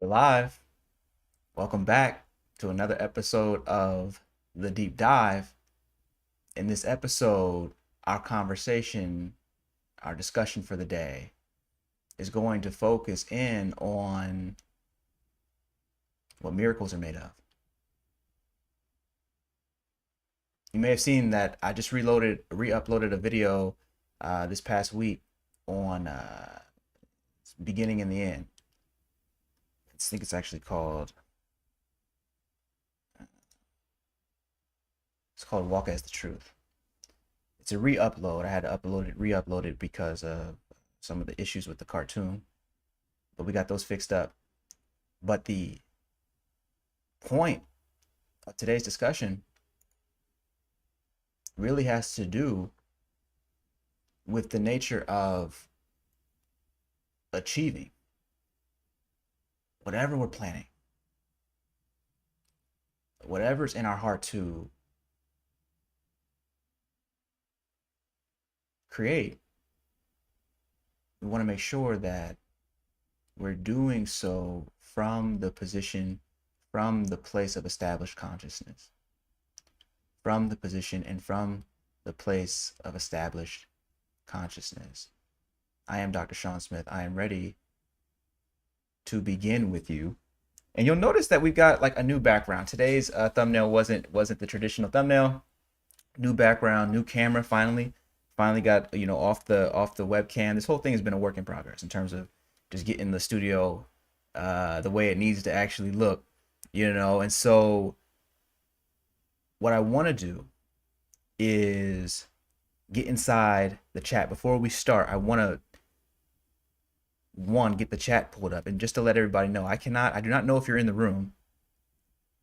We're live. Welcome back to another episode of The Deep Dive. In this episode, our discussion for the day is going to focus in on what miracles are made of. You may have seen that I just re-uploaded a video this past week on beginning and the end. I think it's actually called Walk as the Truth. It's a re-upload. I had to re-upload it because of some of the issues with the cartoon, but we got those fixed up. But the point of today's discussion really has to do with the nature of achieving whatever we're planning, whatever's in our heart to create. We want to make sure that we're doing so from the place of established consciousness, from the position and from the place of established consciousness. I am Dr. Shawn Smith. I am ready to begin with you. And you'll notice that we've got like a new background. Today's thumbnail wasn't the traditional thumbnail. New background, new camera, finally got, off the webcam. This whole thing has been a work in progress in terms of just getting the studio the way it needs to actually look, and so what I want to do is get inside the chat. Before we start, I want to get the chat pulled up, and just to let everybody know, I do not know if you're in the room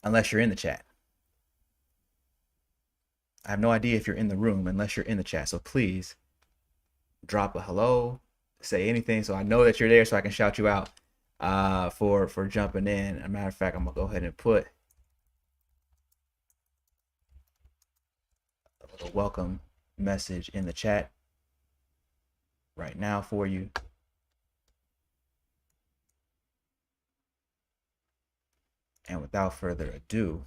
unless you're in the chat. I have no idea if you're in the room unless you're in the chat. So please drop a hello, say anything so I know that you're there, so I can shout you out for jumping in. As a matter of fact, I'm gonna go ahead and put a little welcome message in the chat right now for you. And without further ado,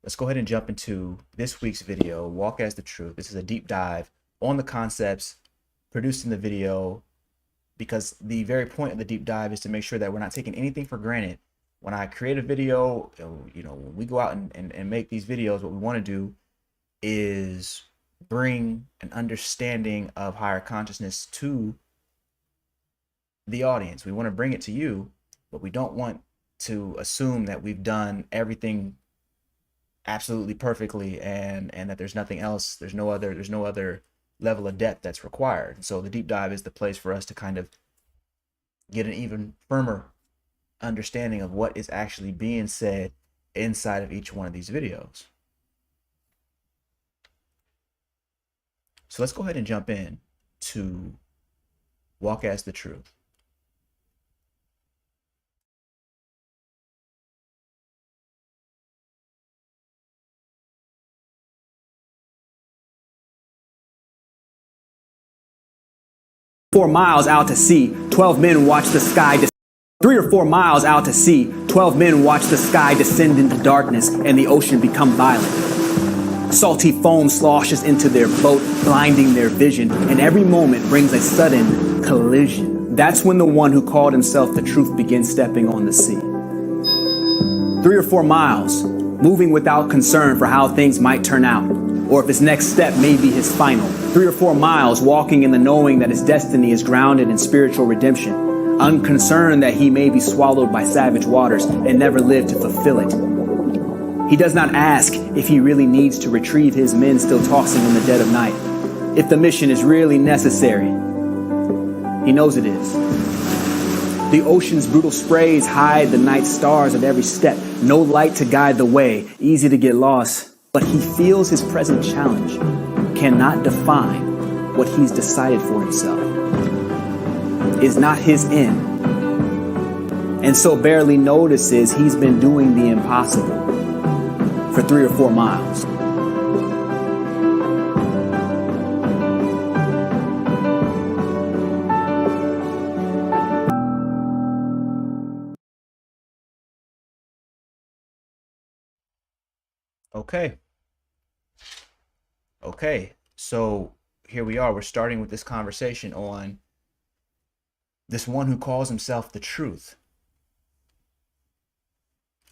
let's go ahead and jump into this week's video, Walk as the Truth. This is a deep dive on the concepts produced in the video, because the very point of the deep dive is to make sure that we're not taking anything for granted. When I create a video, when we go out and make these videos, what we want to do is bring an understanding of higher consciousness to the audience. We want to bring it to you, but we don't want to assume that we've done everything absolutely perfectly and that there's nothing else, there's no other level of depth that's required. So the deep dive is the place for us to kind of get an even firmer understanding of what is actually being said inside of each one of these videos. So let's go ahead and jump in to Walk as the Truth. Four miles out to sea, 12 men watch the sky. 3 or 4 miles out to sea, 12 men watch the sky descend into darkness and the ocean become violent. Salty foam sloshes into their boat, blinding their vision, and every moment brings a sudden collision. That's when the one who called himself the truth begins stepping on the sea. 3 or 4 miles, moving without concern for how things might turn out, or if his next step may be his final. 3 or 4 miles walking in the knowing that his destiny is grounded in spiritual redemption, unconcerned that he may be swallowed by savage waters and never live to fulfill it. He does not ask if he really needs to retrieve his men still tossing in the dead of night, if the mission is really necessary. He knows it is. The ocean's brutal sprays hide the night stars at every step, no light to guide the way, easy to get lost. But he feels his present challenge cannot define what he's decided for himself, is not his end, and so barely notices he's been doing the impossible for 3 or 4 miles. Okay. Okay. So here we are. We're starting with this conversation on this one who calls himself the truth.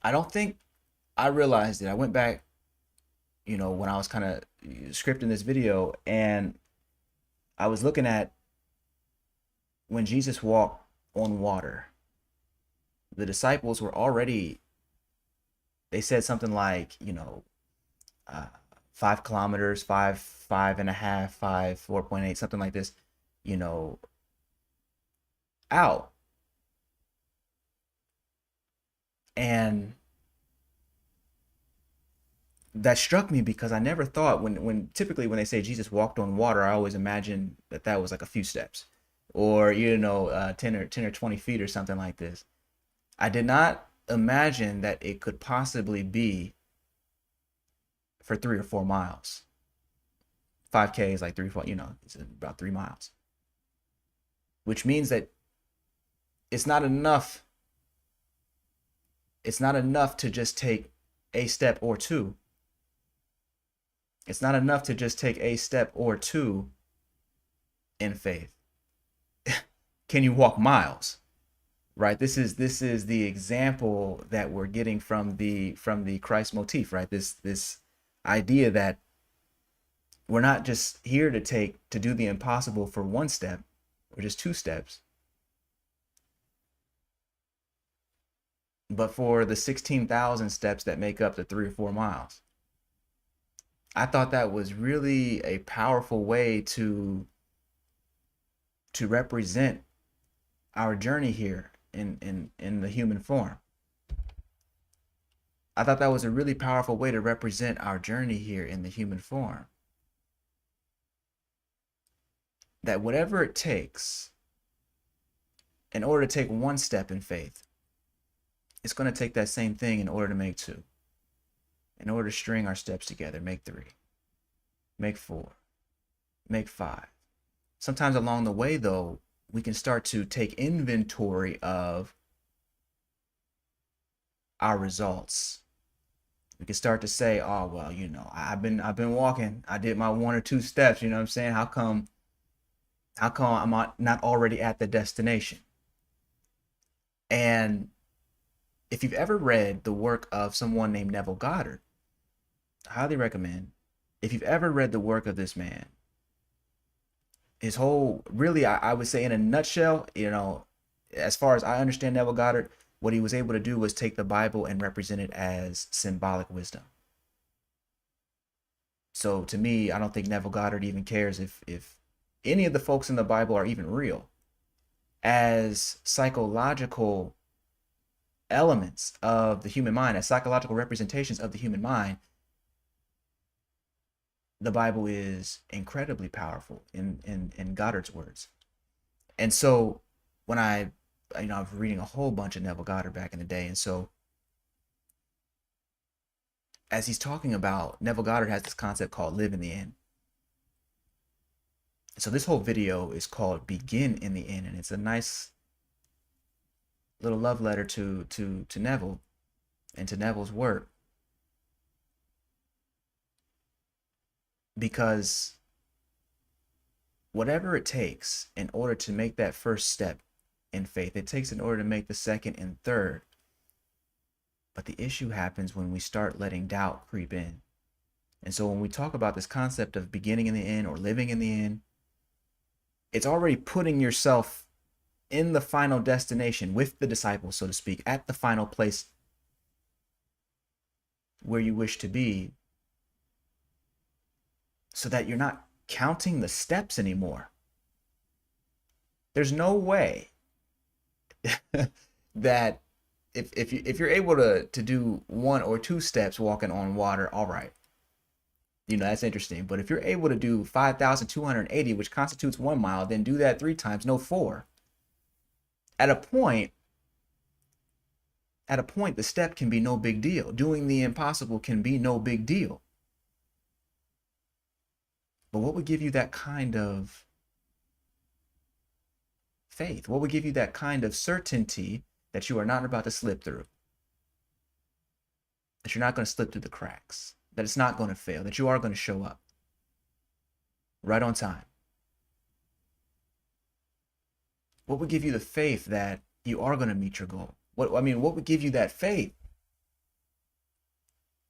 I don't think I realized it. I went back, when I was kind of scripting this video, and I was looking at when Jesus walked on water. The disciples were already, they said something like, uh, 5 kilometers, five and a half, 4.8, something like this, you know, out. And that struck me because I never thought when typically when they say Jesus walked on water, I always imagine that that was like a few steps or, 10 or 20 feet or something like this. I did not imagine that it could possibly be for 3 or 4 miles. 5K is like 3, 4, it's about 3 miles, which means that it's not enough. It's not enough to just take a step or two. It's not enough to just take a step or two in faith. Can you walk miles? Right? This is the example that we're getting from the Christ motif, right? This idea that we're not just here to do the impossible for one step or just 2 steps, but for the 16,000 steps that make up the 3 or 4 miles. I thought that was really a powerful way to represent our journey here in the human form. I thought that was a really powerful way to represent our journey here in the human form. That whatever it takes in order to take one step in faith, it's going to take that same thing in order to make two. In order to string our steps together, make 3, make 4, make 5. Sometimes along the way, though, we can start to take inventory of our results. We can start to say, oh, well, I've been walking. I did my 1 or 2 steps. You know what I'm saying? How come I'm not already at the destination? And if you've ever read the work of someone named Neville Goddard, I highly recommend. If you've ever read the work of this man, his whole, really, I would say in a nutshell, as far as I understand Neville Goddard, what he was able to do was take the Bible and represent it as symbolic wisdom. So to me, I don't think Neville Goddard even cares if any of the folks in the Bible are even real. As psychological elements of the human mind, as psychological representations of the human mind, the Bible is incredibly powerful in Goddard's words. And so when I was reading a whole bunch of Neville Goddard back in the day, and so as he's talking about, Neville Goddard has this concept called live in the end. So this whole video is called Begin in the End, and it's a nice little love letter to Neville and to Neville's work, because whatever it takes in order to make that first step in faith, it takes in order to make the second and third. But the issue happens when we start letting doubt creep in. And so when we talk about this concept of beginning in the end or living in the end, it's already putting yourself in the final destination with the disciples, so to speak, at the final place where you wish to be, so that you're not counting the steps anymore. There's no way that if you're able to do 1 or 2 steps walking on water, all right, that's interesting. But if you're able to do 5,280, which constitutes 1 mile, then do that 3 times, no 4. At a point, the step can be no big deal. Doing the impossible can be no big deal. But what would give you that kind of faith? What would give you that kind of certainty that you are not about to slip through? That you're not going to slip through the cracks? that it's not going to fail, that you are going to show up right on time? What would give you the faith that you are going to meet your goal? What would give you that faith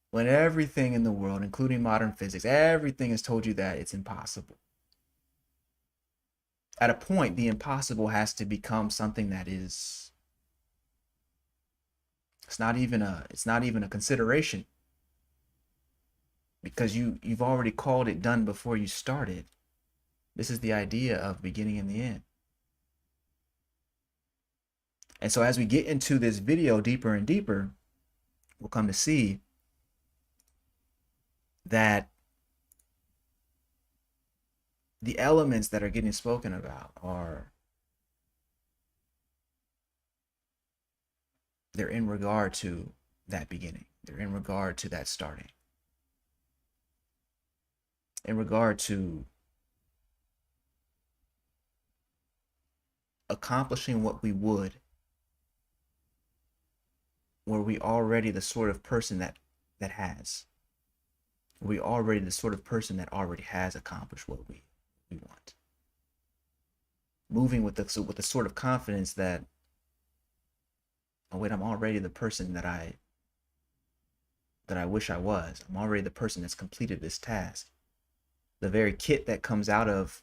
when everything in the world, including modern physics, everything has told you that it's impossible? At a point, the impossible has to become something that is, it's not even a consideration, because you've already called it done before you started. This is the idea of beginning and the end. And so as we get into this video deeper and deeper, we'll come to see that the elements that are getting spoken about they're in regard to that beginning. They're in regard to that starting. In regard to accomplishing what we would, were we already the sort of person that has? Were we already the sort of person that already has accomplished what we want? Moving with the sort of confidence that, oh wait, I'm already the person that I wish I was. I'm already the person that's completed this task. The very kit that comes out of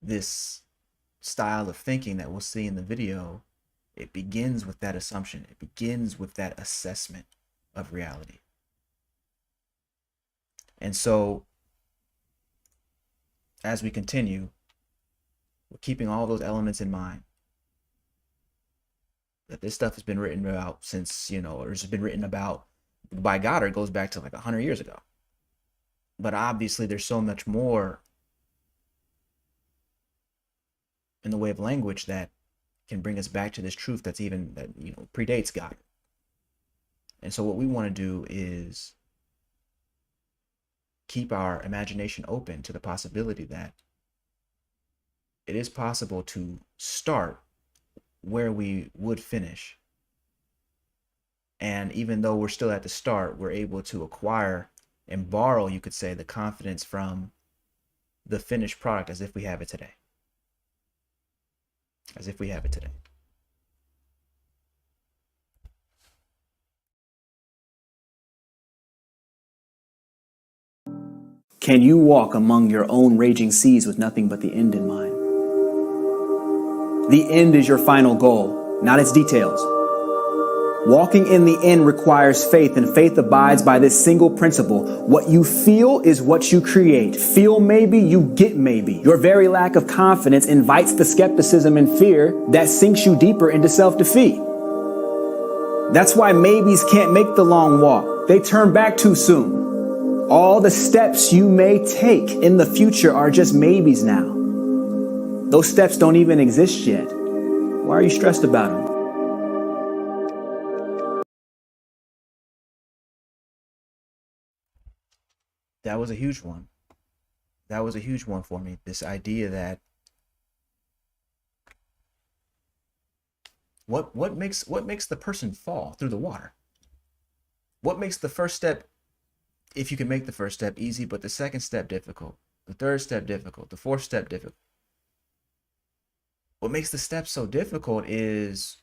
this style of thinking that we'll see in the video, it begins with that assumption. It begins with that assessment of reality. And so as we continue, we're keeping all those elements in mind. That this stuff has been written about since, or it's been written about by Goddard, goes back to like 100 years ago. But obviously there's so much more in the way of language that can bring us back to this truth that predates Goddard. And so what we want to do is keep our imagination open to the possibility that it is possible to start where we would finish. And even though we're still at the start, we're able to acquire and borrow, you could say, the confidence from the finished product as if we have it today. As if we have it today. Can you walk among your own raging seas with nothing but the end in mind? The end is your final goal, not its details. Walking in the end requires faith, and faith abides by this single principle. What you feel is what you create. Feel maybe, you get maybe. Your very lack of confidence invites the skepticism and fear that sinks you deeper into self-defeat. That's why maybes can't make the long walk. They turn back too soon. All the steps you may take in the future are just maybes now. Those steps don't even exist yet. Why are you stressed about them? That was a huge one. That was a huge one for me. This idea that what makes the person fall through the water? What makes the first step, if you can make the first step, easy, but the second step difficult, the third step difficult, the fourth step difficult? What makes the steps so difficult is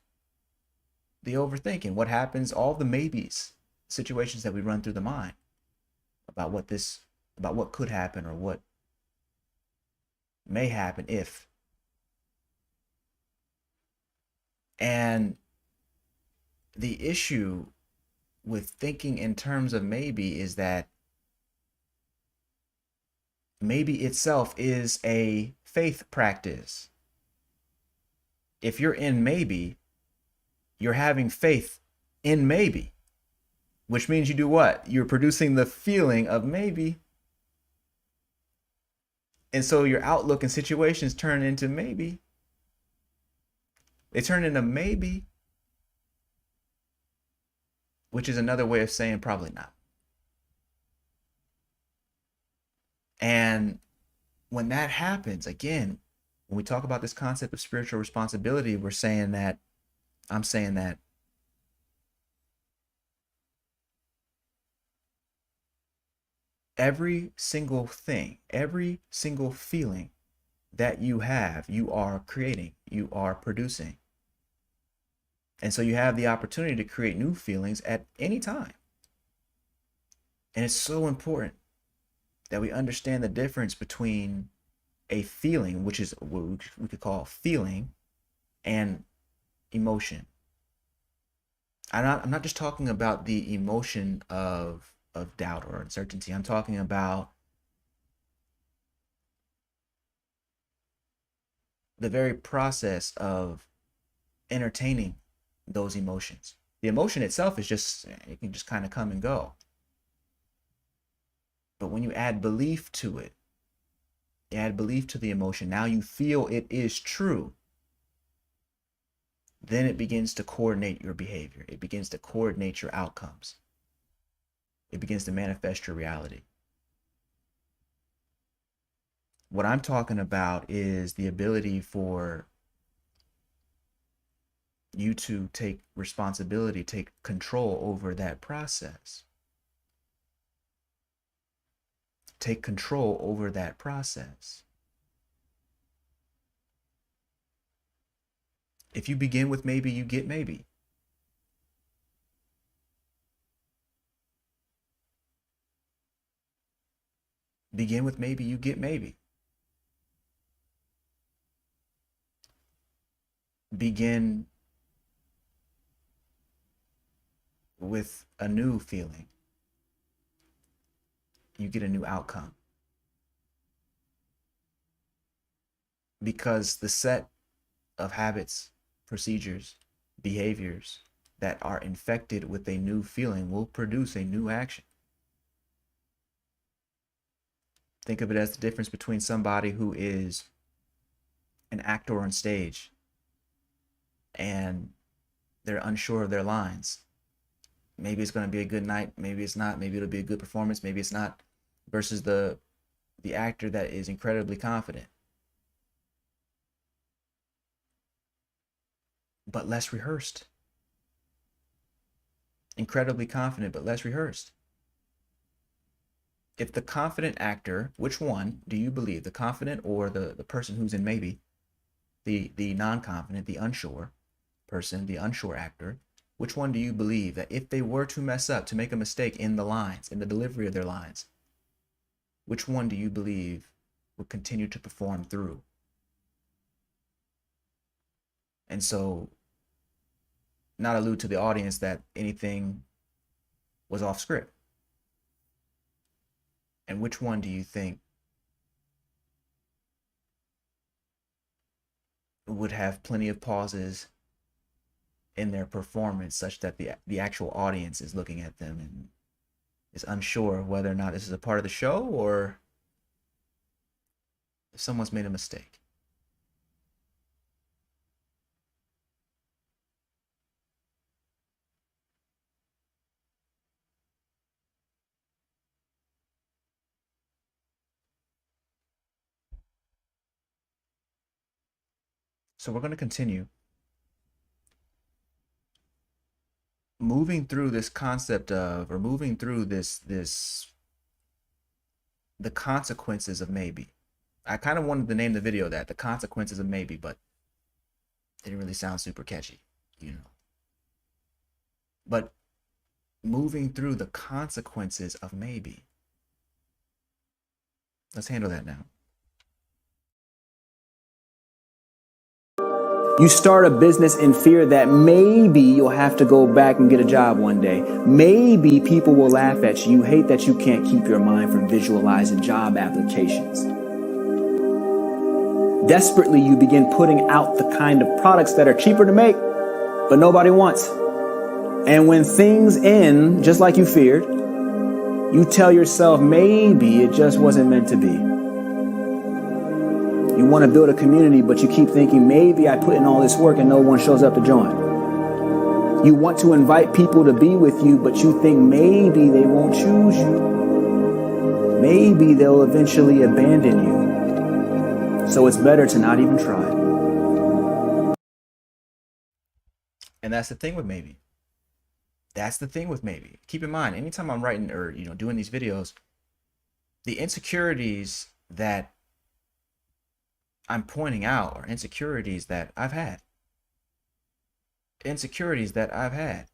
the overthinking. What happens, all the maybes, situations that we run through the mind about what could happen or what may happen if. And the issue with thinking in terms of maybe is that maybe itself is a faith practice. If you're in maybe, you're having faith in maybe, which means you do what? You're producing the feeling of maybe. And so your outlook and situations turn into maybe. They turn into maybe, which is another way of saying probably not. And when that happens, again, when we talk about this concept of spiritual responsibility, I'm saying that Every single thing, every single feeling that you have, you are creating, you are producing. And so you have the opportunity to create new feelings at any time. And it's so important that we understand the difference between a feeling, which is what we could call feeling, and emotion. I'm not just talking about the emotion of doubt or uncertainty. I'm talking about the very process of entertaining those emotions. The emotion itself is just, it can just kind of come and go. But when you add belief to it, you add belief to the emotion, now you feel it is true. Then it begins to coordinate your behavior. It begins to coordinate your outcomes. It begins to manifest your reality. What I'm talking about is the ability for you to take responsibility, take control over that process. Take control over that process. If you begin with maybe, you get maybe. Begin with maybe, you get maybe. Begin with a new feeling. You get a new outcome. Because the set of habits, procedures, behaviors that are infected with a new feeling will produce a new action. Think of it as the difference between somebody who is an actor on stage and they're unsure of their lines. Maybe it's going to be a good night, maybe it's not, maybe it'll be a good performance, maybe it's not, versus the actor that is incredibly confident but less rehearsed. Incredibly confident but less rehearsed. If the confident actor, which one do you believe, the confident or the person who's in maybe, the non-confident, the unsure person, the unsure actor, which one do you believe that if they were to mess up, to make a mistake in the lines, in the delivery of their lines, which one do you believe would continue to perform through? And so, not allude to the audience that anything was off script. And which one do you think would have plenty of pauses in their performance such that the actual audience is looking at them and is unsure whether or not this is a part of the show or if someone's made a mistake? So we're going to continue moving through this concept of, or moving through the consequences of maybe. I kind of wanted to name the video that, the consequences of maybe, but it didn't really sound super catchy, you know. But moving through the consequences of maybe. Let's handle that now. You start a business in fear that maybe you'll have to go back and get a job one day. Maybe people will laugh at you. You hate that you can't keep your mind from visualizing job applications. Desperately, you begin putting out the kind of products that are cheaper to make, but nobody wants. And when things end just like you feared, you tell yourself maybe it just wasn't meant to be. You want to build a community, but you keep thinking, maybe I put in all this work and no one shows up to join. You want to invite people to be with you, but you think maybe they won't choose you. Maybe they'll eventually abandon you. So it's better to not even try. And that's the thing with maybe. That's the thing with maybe. Keep in mind, anytime I'm writing or doing these videos, The insecurities that I'm pointing out are insecurities that I've had. Insecurities that I've had.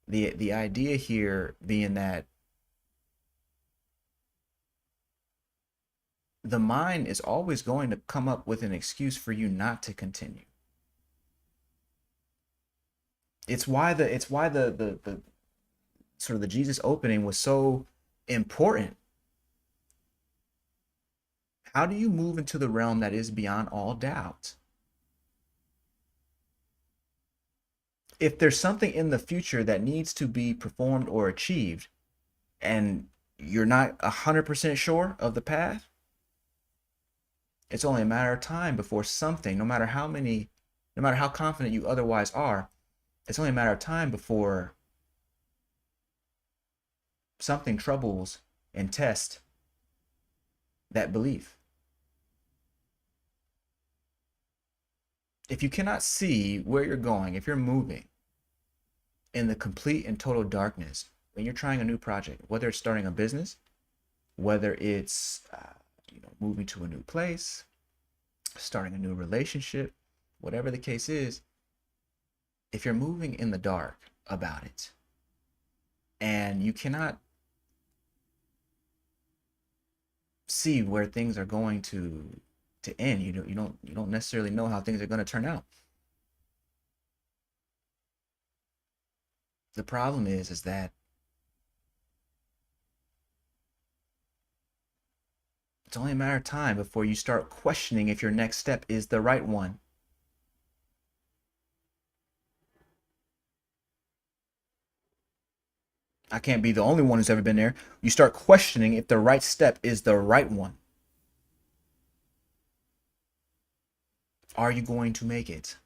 The idea here being that the mind is always going to come up with an excuse for you not to continue. It's why the sort of the Jesus opening was so important. How do you move into the realm that is beyond all doubt? If there's something in the future that needs to be performed or achieved, and you're not 100% sure of the path, it's only a matter of time before something, no matter how confident you otherwise are, it's only a matter of time before something troubles and tests that belief. If you cannot see where you're going, if you're moving in the complete and total darkness, when you're trying a new project, whether it's starting a business, whether it's moving to a new place, starting a new relationship, whatever the case is, if you're moving in the dark about it and you cannot see where things are going to end, you don't necessarily know how things are going to turn out. The problem is that it's only a matter of time before you start questioning if your next step is the right one. I can't be the only one who's ever been there. You start questioning if the right step is the right one. Are you going to make it?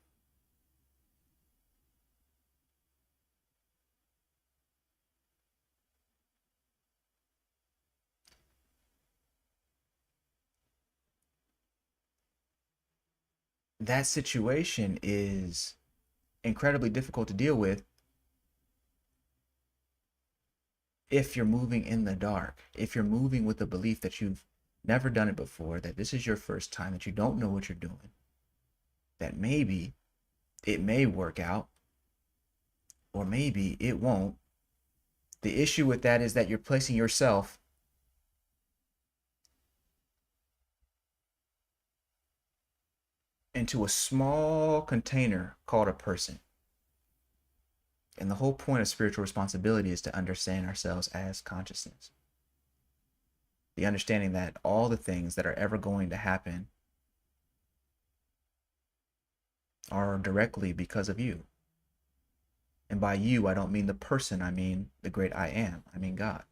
That situation is incredibly difficult to deal with if you're moving in the dark, if you're moving with the belief that you've never done it before, that this is your first time, that you don't know what you're doing, that maybe it may work out or maybe it won't. The issue with that is that you're placing yourself into a small container called a person. And the whole point of spiritual responsibility is to understand ourselves as consciousness. The understanding that all the things that are ever going to happen are directly because of you. And by you, I don't mean the person, I mean the great I am. I mean God.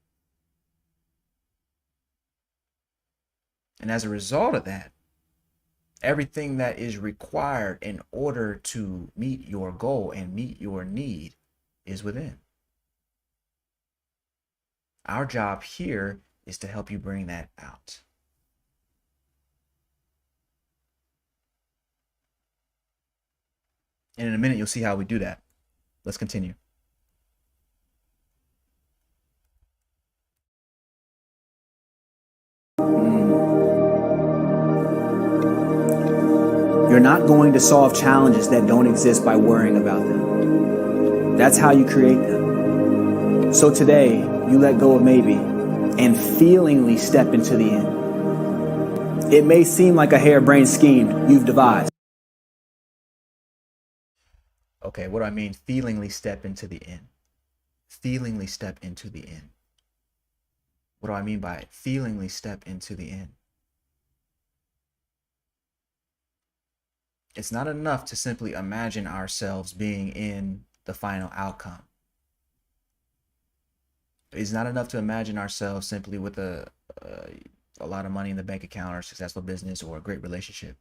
And as a result of that, everything that is required in order to meet your goal and meet your need is within. Our job here is to help you bring that out. And in a minute, you'll see how we do that. Let's continue. You're not going to solve challenges that don't exist by worrying about them. That's how you create them. So today, you let go of maybe and feelingly step into the end. It may seem like a harebrained scheme you've devised. Okay, what do I mean? Feelingly step into the end. Feelingly step into the end. What do I mean by it? Feelingly step into the end. It's not enough to simply imagine ourselves being in the final outcome. It's not enough to imagine ourselves simply with a lot of money in the bank account or a successful business or a great relationship.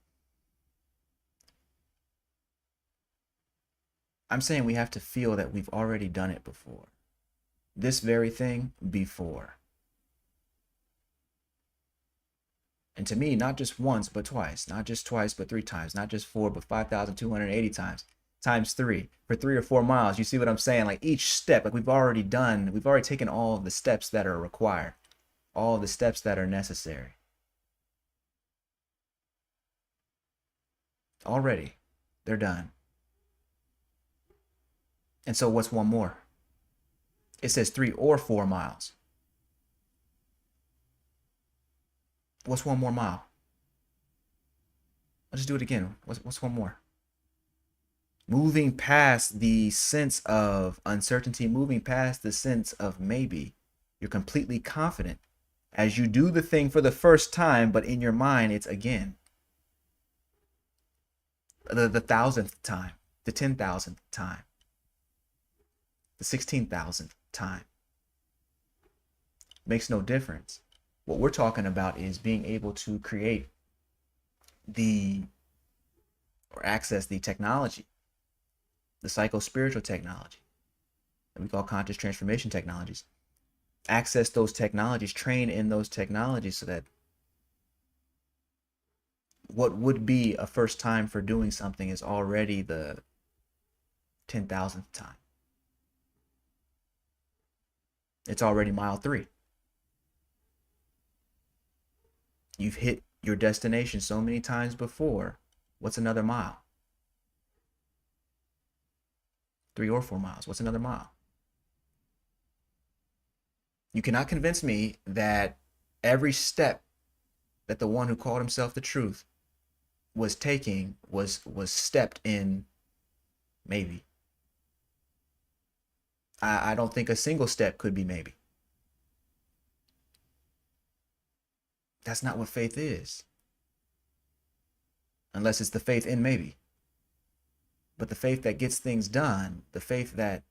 I'm saying we have to feel that we've already done it before. This very thing before. And to me, not just once, but twice. Not just twice, but 3 times. Not just 4, but 5,280 times. Times 3. For 3 or 4 miles. You see what I'm saying? Like each step, like we've already taken all of the steps that are required. all the steps that are necessary. Already, they're done. And so what's one more? It says 3 or 4 miles. What's one more mile? Let's just do it again. What's one more? Moving past the sense of uncertainty, moving past the sense of maybe. You're completely confident as you do the thing for the first time, but in your mind, it's again. The 1,000th time, the 10,000th time, the 16,000th time. Makes no difference. What we're talking about is being able to create or access the technology, the psycho-spiritual technology that we call conscious transformation technologies. Access those technologies, train in those technologies so that what would be a first time for doing something is already the 10,000th time. It's already mile 3. You've hit your destination so many times before. What's another mile? 3 or 4 miles. What's another mile? You cannot convince me that every step that the one who called himself the truth was taking was stepped in maybe. I don't think a single step could be maybe. That's not what faith is. Unless it's the faith in maybe. But the faith that gets things done, the faith that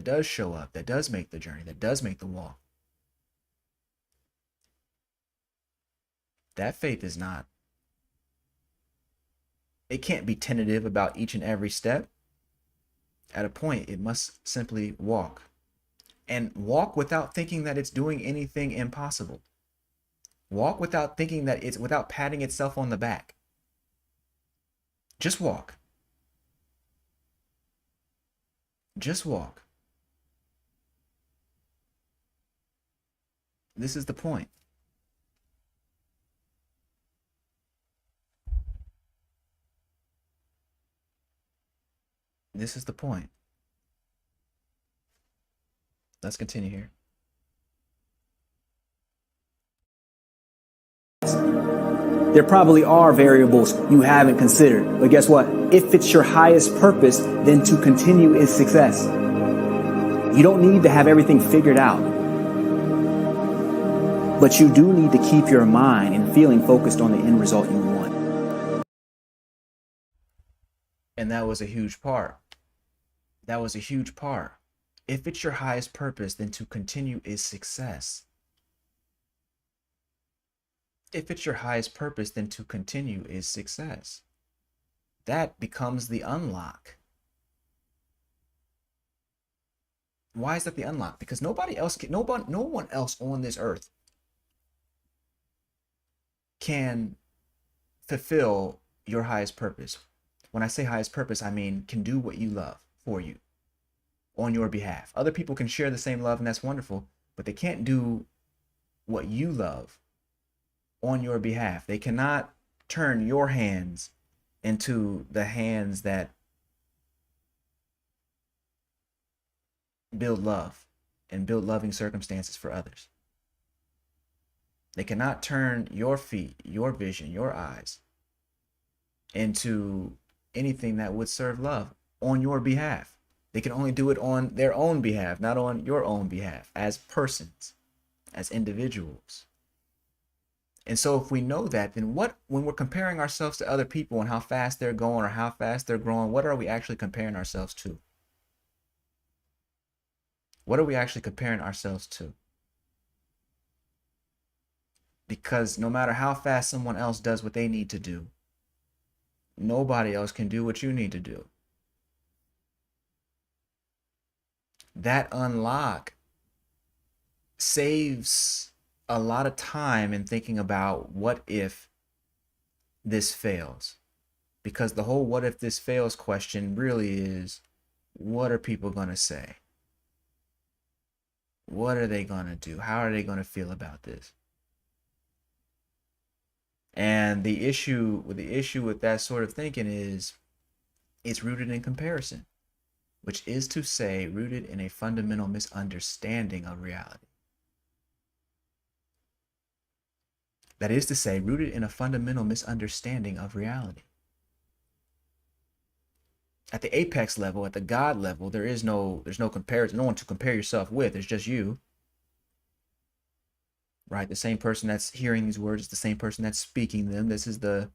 does show up, that does make the journey, that does make the walk, that faith is not, it can't be tentative about each and every step. At a point, it must simply walk. And walk without thinking that it's doing anything impossible. Walk without thinking that without patting itself on the back. Just walk. Just walk. This is the point. This is the point. Let's continue here. There probably are variables you haven't considered, but guess what? If it's your highest purpose, then to continue is success. You don't need to have everything figured out, but you do need to keep your mind and feeling focused on the end result you want. And that was a huge part. That was a huge part. If it's your highest purpose, then to continue is success. If it's your highest purpose, then to continue is success. That becomes the unlock. Why is that the unlock? Because no one else on this earth can fulfill your highest purpose. When I say highest purpose, I mean can do what you love for you on your behalf. Other people can share the same love, and that's wonderful, but they can't do what you love on your behalf. They cannot turn your hands into the hands that build love and build loving circumstances for others. They cannot turn your feet, your vision, your eyes into anything that would serve love on your behalf. They can only do it on their own behalf, not on your own behalf, as persons, as individuals. And so if we know that, then when we're comparing ourselves to other people and how fast they're going or how fast they're growing, what are we actually comparing ourselves to? What are we actually comparing ourselves to? Because no matter how fast someone else does what they need to do, nobody else can do what you need to do. That unlock saves a lot of time in thinking about what if this fails. Because the whole what if this fails question really is, what are people going to say? What are they going to do? How are they going to feel about this? And the issue with that sort of thinking is it's rooted in comparison, which is to say, rooted in a fundamental misunderstanding of reality. That is to say, rooted in a fundamental misunderstanding of reality. At the apex level, at the God level, there's no comparison, no one to compare yourself with. It's just you, right? The same person that's hearing these words is the same person that's speaking them. This is the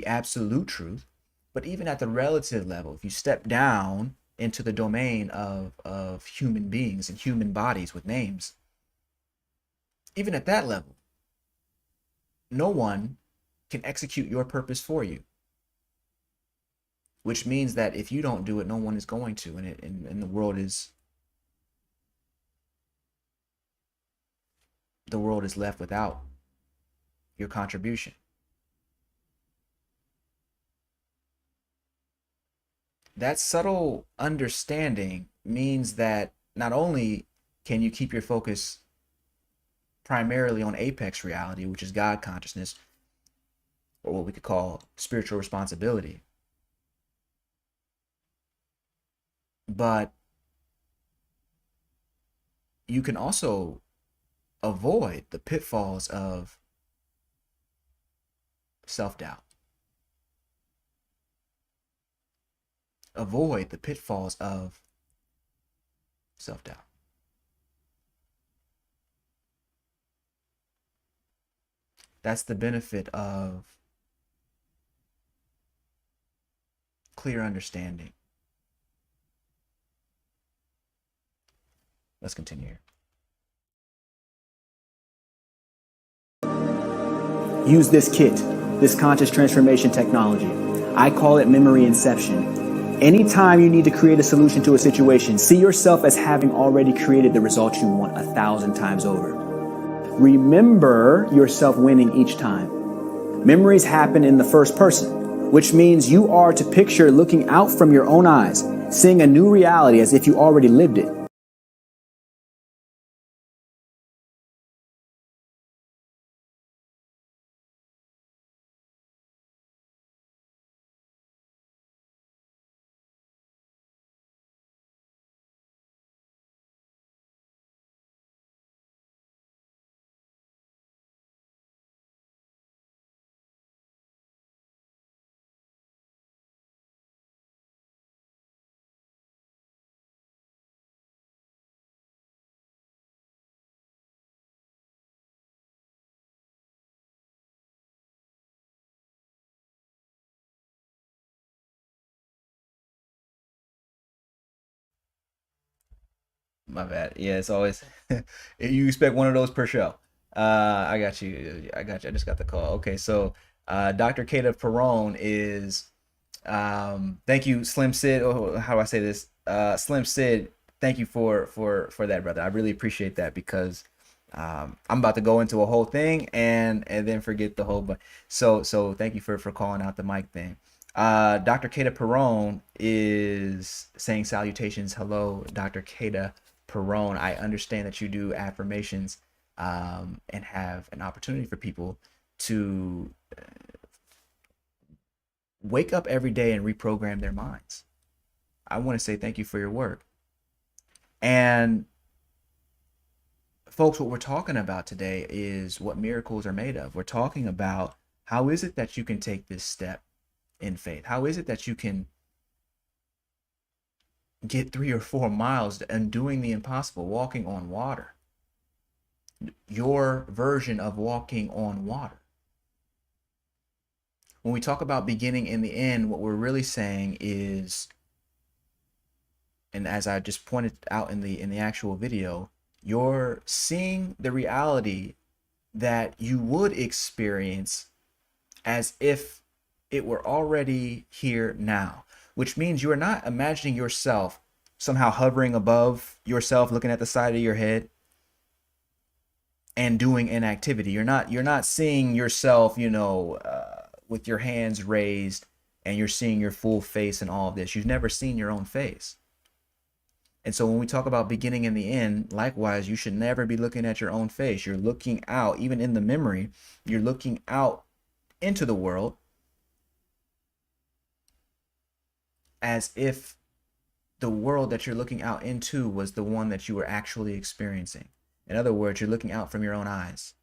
absolute truth. But even at the relative level, if you step down into the domain of human beings and human bodies with names, even at that level, no one can execute your purpose for you. Which means that if you don't do it, no one is going to, and the world is left without your contribution. That subtle understanding means that not only can you keep your focus primarily on apex reality, which is God consciousness, or what we could call spiritual responsibility, but you can also avoid the pitfalls of self-doubt. Avoid the pitfalls of self-doubt. That's the benefit of clear understanding. Let's continue here. Use this kit, this conscious transformation technology. I call it memory inception. Anytime you need to create a solution to a situation, see yourself as having already created the result you want 1,000 times over. Remember yourself winning each time. Memories happen in the first person, which means you are to picture looking out from your own eyes, seeing a new reality as if you already lived it. My bad. Yeah, it's always you expect one of those per show. I got you. I got you. I just got the call. Okay, so Dr. Kata Perone is thank you, Slim Sid. Oh, how do I say this? Slim Sid, thank you for that, brother. I really appreciate that because I'm about to go into a whole thing and then forget the whole. But so thank you for calling out the mic thing. Dr. Kata Perone is saying salutations. Hello, Dr. Kata Perone. I understand that you do affirmations and have an opportunity for people to wake up every day and reprogram their minds. I want to say thank you for your work. And folks, what we're talking about today is what miracles are made of. We're talking about how is it that you can take this step in faith? How is it that you can get 3 or 4 miles and doing the impossible, walking on water? Your version of walking on water. When we talk about beginning and the end, what we're really saying is, and as I just pointed out in the actual video, you're seeing the reality that you would experience as if it were already here now, which means you are not imagining yourself somehow hovering above yourself, looking at the side of your head and doing an activity. You're not seeing yourself, with your hands raised and you're seeing your full face and all of this. You've never seen your own face. And so when we talk about beginning and the end, likewise, you should never be looking at your own face. You're looking out, even in the memory, you're looking out into the world as if the world that you're looking out into was the one that you were actually experiencing. In other words, you're looking out from your own eyes.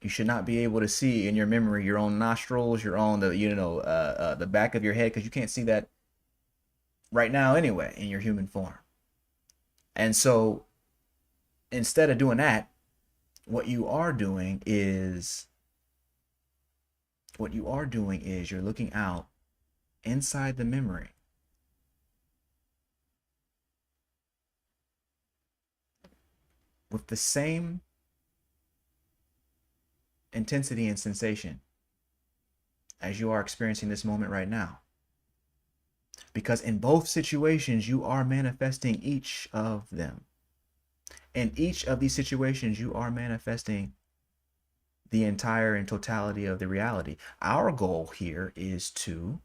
You should not be able to see in your memory your own nostrils, your own the back of your head, because you can't see that right now anyway in your human form. And so instead of doing that, what you are doing is you're looking out inside the memory with the same intensity and sensation as you are experiencing this moment right now. Because in both situations, you are manifesting each of them. In each of these situations, you are manifesting the entire and totality of the reality. Our goal here is to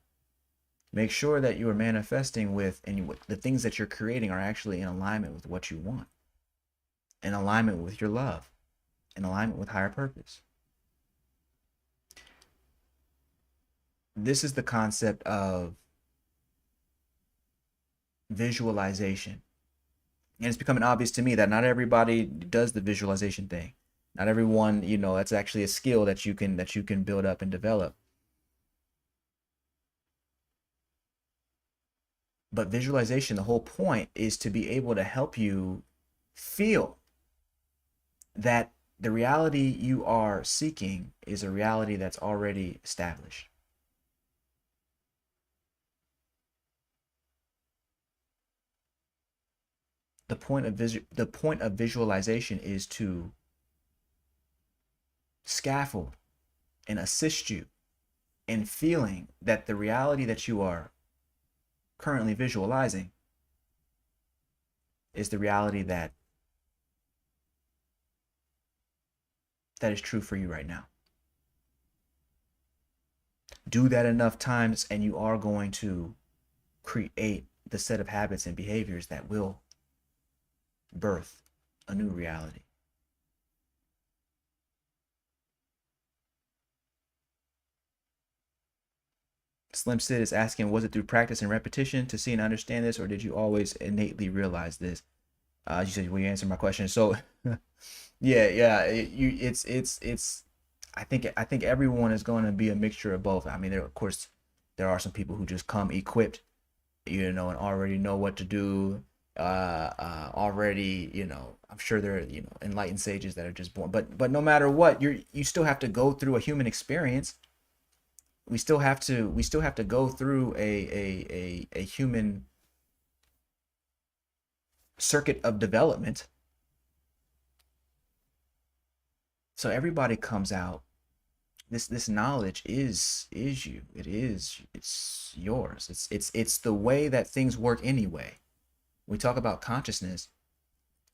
make sure that you are manifesting with, and the things that you're creating are actually in alignment with what you want, in alignment with your love, in alignment with higher purpose. This is the concept of visualization. And it's becoming obvious to me that not everybody does the visualization thing. Not everyone, that's actually a skill that you can build up and develop. But visualization, the whole point is to be able to help you feel that the reality you are seeking is a reality that's already established. The point of visualization is to scaffold and assist you in feeling that the reality that you are currently visualizing is the reality that is true for you right now. Do that enough times and you are going to create the set of habits and behaviors that will birth a new reality. Slim Sid is asking, was it through practice and repetition to see and understand this, or did you always innately realize this? You said, will you answer my question? So yeah, it's I think everyone is going to be a mixture of both. I mean, of course there are some people who just come equipped, and already know what to do. Already, I'm sure there are, enlightened sages that are just born. But no matter what, you still have to go through a human experience. We still have to go through a human circuit of development. So everybody comes out. This knowledge is you. It's yours. It's the way that things work anyway. We talk about consciousness.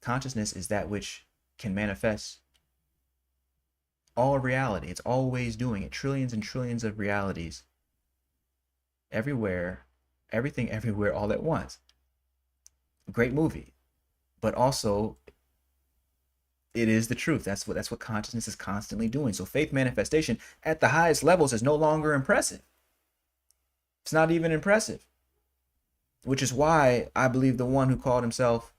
Consciousness is that which can manifest all reality. It's always doing it. Trillions and trillions of realities. Everywhere, everything, everywhere, all at once. Great movie. But also, it is the truth. That's what consciousness is constantly doing. So faith manifestation at the highest levels is no longer impressive. It's not even impressive. Which is why I believe the one who called himself,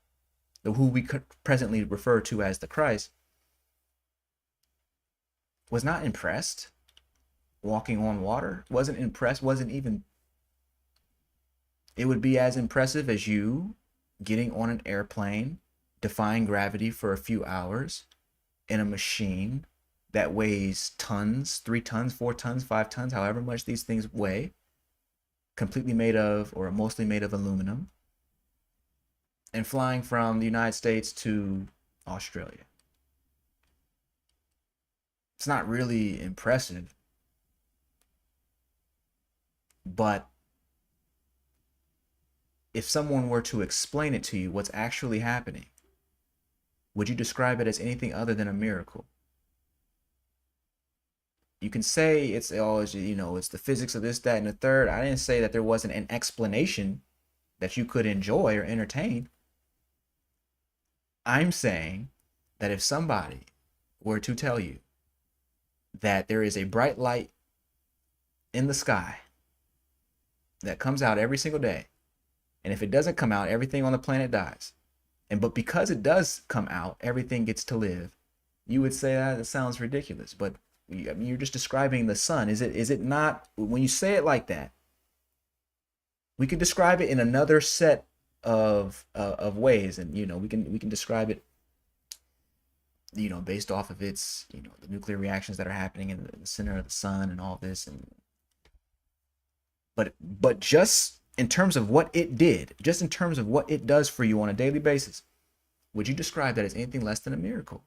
who we presently refer to as the Christ, was not impressed walking on water, wasn't impressed, wasn't even. It would be as impressive as you getting on an airplane, defying gravity for a few hours in a machine that weighs tons, 3 tons, 4 tons, 5 tons, however much these things weigh, completely made of, or mostly made of, aluminum, and flying from the United States to Australia. It's not really impressive, but if someone were to explain it to you, what's actually happening, would you describe it as anything other than a miracle? You can say it's the physics of this, that, and the third. I didn't say that there wasn't an explanation that you could enjoy or entertain. I'm saying that if somebody were to tell you that there is a bright light in the sky that comes out every single day, and if it doesn't come out, everything on the planet dies. But because it does come out, everything gets to live. You would say that it sounds ridiculous, but you're just describing the sun. Is it not? When you say it like that, we can describe it in another set of ways, and we can describe it, based off of its, the nuclear reactions that are happening in the center of the sun and all this, and but just in terms of what it did, just in terms of what it does for you on a daily basis, would you describe that as anything less than a miracle?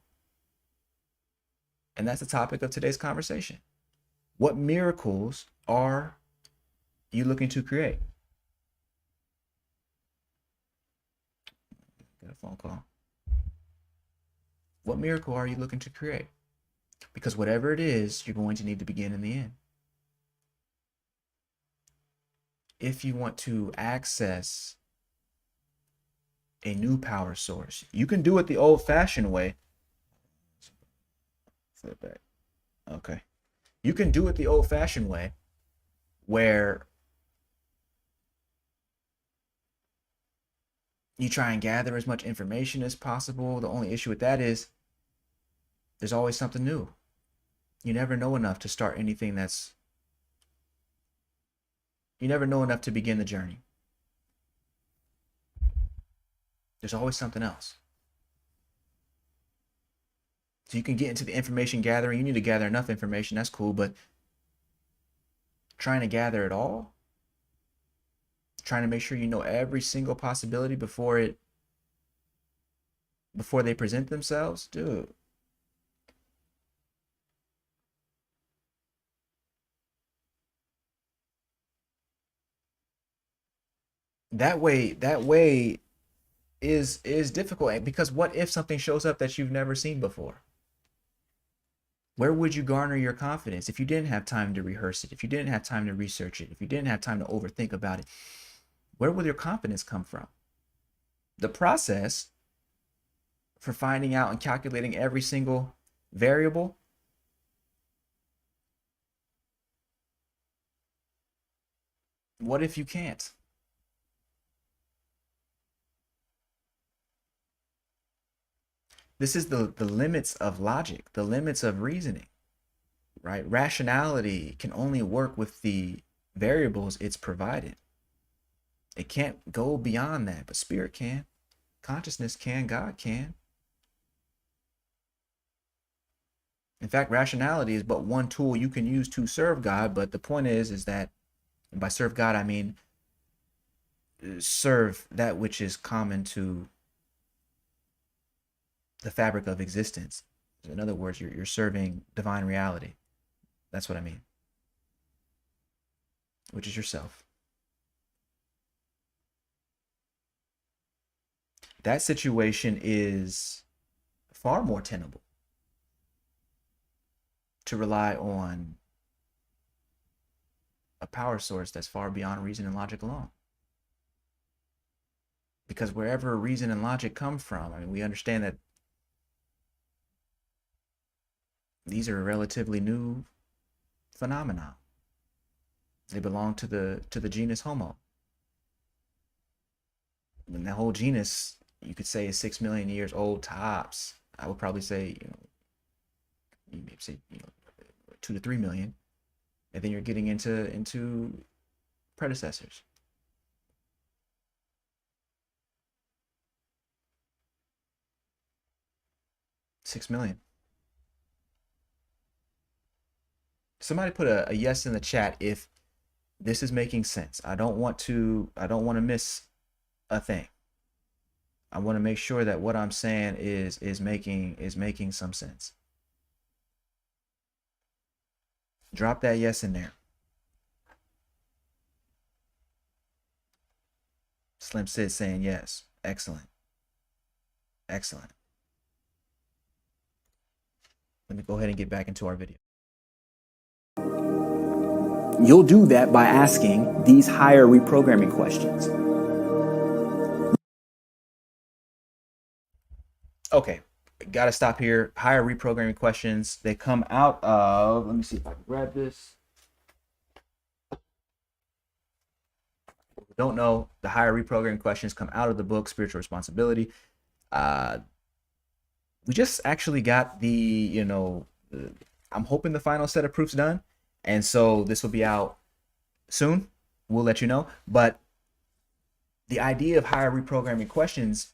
And that's the topic of today's conversation. What miracles are you looking to create? Got a phone call. What miracle are you looking to create? Because whatever it is, you're going to need to begin in the end. If you want to access a new power source, you can do it the old-fashioned way. Flip back. Okay. You can do it the old-fashioned way, where you try and gather as much information as possible. The only issue with that is there's always something new. You never know enough to start anything you never know enough to begin the journey. There's always something else. So you can get into the information gathering. You need to gather enough information. That's cool. But trying to gather it all, trying to make sure you know every single possibility before they present themselves, dude. That way is difficult, because what if something shows up that you've never seen before? Where would you garner your confidence if you didn't have time to rehearse it, if you didn't have time to research it, if you didn't have time to overthink about it? Where will your confidence come from? The process for finding out and calculating every single variable, what if you can't? This is the limits of logic, the limits of reasoning, right? Rationality can only work with the variables it's provided. It can't go beyond that, but spirit can, consciousness can, God can. In fact, rationality is but one tool you can use to serve God, but the point is that, and by serve God, I mean serve that which is common to the fabric of existence. In other words, you're serving divine reality. That's what I mean. Which is yourself. That situation is far more tenable to rely on a power source that's far beyond reason and logic alone. Because wherever reason and logic come from, I mean, we understand that these are a relatively new phenomena. They belong to the genus Homo. And that whole genus, you could say, is 6 million years old tops. I would probably say, you may say, 2 to 3 million, and then you're getting into predecessors. $6 million. Somebody put a yes in the chat if this is making sense. I don't want to miss a thing. I want to make sure that what I'm saying is making some sense. Drop that yes in there. Slim Sid saying yes. Excellent. Excellent. Let me go ahead and get back into our video. You'll do that by asking these higher reprogramming questions. Okay, got to stop here. Higher reprogramming questions. They come out of, let me see if I can grab this. Don't know, the higher reprogramming questions come out of the book Spiritual Responsibility. We just actually got I'm hoping the final set of proofs done, and so this will be out soon. We'll let you know. But the idea of higher reprogramming questions,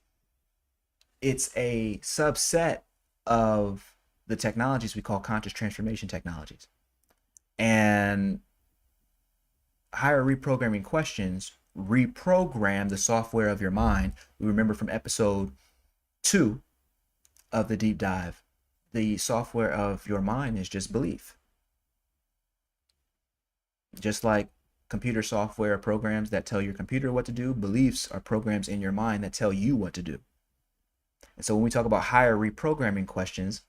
it's a subset of the technologies we call conscious transformation technologies. And higher reprogramming questions reprogram the software of your mind. We remember from episode 2 of the deep dive, the software of your mind is just belief. Just like computer software programs that tell your computer what to do, beliefs are programs in your mind that tell you what to do. And so when we talk about higher reprogramming questions,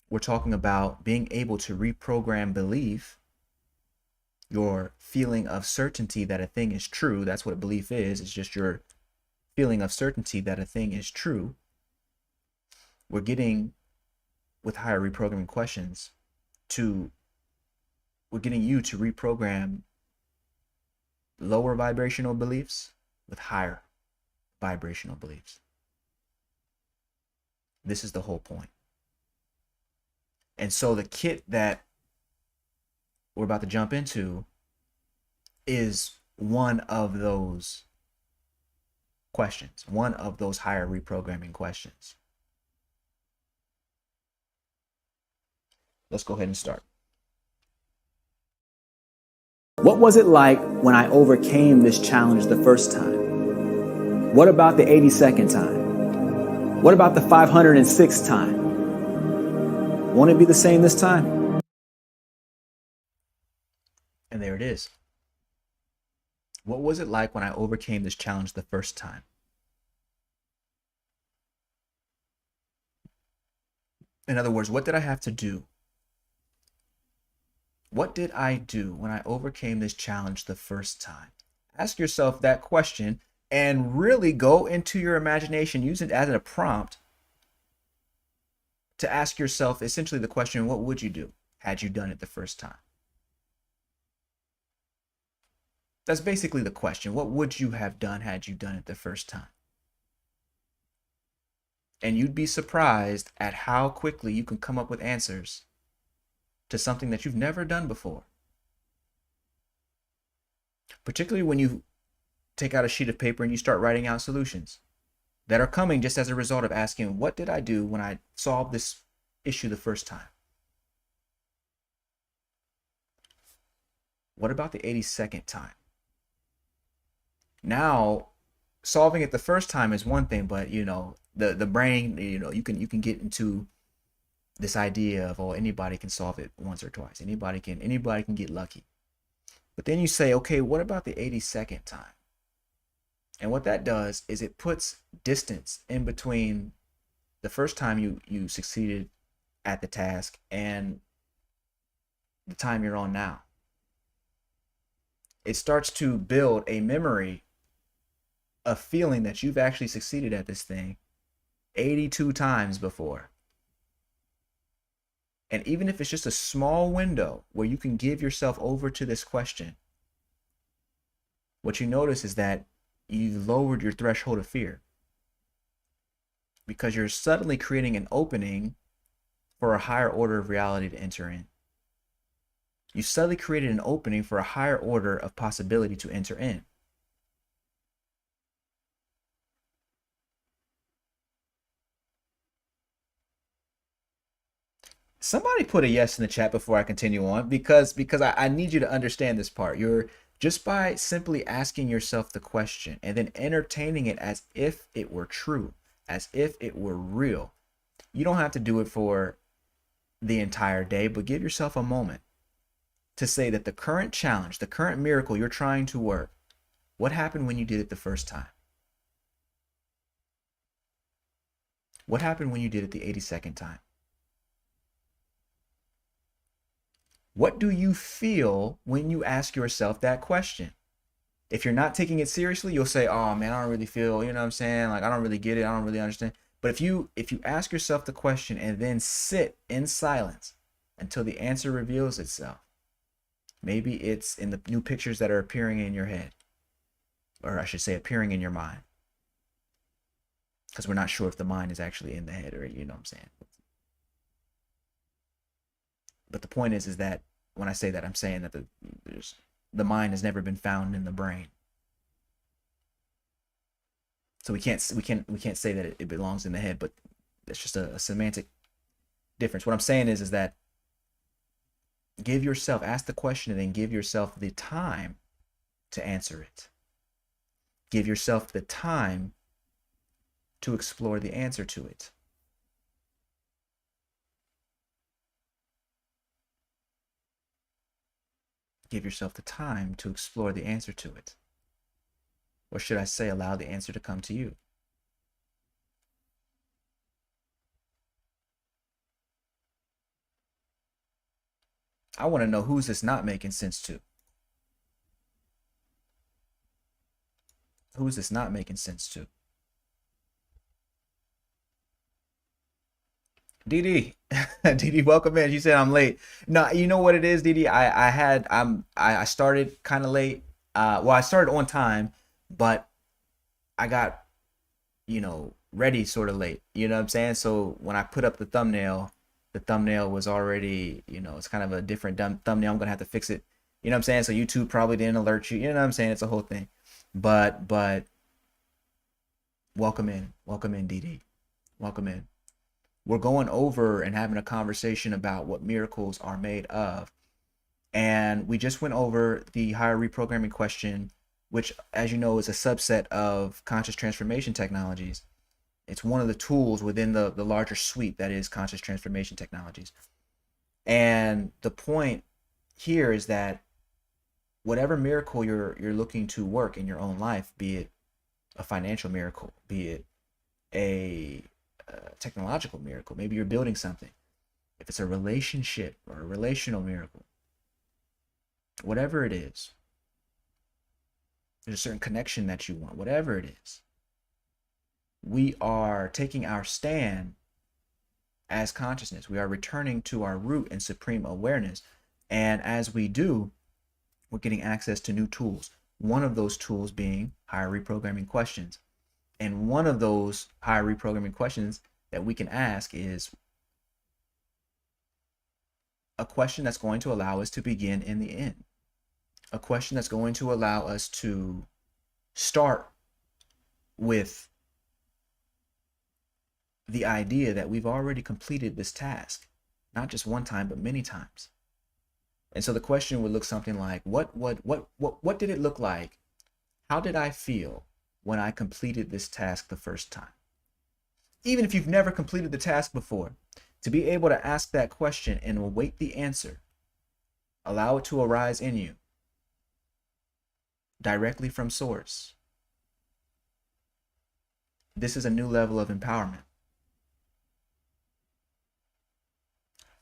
we're talking about being able to reprogram belief, your feeling of certainty that a thing is true. That's what belief is. It's just your feeling of certainty that a thing is true. We're getting, with higher reprogramming questions, we're getting you to reprogram lower vibrational beliefs with higher vibrational beliefs. This is the whole point. And so the kit that we're about to jump into is one of those questions, one of those higher reprogramming questions. Let's go ahead and start. What was it like when I overcame this challenge the first time? What about the 82nd time? What about the 506th time? Won't it be the same this time? And there it is. What was it like when I overcame this challenge the first time? In other words, what did I have to do? What did I do when I overcame this challenge the first time? Ask yourself that question and really go into your imagination. Use it as a prompt to ask yourself essentially the question, what would you do had you done it the first time? That's basically the question. What would you have done had you done it the first time? And you'd be surprised at how quickly you can come up with answers to something that you've never done before. Particularly when you take out a sheet of paper and you start writing out solutions that are coming just as a result of asking, what did I do when I solved this issue the first time? What about the 82nd time? Now, solving it the first time is one thing, but the brain, you can get into this idea of, oh, anybody can solve it once or twice. Anybody can get lucky. But then you say, okay, what about the 82nd time? And what that does is it puts distance in between the first time you succeeded at the task and the time you're on now. It starts to build a memory, a feeling that you've actually succeeded at this thing 82 times before. And even if it's just a small window where you can give yourself over to this question, what you notice is that you've lowered your threshold of fear because you're suddenly creating an opening for a higher order of reality to enter in. You suddenly created an opening for a higher order of possibility to enter in. Somebody put a yes in the chat before I continue on, because I need you to understand this part. You're just by simply asking yourself the question and then entertaining it as if it were true, as if it were real. You don't have to do it for the entire day, but give yourself a moment to say that the current challenge, the current miracle you're trying to work, what happened when you did it the first time? What happened when you did it the 82nd time? What do you feel when you ask yourself that question? If you're not taking it seriously, you'll say, oh man, I don't really feel, you know what I'm saying? Like, I don't really get it. I don't really understand. But if you ask yourself the question and then sit in silence until the answer reveals itself, maybe it's in the new pictures that are appearing in your head, or I should say appearing in your mind, because we're not sure if the mind is actually in the head, or you know what I'm saying. But the point is that when I say that, I'm saying that the mind has never been found in the brain. So we can't say that it belongs in the head, but it's just a semantic difference. What I'm saying is that ask the question and then give yourself the time to answer it. Give yourself the time to explore the answer to it. Give yourself the time to explore the answer to it. Or should I say, allow the answer to come to you? I want to know who's this not making sense to. Who's this not making sense to? Dee Dee, welcome in. She said I'm late. No, you know what it is, Dee. I started kind of late. Well, I started on time, but I got ready sort of late. You know what I'm saying? So when I put up the thumbnail was already, it's kind of a different thumbnail. I'm gonna have to fix it. You know what I'm saying? So YouTube probably didn't alert you. You know what I'm saying? It's a whole thing. But welcome in, Dee. Welcome in. We're going over and having a conversation about what miracles are made of. And we just went over the higher reprogramming question, which, as you know, is a subset of conscious transformation technologies. It's one of the tools within the larger suite that is conscious transformation technologies. And the point here is that whatever miracle you're looking to work in your own life, be it a financial miracle, be it a technological miracle, maybe you're building something, if it's a relationship or a relational miracle, whatever it is, there's a certain connection that you want, whatever it is, we are taking our stand as consciousness. We are returning to our root and supreme awareness. And as we do, we're getting access to new tools. One of those tools being higher reprogramming questions. And one of those higher reprogramming questions that we can ask is a question that's going to allow us to begin in the end. A question that's going to allow us to start with the idea that we've already completed this task, not just one time, but many times. And so the question would look something like, what did it look like? How did I feel when I completed this task the first time? Even if you've never completed the task before, to be able to ask that question and await the answer, allow it to arise in you directly from source. This is a new level of empowerment.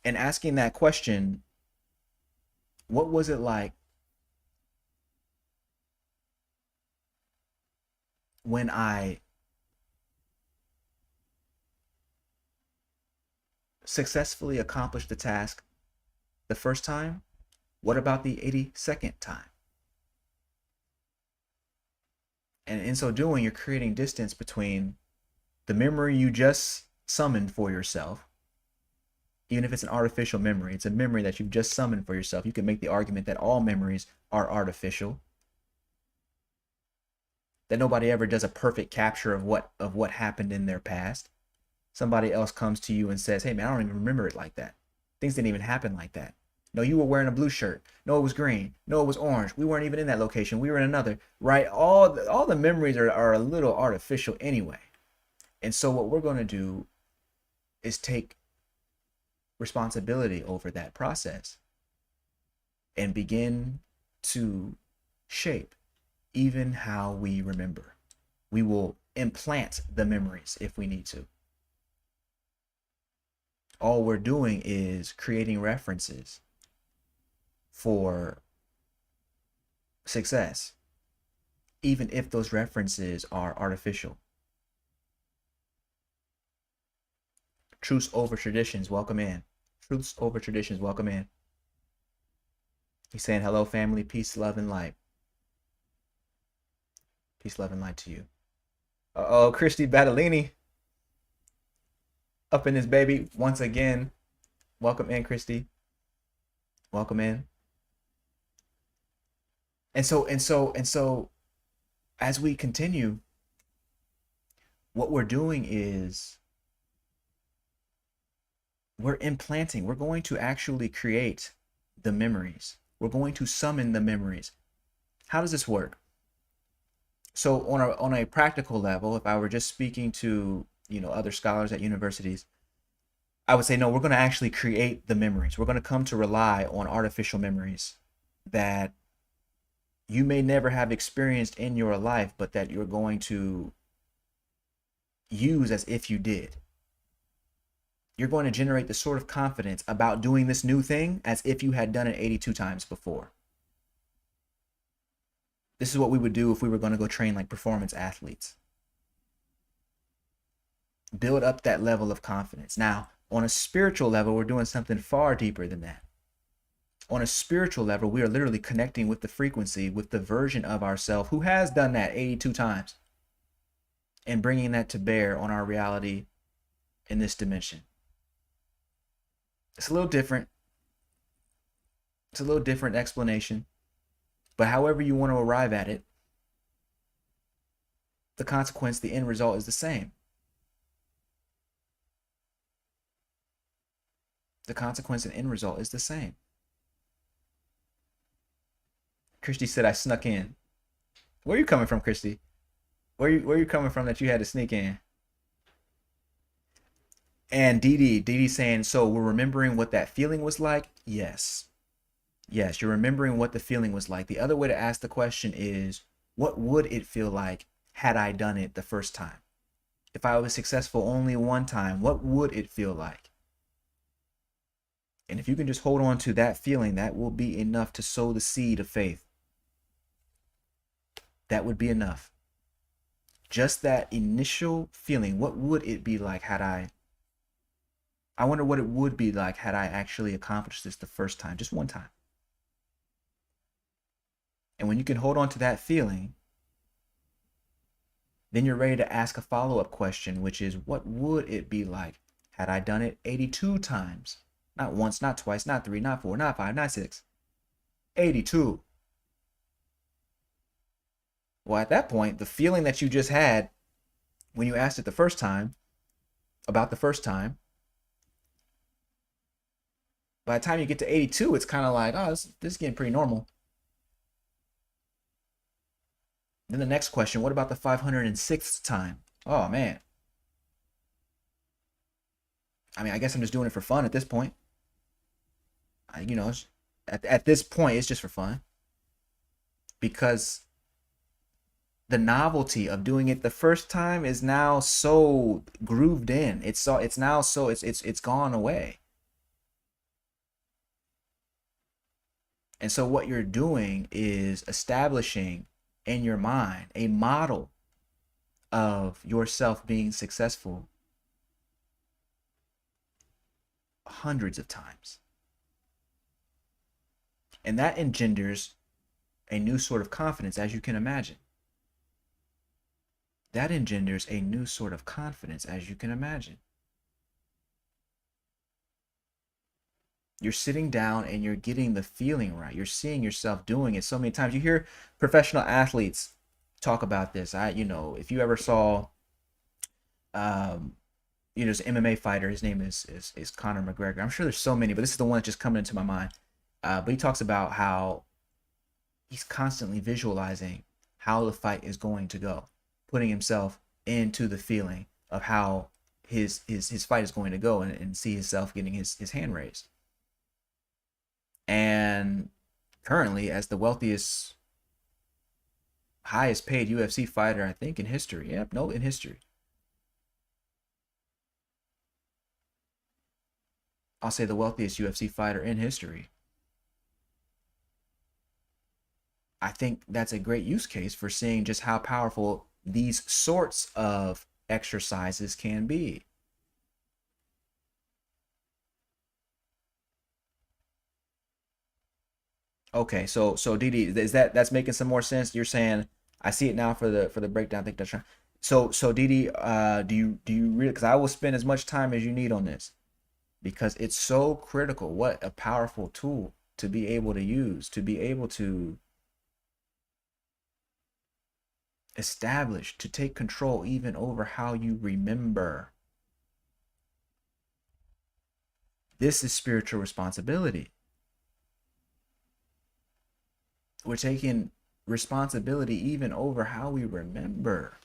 And asking that question, what was it like when I successfully accomplished the task the first time? What about the 82nd time? And in so doing, you're creating distance between the memory you just summoned for yourself. Even if it's an artificial memory, it's a memory that you've just summoned for yourself. You can make the argument that all memories are artificial, that nobody ever does a perfect capture of what happened in their past. Somebody else comes to you and says, hey man, I don't even remember it like that. Things didn't even happen like that. No, you were wearing a blue shirt. No, it was green. No, it was orange. We weren't even in that location. We were in another, right? All the memories are a little artificial anyway. And so what we're going to do is take responsibility over that process and begin to shape even how we remember. We will implant the memories if we need to. All we're doing is creating references for success, even if those references are artificial. Truths over traditions, welcome in. Truths over traditions, welcome in. He's saying hello, family, peace, love, and light. Peace, love, and light to you. Uh-oh, Christy Battellini up in this baby once again. Welcome in, Christy. Welcome in. And so as we continue, what we're doing is we're implanting, we're going to actually create the memories. We're going to summon the memories. How does this work? So on a practical level, if I were just speaking to, other scholars at universities, I would say, no, we're going to actually create the memories. We're going to come to rely on artificial memories that you may never have experienced in your life, but that you're going to use as if you did. You're going to generate the sort of confidence about doing this new thing as if you had done it 82 times before. This is what we would do if we were going to go train like performance athletes. Build up that level of confidence. Now, on a spiritual level, we're doing something far deeper than that. On a spiritual level, we are literally connecting with the frequency, with the version of ourselves who has done that 82 times, and bringing that to bear on our reality in this dimension. It's a little different. It's a little different explanation, but however you want to arrive at it, the consequence, the end result is the same. The consequence and end result is the same. Christy said I snuck in. Where are you coming from, Christy? Where you coming from that you had to sneak in? And Dee saying, so we're remembering what that feeling was like? Yes. Yes, you're remembering what the feeling was like. The other way to ask the question is, what would it feel like had I done it the first time? If I was successful only one time, what would it feel like? And if you can just hold on to that feeling, that will be enough to sow the seed of faith. That would be enough. Just that initial feeling. What would it be like had I wonder what it would be like had I actually accomplished this the first time, just one time. And when you can hold on to that feeling, then you're ready to ask a follow-up question, which is, what would it be like had I done it 82 times? Not once, not twice, not 3, not 4, not 5, not 6. 82. Well, at that point, the feeling that you just had when you asked it the first time, about the first time, by the time you get to 82, it's kind of like, oh, this is getting pretty normal. Then the next question, what about the 506th time? Oh, man. I mean, I guess I'm just doing it for fun at this point. At this point, it's just for fun. Because the novelty of doing it the first time is now so grooved in. It's gone away. And so what you're doing is establishing in your mind a model of yourself being successful hundreds of times. And that engenders a new sort of confidence, as you can imagine. That engenders a new sort of confidence, as you can imagine. You're sitting down and you're getting the feeling right. You're seeing yourself doing it so many times. You hear professional athletes talk about this. If you ever saw, there's an MMA fighter. His name is Conor McGregor. I'm sure there's so many, but this is the one that's just coming into my mind. But he talks about how he's constantly visualizing how the fight is going to go, putting himself into the feeling of how his fight is going to go, and see himself getting his hand raised. And currently, as the wealthiest, highest paid UFC fighter, I think, in history. Yep, no, in history. I'll say the wealthiest UFC fighter in history. I think that's a great use case for seeing just how powerful these sorts of exercises can be. Okay, so Didi, is that's making some more sense? You're saying I see it now for the breakdown. I think that's right. So Didi, do you really? Because I will spend as much time as you need on this because it's so critical. What a powerful tool to be able to use, to be able to establish, to take control even over how you remember. This is spiritual responsibility. We're taking responsibility even over how we remember.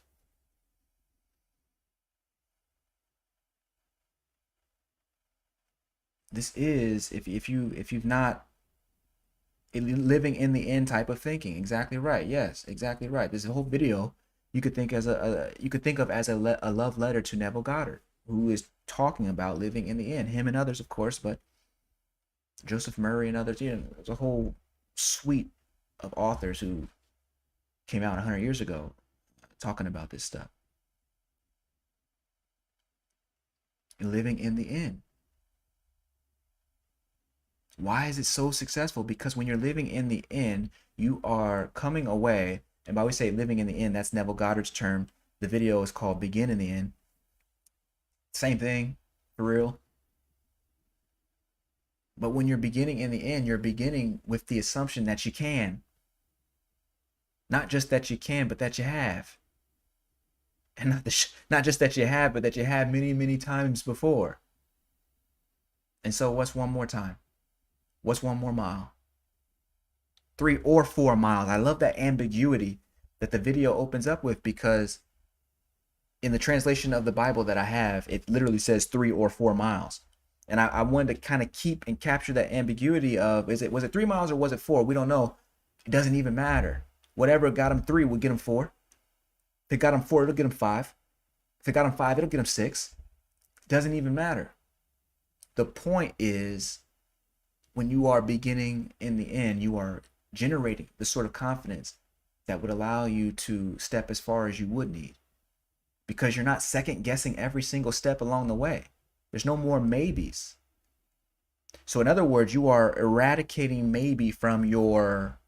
This is if you've not living in the end type of thinking. Exactly right. Yes, exactly right. This whole video you could think as you could think of as a love letter to Neville Goddard, who is talking about living in the end. Him and others, of course, but Joseph Murray and others. There's a whole suite of authors who came out 100 years ago talking about this stuff. Living in the end. Why is it so successful? Because when you're living in the end, you are coming away. And by we say living in the end, that's Neville Goddard's term. The video is called Begin in the End. Same thing, for real. But when you're beginning in the end, you're beginning with the assumption that you can. Not just that you can, but that you have. And not just that you have, but that you have many, many times before. And so what's one more time? What's one more mile? 3 or 4 miles. I love that ambiguity that the video opens up with, because in the translation of the Bible that I have, it literally says 3 or 4 miles. And I wanted to kind of keep and capture that ambiguity of, was it 3 miles or was it 4? We don't know. It doesn't even matter. Whatever got him 3 will get him 4. If it got him 4, it'll get him 5. If it got him 5, it'll get him 6. It doesn't even matter. The point is, when you are beginning in the end, you are generating the sort of confidence that would allow you to step as far as you would need, because you're not second guessing every single step along the way. There's no more maybes. So in other words, you are eradicating maybe from your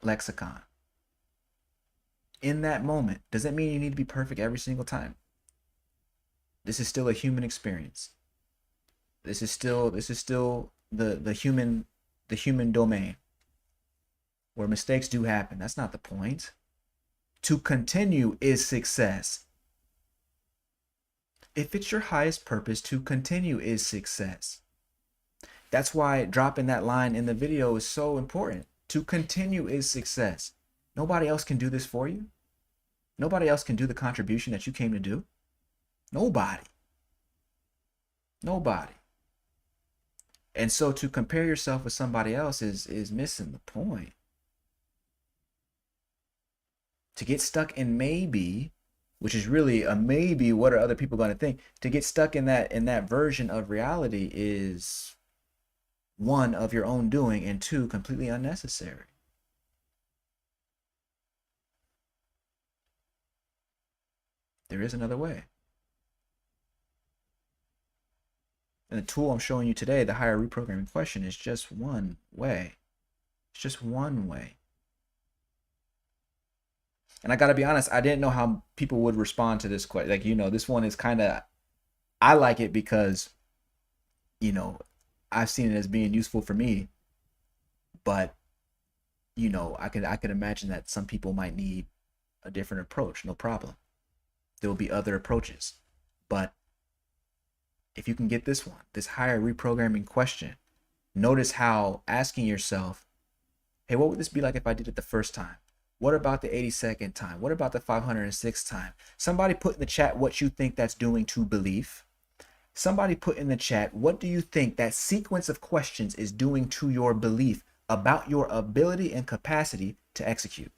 lexicon. In that moment, doesn't mean you need to be perfect every single time. This is still a human experience. This is still the human domain, where mistakes do happen. That's not the point. To continue is success. If it's your highest purpose, to continue is success. That's why dropping that line in the video is so important. To continue is success. Nobody else can do this for you. Nobody else can do the contribution that you came to do. Nobody. Nobody. And so to compare yourself with somebody else is missing the point. To get stuck in maybe, which is really a maybe, what are other people going to think? To get stuck in that version of reality is, one, of your own doing, and two, completely unnecessary. There is another way. And the tool I'm showing you today, the higher reprogramming question, is just one way. It's just one way. And I got to be honest, I didn't know how people would respond to this question. Like, this one is kind of, I like it because, I've seen it as being useful for me. But, I could imagine that some people might need a different approach. No problem. There will be other approaches. But if you can get this one, this higher reprogramming question, notice how asking yourself, hey, what would this be like if I did it the first time? What about the 82nd time? What about the 506th time? Somebody put in the chat what you think that's doing to belief. Somebody put in the chat, what do you think that sequence of questions is doing to your belief about your ability and capacity to execute?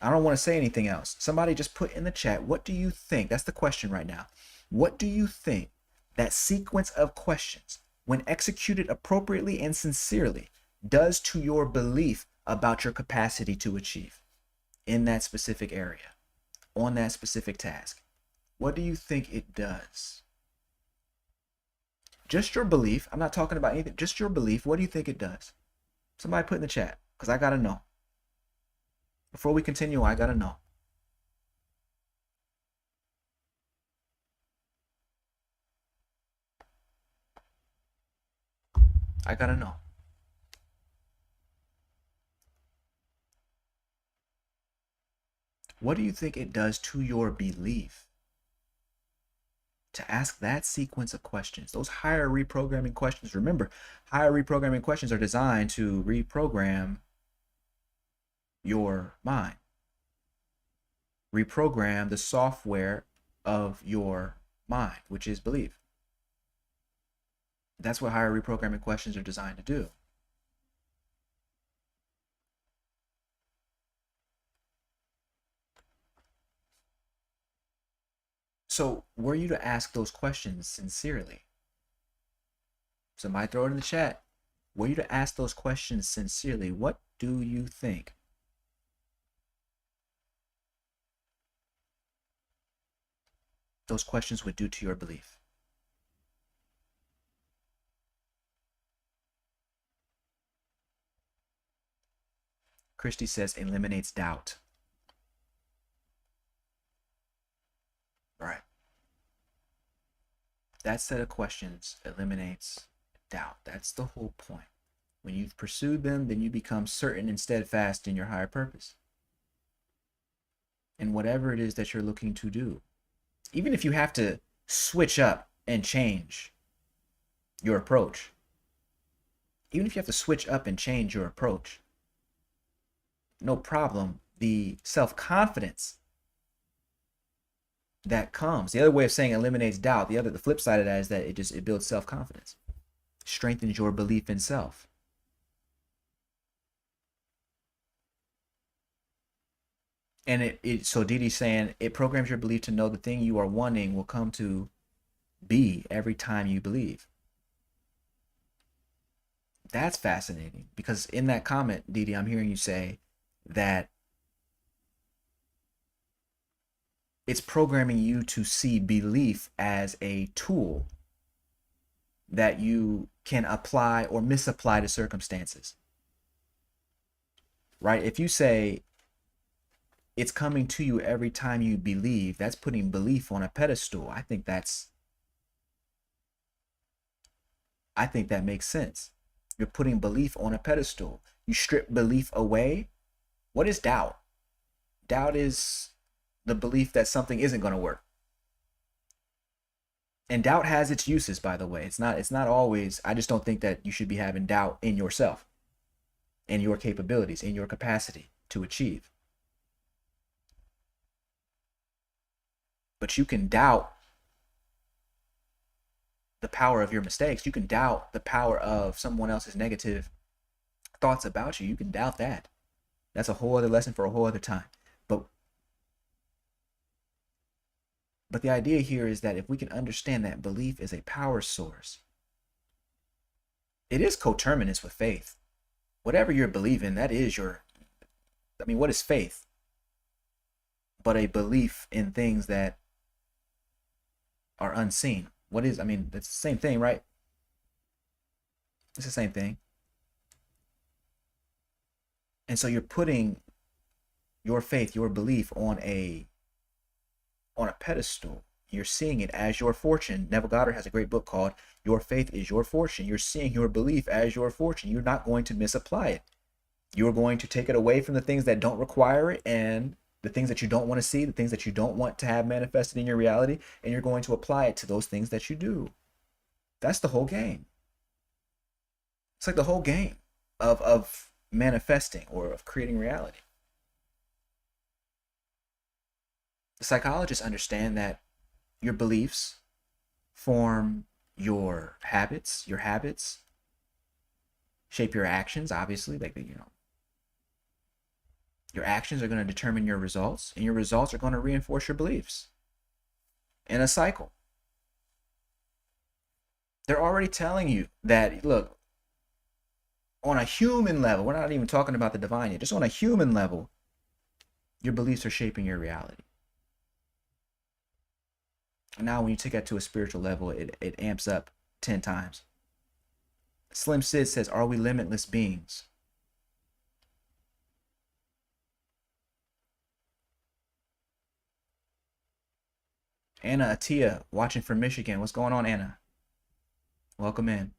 I don't want to say anything else. Somebody just put in the chat, what do you think? That's the question right now. What do you think that sequence of questions, when executed appropriately and sincerely, does to your belief about your capacity to achieve in that specific area, on that specific task? What do you think it does? Just your belief. I'm not talking about anything. Just your belief. What do you think it does? Somebody put in the chat, because I got to know. Before we continue, I got to know. I got to know. What do you think it does to your belief to ask that sequence of questions? Those higher reprogramming questions. Remember, higher reprogramming questions are designed to reprogram your mind, reprogram the software of your mind, which is belief. That's what higher reprogramming questions are designed to do. So were you to ask those questions sincerely? Somebody throw it in the chat. Were you to ask those questions sincerely, what do you think those questions would do to your belief? Christy says eliminates doubt. Right. That set of questions eliminates doubt. That's the whole point. When you've pursued them, then you become certain and steadfast in your higher purpose. And whatever it is that you're looking to do, even if you have to switch up and change your approach, even if you have to switch up and change your approach, no problem. The self-confidence that comes, the other way of saying eliminates doubt, the flip side of that is that it builds self-confidence, strengthens your belief in self. And so Didi's saying it programs your belief to know the thing you are wanting will come to be every time you believe. That's fascinating, because in that comment, Didi, I'm hearing you say that it's programming you to see belief as a tool that you can apply or misapply to circumstances. Right? If you say it's coming to you every time you believe, that's putting belief on a pedestal. I think that makes sense. You're putting belief on a pedestal. You strip belief away. What is doubt? Doubt is the belief that something isn't going to work. And doubt has its uses, by the way. It's not always, I just don't think that you should be having doubt in yourself, in your capabilities, in your capacity to achieve. But you can doubt the power of your mistakes. You can doubt the power of someone else's negative thoughts about you. You can doubt that. That's a whole other lesson for a whole other time. But the idea here is that if we can understand that belief is a power source, it is coterminous with faith. Whatever you're believing, that is what is faith? But a belief in things that are unseen. That's the same thing, right? It's the same thing. And so you're putting your faith, your belief on a pedestal. You're seeing it as your fortune. Neville Goddard has a great book called Your Faith is Your Fortune. You're seeing your belief as your fortune. You're not going to misapply it. You're going to take it away from the things that don't require it, and the things that you don't want to see, the things that you don't want to have manifested in your reality, and you're going to apply it to those things that you do. That's the whole game. It's like the whole game of manifesting or of creating reality. The psychologists understand that your beliefs form your habits. Your habits shape your actions, obviously. Your actions are going to determine your results, and your results are going to reinforce your beliefs in a cycle. They're already telling you that, look, on a human level, we're not even talking about the divine yet, just on a human level, your beliefs are shaping your reality. And now when you take that to a spiritual level, it amps up 10 times. Slim Sid says, are we limitless beings? Anna Atia, watching from Michigan. What's going on, Anna? Welcome in.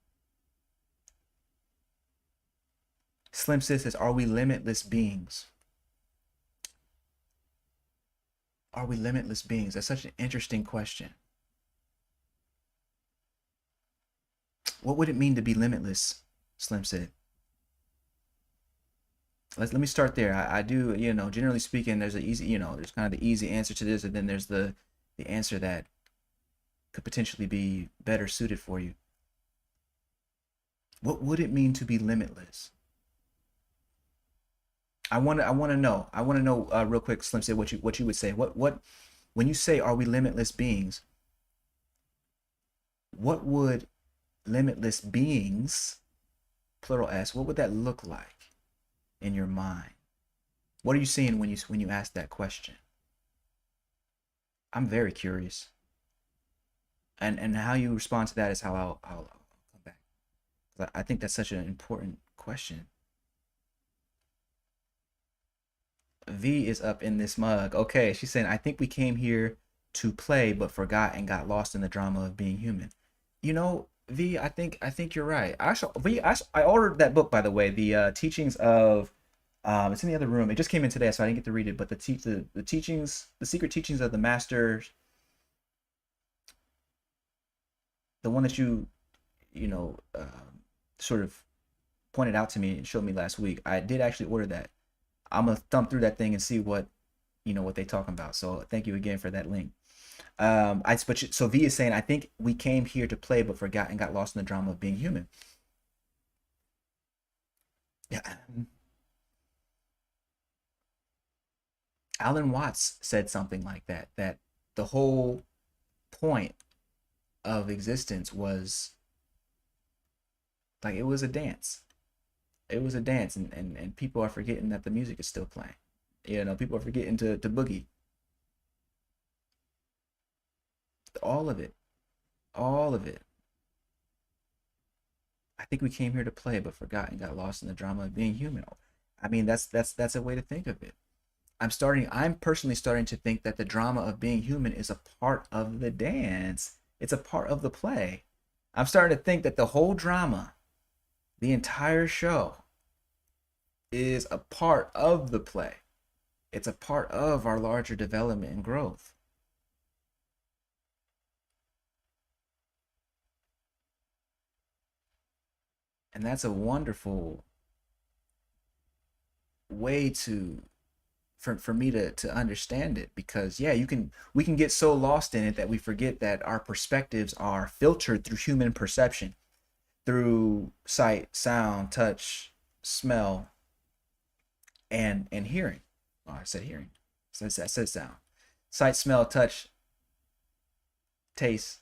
Slim Sid says, are we limitless beings? Are we limitless beings? That's such an interesting question. What would it mean to be limitless? Slim Sid. Let me start there. I do, generally speaking, there's an easy, there's kind of the easy answer to this, and then there's the answer that could potentially be better suited for you. What would it mean to be limitless? I want to know. I want to know real quick, Slim Sid, what you would say. What when you say, are we limitless beings? What would limitless beings, plural S, what would that look like in your mind? What are you seeing when you ask that question? I'm very curious. And how you respond to that is how I'll come back. I think that's such an important question. V is up in this mug. Okay, she's saying, I think we came here to play but forgot and got lost in the drama of being human. V, I think you're right. I ordered that book, by the way, the teachings of it's in the other room. It just came in today, so I didn't get to read it, but the teachings, the secret teachings of the master, the one that you sort of pointed out to me and showed me last week. I did actually order that. I'm gonna thumb through that thing and see what they talking about. So thank you again for that link. So V is saying, I think we came here to play but forgot and got lost in the drama of being human. Yeah. Alan Watts said something like that, that the whole point of existence was like, it was a dance. It was a dance, and people are forgetting that the music is still playing. People are forgetting to boogie. All of it. All of it. I think we came here to play but forgot and got lost in the drama of being human. I mean, that's a way to think of it. I'm personally starting to think that the drama of being human is a part of the dance. It's a part of the play. I'm starting to think that the whole drama, the entire show, is a part of the play. It's a part of our larger development and growth. And that's a wonderful way for me to understand it, because we can get so lost in it that we forget that our perspectives are filtered through human perception, through sight, sound, touch, smell, and hearing. Oh, I said hearing. I said sound. Sight, smell, touch, taste,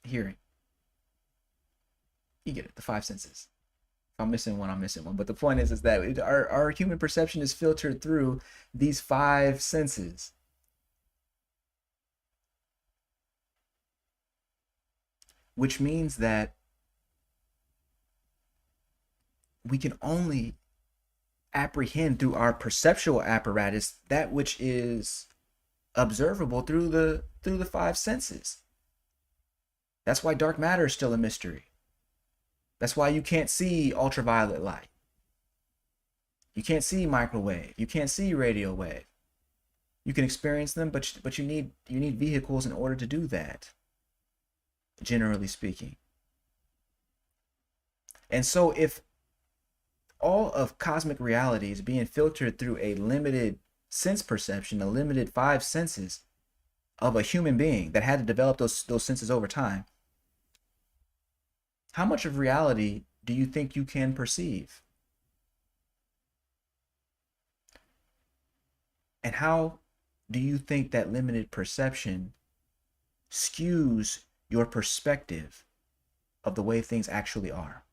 hearing. You get it, the five senses. If I'm missing one, I'm missing one. But the point is that our human perception is filtered through these five senses. Which means that we can only apprehend through our perceptual apparatus that which is observable through the five senses. That's why dark matter is still a mystery. That's why you can't see ultraviolet light. You can't see microwave. You can't see radio wave. You can experience them, but you need vehicles in order to do that, generally speaking. And so if all of cosmic reality is being filtered through a limited sense perception, a limited five senses of a human being that had to develop those senses over time, how much of reality do you think you can perceive? And how do you think that limited perception skews your perspective of the way things actually are?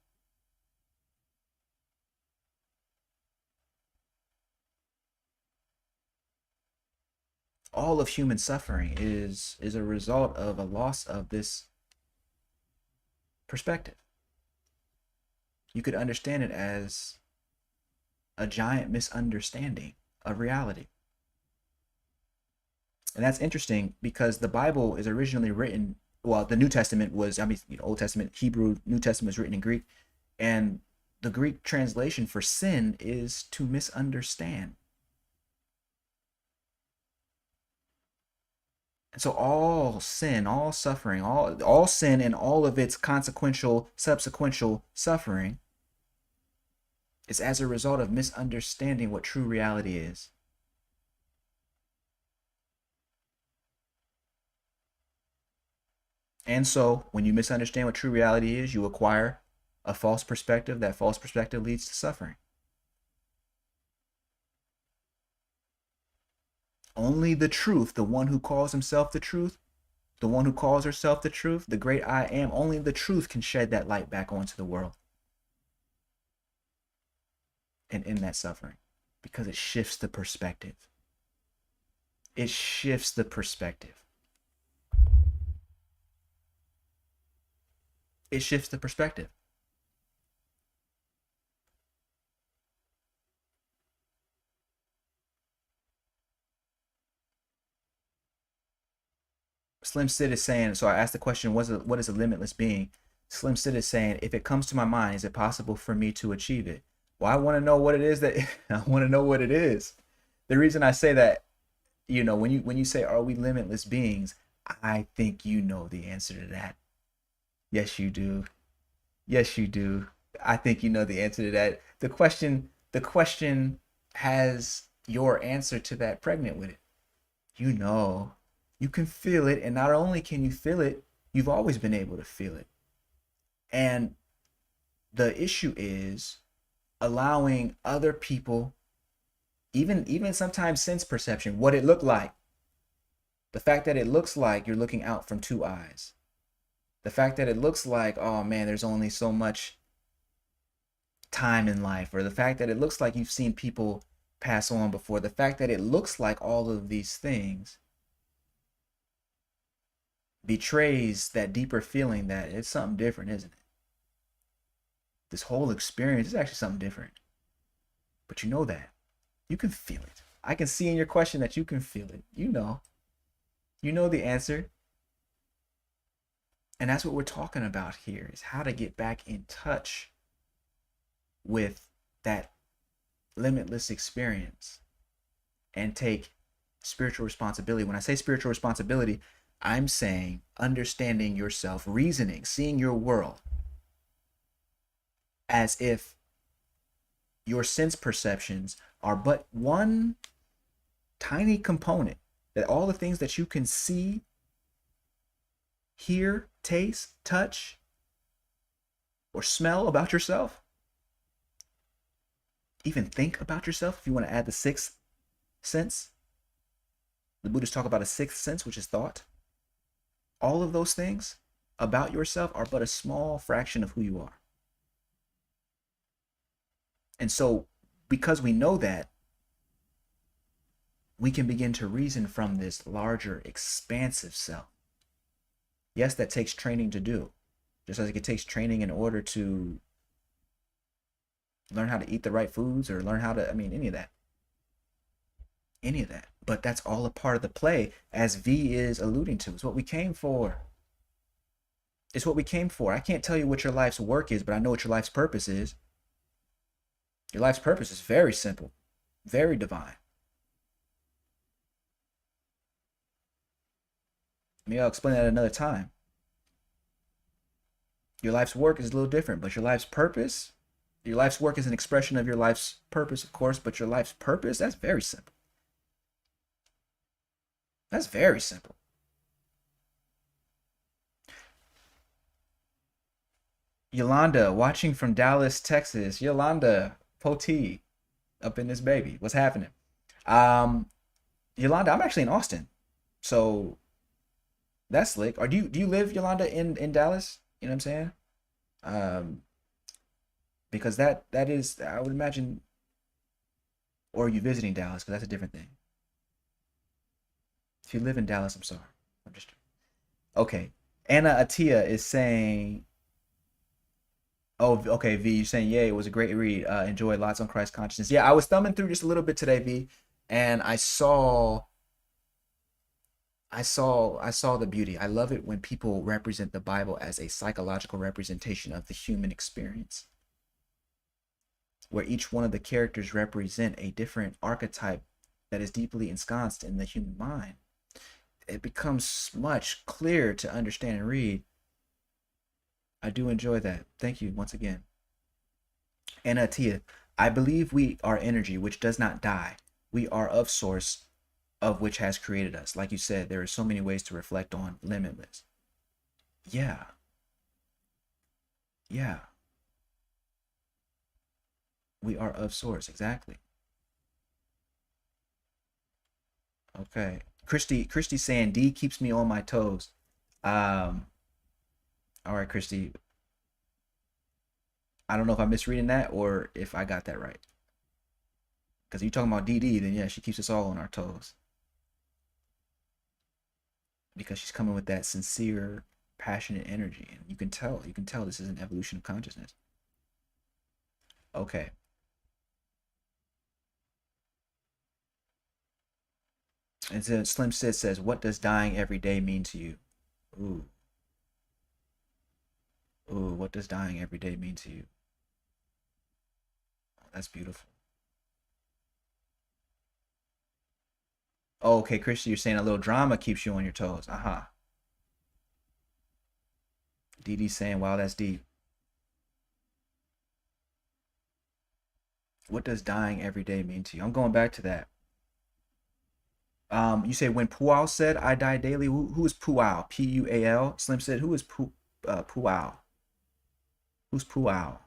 All of human suffering is a result of a loss of this perspective. You could understand it as a giant misunderstanding of reality. And that's interesting because the Bible is originally written, well, the New Testament was, Old Testament, Hebrew, New Testament was written in Greek. And the Greek translation for sin is to misunderstand. And so all sin, all suffering, all sin and all of its consequential, subsequential suffering is as a result of misunderstanding what true reality is. And so when you misunderstand what true reality is, you acquire a false perspective. That false perspective leads to suffering. Only the truth, the one who calls himself the truth, the one who calls herself the truth, the great I am, only the truth can shed that light back onto the world and end that suffering, because it shifts the perspective. It shifts the perspective. It shifts the perspective. Slim Sid is saying, so I asked the question, what is a limitless being? Slim Sid is saying, if it comes to my mind, is it possible for me to achieve it? Well, I want to know what it is that I want to know what it is. The reason I say that, when you say, are we limitless beings? I think you know the answer to that. Yes, you do. Yes, you do. I think you know the answer to that. The question has your answer to that pregnant with it. You know, you can feel it, and not only can you feel it, you've always been able to feel it. And the issue is allowing other people, even sometimes sense perception, what it looked like. The fact that it looks like you're looking out from two eyes. The fact that it looks like, oh man, there's only so much time in life, or the fact that it looks like you've seen people pass on before, the fact that it looks like all of these things betrays that deeper feeling that it's something different, isn't it? This whole experience is actually something different. But you know that. You can feel it. I can see in your question that you can feel it. You know. You know the answer. And that's what we're talking about here, is how to get back in touch with that limitless experience and take spiritual responsibility. When I say spiritual responsibility, I'm saying understanding yourself, reasoning, seeing your world as if your sense perceptions are but one tiny component, that all the things that you can see, hear, taste, touch, or smell about yourself, even think about yourself, if you want to add the sixth sense. The Buddhists talk about a sixth sense, which is thought. All of those things about yourself are but a small fraction of who you are. And so, because we know that, we can begin to reason from this larger, expansive self. Yes, that takes training to do, just as it takes training in order to learn how to eat the right foods, or learn how to, any of that. Any of that. But that's all a part of the play, as V is alluding to. It's what we came for. It's what we came for. I can't tell you what your life's work is, but I know what your life's purpose is. Your life's purpose is very simple, very divine. Maybe I'll explain that another time. Your life's work is a little different, but your life's work is an expression of your life's purpose, of course, but your life's purpose, that's very simple. That's very simple. Yolanda, watching from Dallas, Texas. Yolanda, Poti, up in this baby. What's happening? Um, Yolanda, I'm actually in Austin, so that's slick. Or do you live, Yolanda, in Dallas? You know what I'm saying? Um, because that is, I would imagine, or are you visiting Dallas? Because that's a different thing. If you live in Dallas, I'm sorry. I'm just okay. Anna Atia is saying, "Oh, okay, V, you're saying, yeah, it was a great read. Enjoyed lots on Christ consciousness. Yeah, I was thumbing through just a little bit today, V, and I saw the beauty. I love it when people represent the Bible as a psychological representation of the human experience, where each one of the characters represent a different archetype that is deeply ensconced in the human mind. It becomes much clearer to understand and read. I do enjoy that. Thank you once again. And Tia, I believe we are energy which does not die. We are of source of which has created us. Like you said, there are so many ways to reflect on limitless. Yeah, yeah, we are of source. Exactly. Okay. Christy saying D keeps me on my toes. Um, all right, Christy. I don't know if I'm misreading that or if I got that right. Because you talking about DD, then yeah, she keeps us all on our toes. Because she's coming with that sincere, passionate energy. And you can tell this is an evolution of consciousness. Okay. And then Slim Sid says, what does dying every day mean to you? Ooh. Ooh, what does dying every day mean to you? Oh, that's beautiful. Oh, okay, Christy, you're saying a little drama keeps you on your toes. Uh-huh. Dee saying, wow, that's deep. What does dying every day mean to you? I'm going back to that. You say when Pual said I die daily. Who is Pual? Pual. Slim said, who is Pual? Who's Pual?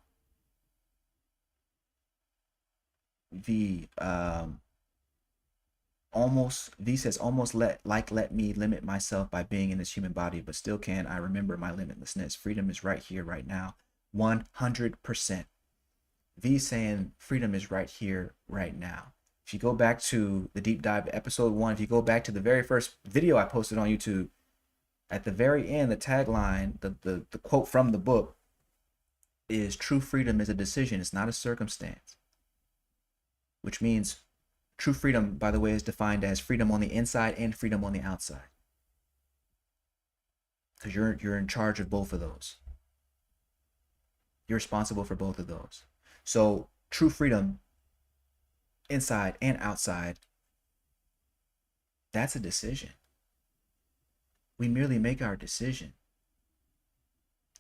V almost V says almost let me limit myself by being in this human body, but still can I remember my limitlessness. Freedom is right here, right now. 100%. V saying freedom is right here, right now. If you go back to the deep dive episode 1, if you go back to the very first video I posted on YouTube, at the very end, the tagline, the quote from the book is true freedom is a decision, it's not a circumstance. Which means true freedom, by the way, is defined as freedom on the inside and freedom on the outside. Because you're in charge of both of those. You're responsible for both of those. So true freedom, inside and outside, that's a decision. We merely make our decision.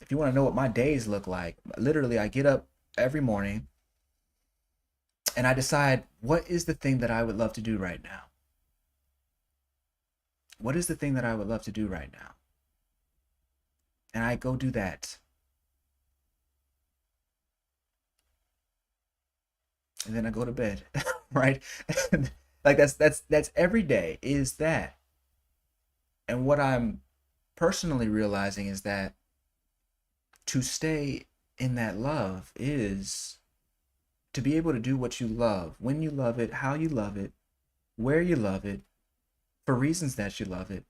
If you want to know what my days look like, literally I get up every morning and I decide, what is the thing that I would love to do right now? What is the thing that I would love to do right now? And I go do that. And then I go to bed, right? Like that's every day is that. And what I'm personally realizing is that to stay in that love is to be able to do what you love, when you love it, how you love it, where you love it, for reasons that you love it.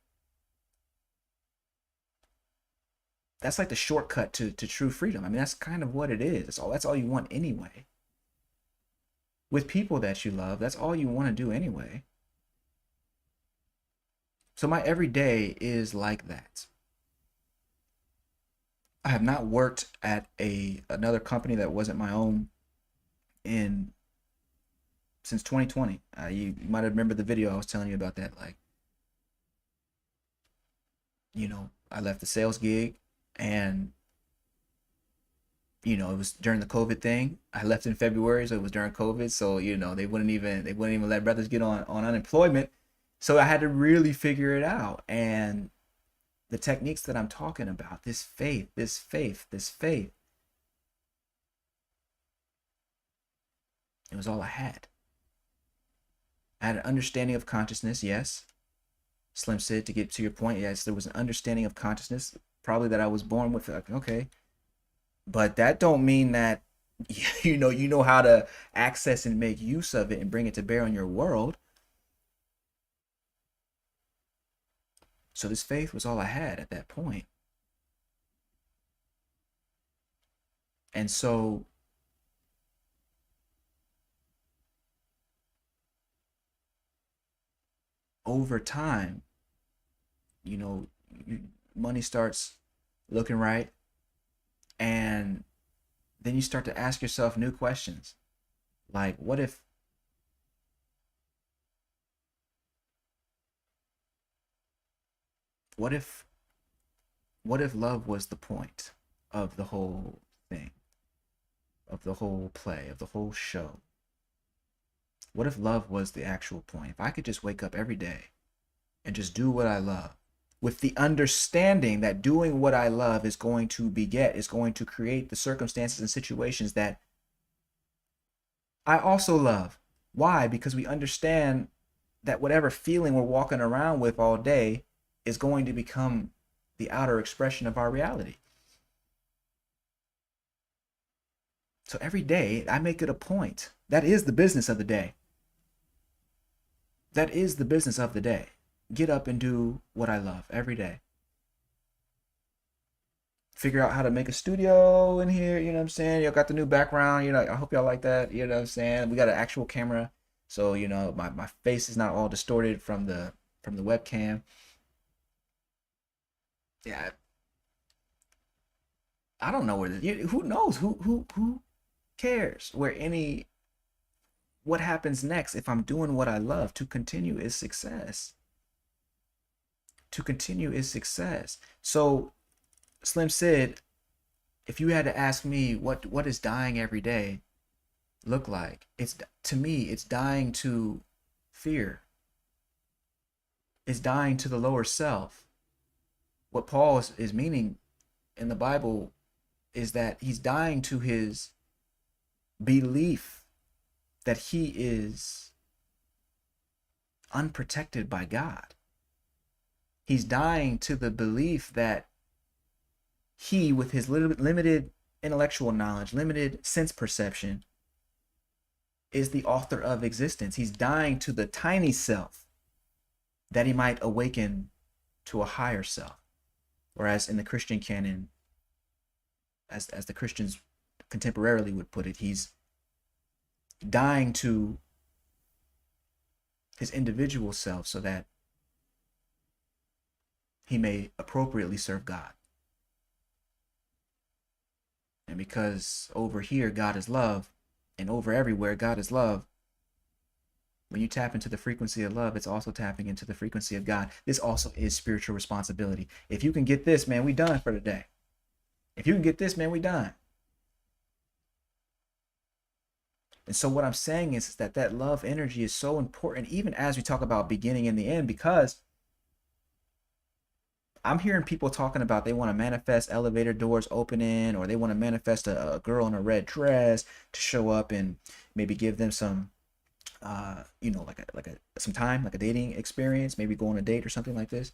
That's like the shortcut to true freedom. I mean, that's kind of what it is. That's all you want anyway. With people that you love, that's all you want to do anyway. So my everyday is like that. I have not worked at another company that wasn't my own in since 2020. You might have remembered the video I was telling you about that. Like, I left the sales gig and it was during the COVID thing. I left in February, so it was during COVID. So, they wouldn't even let brothers get on unemployment. So I had to really figure it out. And the techniques that I'm talking about, this faith, it was all I had. I had an understanding of consciousness, yes. Slim said, to get to your point, yes, there was an understanding of consciousness, probably that I was born with. Like, okay, but that don't mean that you know how to access and make use of it and bring it to bear on your world. So this faith was all I had at that point. And so over time, you know, money starts looking right. And then you start to ask yourself new questions. Like, what if, what if love was the point of the whole thing, of the whole play, of the whole show? What if love was the actual point? If I could just wake up every day and just do what I love, with the understanding that doing what I love is going to beget, is going to create the circumstances and situations that I also love. Why? Because we understand that whatever feeling we're walking around with all day is going to become the outer expression of our reality. So every day I make it a point. That is the business of the day. That is the business of the day. Get up and do what I love every day. Figure out how to make a studio in here, you know what I'm saying? Y'all got the new background, you know, I hope y'all like that, you know what I'm saying? We got an actual camera. So, you know, my face is not all distorted from the webcam. Yeah, I don't know where this, who knows? Who cares where any what happens next if I'm doing what I love? To continue is success. To continue is success. So Slim said, if you had to ask me what is dying every day look like, it's, to me, it's dying to fear. It's dying to the lower self. What Paul is meaning in the Bible is that he's dying to his belief that he is unprotected by God. He's dying to the belief that he, with his limited intellectual knowledge, limited sense perception, is the author of existence. He's dying to the tiny self that he might awaken to a higher self. Whereas in the Christian canon, as the Christians contemporarily would put it, he's dying to his individual self so that he may appropriately serve God. And because over here God is love, and over everywhere God is love, when you tap into the frequency of love, it's also tapping into the frequency of God. This also is spiritual responsibility. If you can get this, man, we done for the day. If you can get this, man, we done. And so what I'm saying is that that love energy is so important, even as we talk about beginning and the end, because I'm hearing people talking about they want to manifest elevator doors opening, or they want to manifest a girl in a red dress to show up and maybe give them some, you know, like a some time, like a dating experience, maybe go on a date or something like this.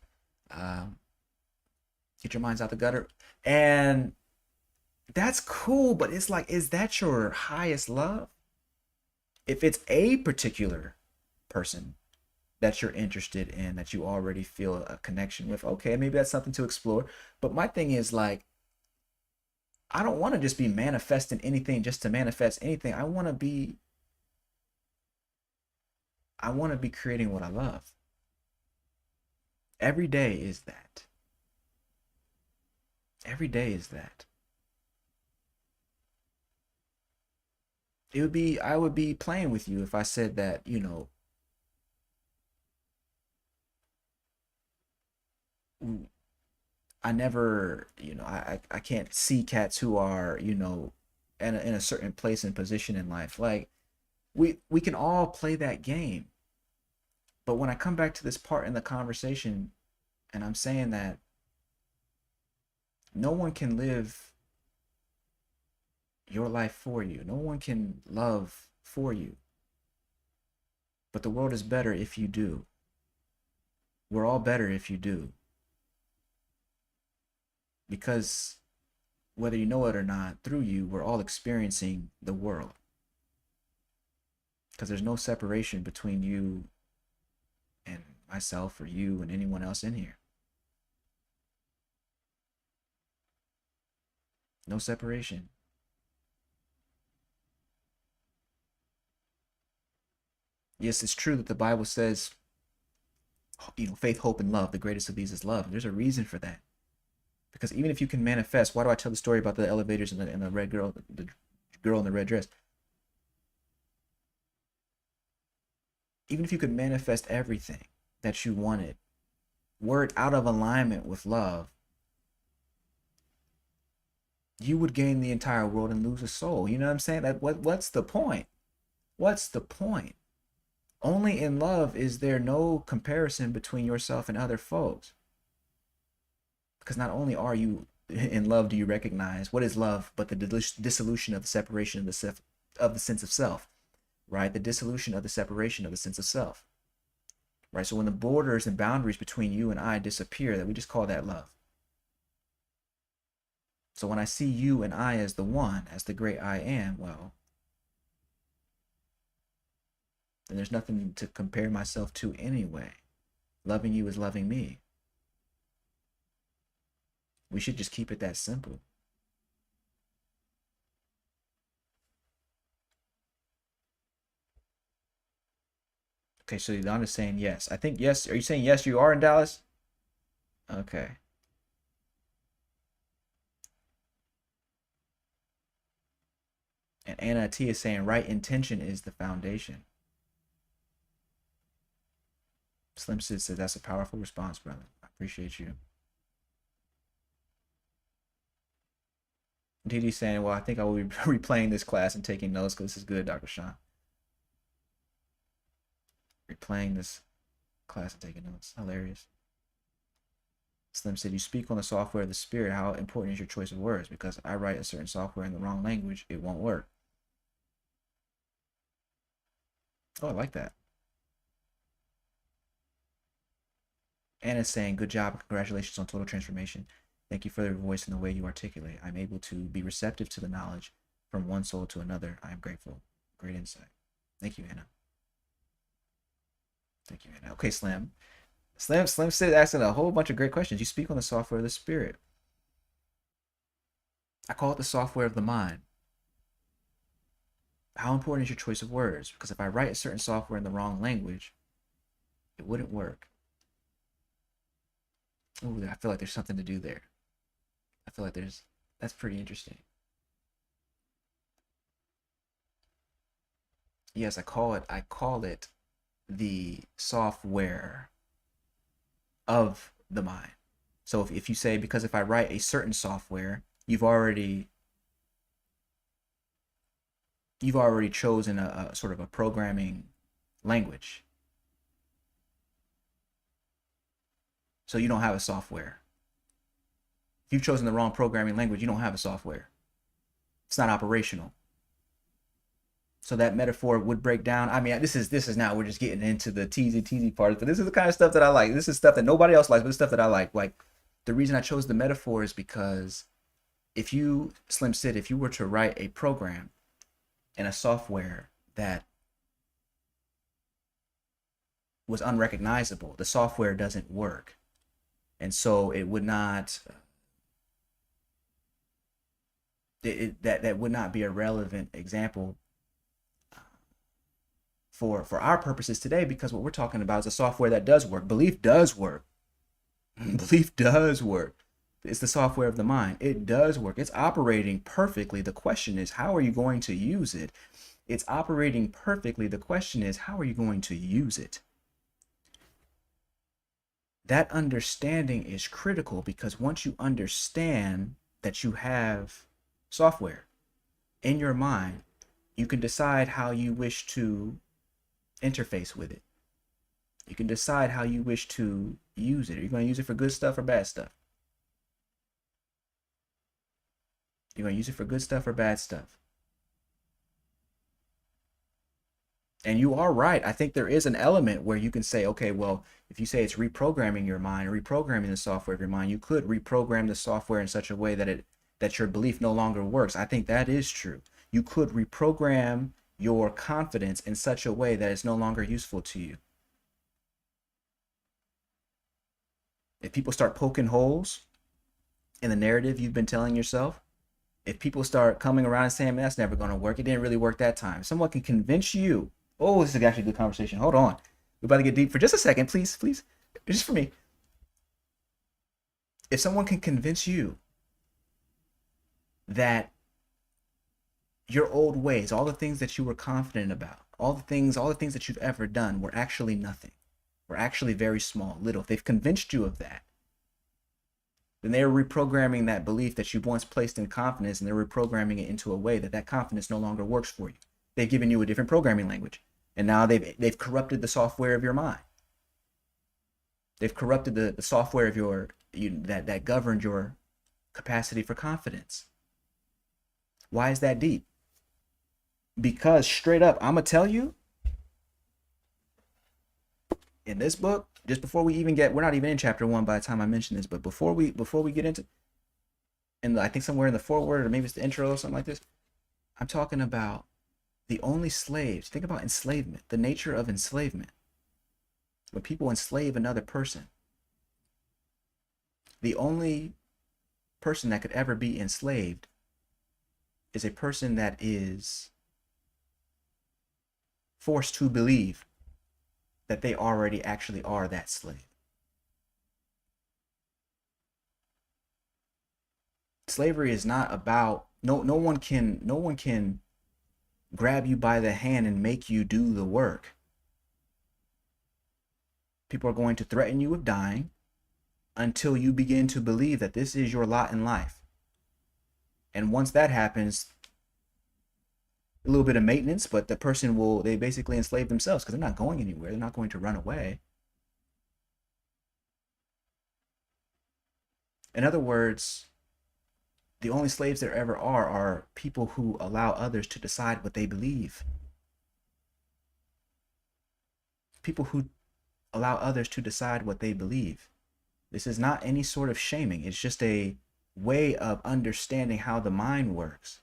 Um, get your minds out the gutter, and that's cool. But it's like, is that your highest love? If it's a particular person that you're interested in, that you already feel a connection with, okay, maybe that's something to explore. But my thing is, like, I don't want to just be manifesting anything just to manifest anything. I want to be creating what I love. Every day is that. Every day is that. I would be playing with you if I said that, you know, I never, you know, I can't see cats who are, you know, in a certain place and position in life. Like, we can all play that game. But when I come back to this part in the conversation and I'm saying that no one can live your life for you, no one can love for you, but the world is better if you do. We're all better if you do. Because whether you know it or not, through you, we're all experiencing the world. Because there's no separation between you and myself, or you and anyone else in here. No separation. Yes, it's true that the Bible says, faith, hope, and love. The greatest of these is love. There's a reason for that. Because even if you can manifest, why do I tell the story about the elevators and the red girl, the girl in the red dress? Even if you could manifest everything that you wanted, were it out of alignment with love, you would gain the entire world and lose a soul. You know what I'm saying? What's the point? What's the point? Only in love is there no comparison between yourself and other folks. Because not only are you in love, do you recognize what is love but the dissolution of the separation of the sense of self, right? The dissolution of the separation of the sense of self, right? So when the borders and boundaries between you and I disappear, that we just call that love. So when I see you and I as the one, as the great I am, well, then there's nothing to compare myself to anyway. Loving you is loving me. We should just keep it that simple. Okay, so Don is saying yes. I think yes. Are you saying yes, you are in Dallas? Okay. And Anna T is saying right intention is the foundation. Slim Sid said that's a powerful response, brother. I appreciate you. DD saying, well, I think I will be replaying this class and taking notes because this is good, Dr. Shawn. Replaying this class and taking notes. Hilarious. Slim said, you speak on the software of the spirit. How important is your choice of words? Because I write a certain software in the wrong language, it won't work. Oh, I like that. Anna's saying, good job and congratulations on total transformation. Thank you for your voice and the way you articulate. I'm able to be receptive to the knowledge from one soul to another. I am grateful. Great insight. Thank you, Anna. Thank you, Anna. Okay, Slim. Slim said asking a whole bunch of great questions. You speak on the software of the spirit. I call it the software of the mind. How important is your choice of words? Because if I write a certain software in the wrong language, it wouldn't work. Ooh, I feel like there's something to do there. I feel like that's pretty interesting. Yes, I call it the software of the mind. So if you say, because if I write a certain software, you've already chosen a sort of a programming language. So you don't have a software. If you've chosen the wrong programming language, you don't have a software. It's not operational. So that metaphor would break down. I mean, this is now we're just getting into the teasy parts, but this is the kind of stuff that I like. This is stuff that nobody else likes, but it's stuff that I like. Like, the reason I chose the metaphor is because if you, Slim Sid, if you were to write a program in a software that was unrecognizable, the software doesn't work. And so it would not, that would not be a relevant example for our purposes today, because what we're talking about is a software that does work. Belief does work. Belief does work. It's the software of the mind. It does work. It's operating perfectly. The question is, how are you going to use it? It's operating perfectly. The question is, how are you going to use it? That understanding is critical, because once you understand that you have software in your mind, you can decide how you wish to interface with it. You can decide how you wish to use it. Are you going to use it for good stuff or bad stuff? You're going to use it for good stuff or bad stuff? And you are right. I think there is an element where you can say, okay, well, if you say it's reprogramming your mind, or reprogramming the software of your mind, you could reprogram the software in such a way that your belief no longer works. I think that is true. You could reprogram your confidence in such a way that it's no longer useful to you. If people start poking holes in the narrative you've been telling yourself, If people start coming around and saying, man, that's never going to work, it didn't really work that time. Someone can convince you. Oh, this is actually a good conversation. Hold on. We're about to get deep for just a second, please, please. Just for me. If someone can convince you that your old ways, all the things that you were confident about, all the things that you've ever done were actually nothing, were actually very small, little. If they've convinced you of that, then they're reprogramming that belief that you once placed in confidence, and they're reprogramming it into a way that that confidence no longer works for you. They've given you a different programming language, and now they've corrupted the software of your mind. They've corrupted the software of that governed your capacity for confidence. Why is that deep? Because straight up, I'm gonna tell you, in this book, just before we even we're not even in chapter 1 by the time I mention this, but before we get into, and I think somewhere in the foreword, or maybe it's the intro or something like this, I'm talking about the only slaves. Think about enslavement, the nature of enslavement. When people enslave another person, the only person that could ever be enslaved is a person that is forced to believe that they already actually are that slave. Slavery is not about no one can grab you by the hand and make you do the work. People are going to threaten you with dying until you begin to believe that this is your lot in life. And once that happens, a little bit of maintenance, but the person they basically enslave themselves because they're not going anywhere. They're not going to run away. In other words, the only slaves there ever are people who allow others to decide what they believe. People who allow others to decide what they believe. This is not any sort of shaming. It's just a way of understanding how the mind works.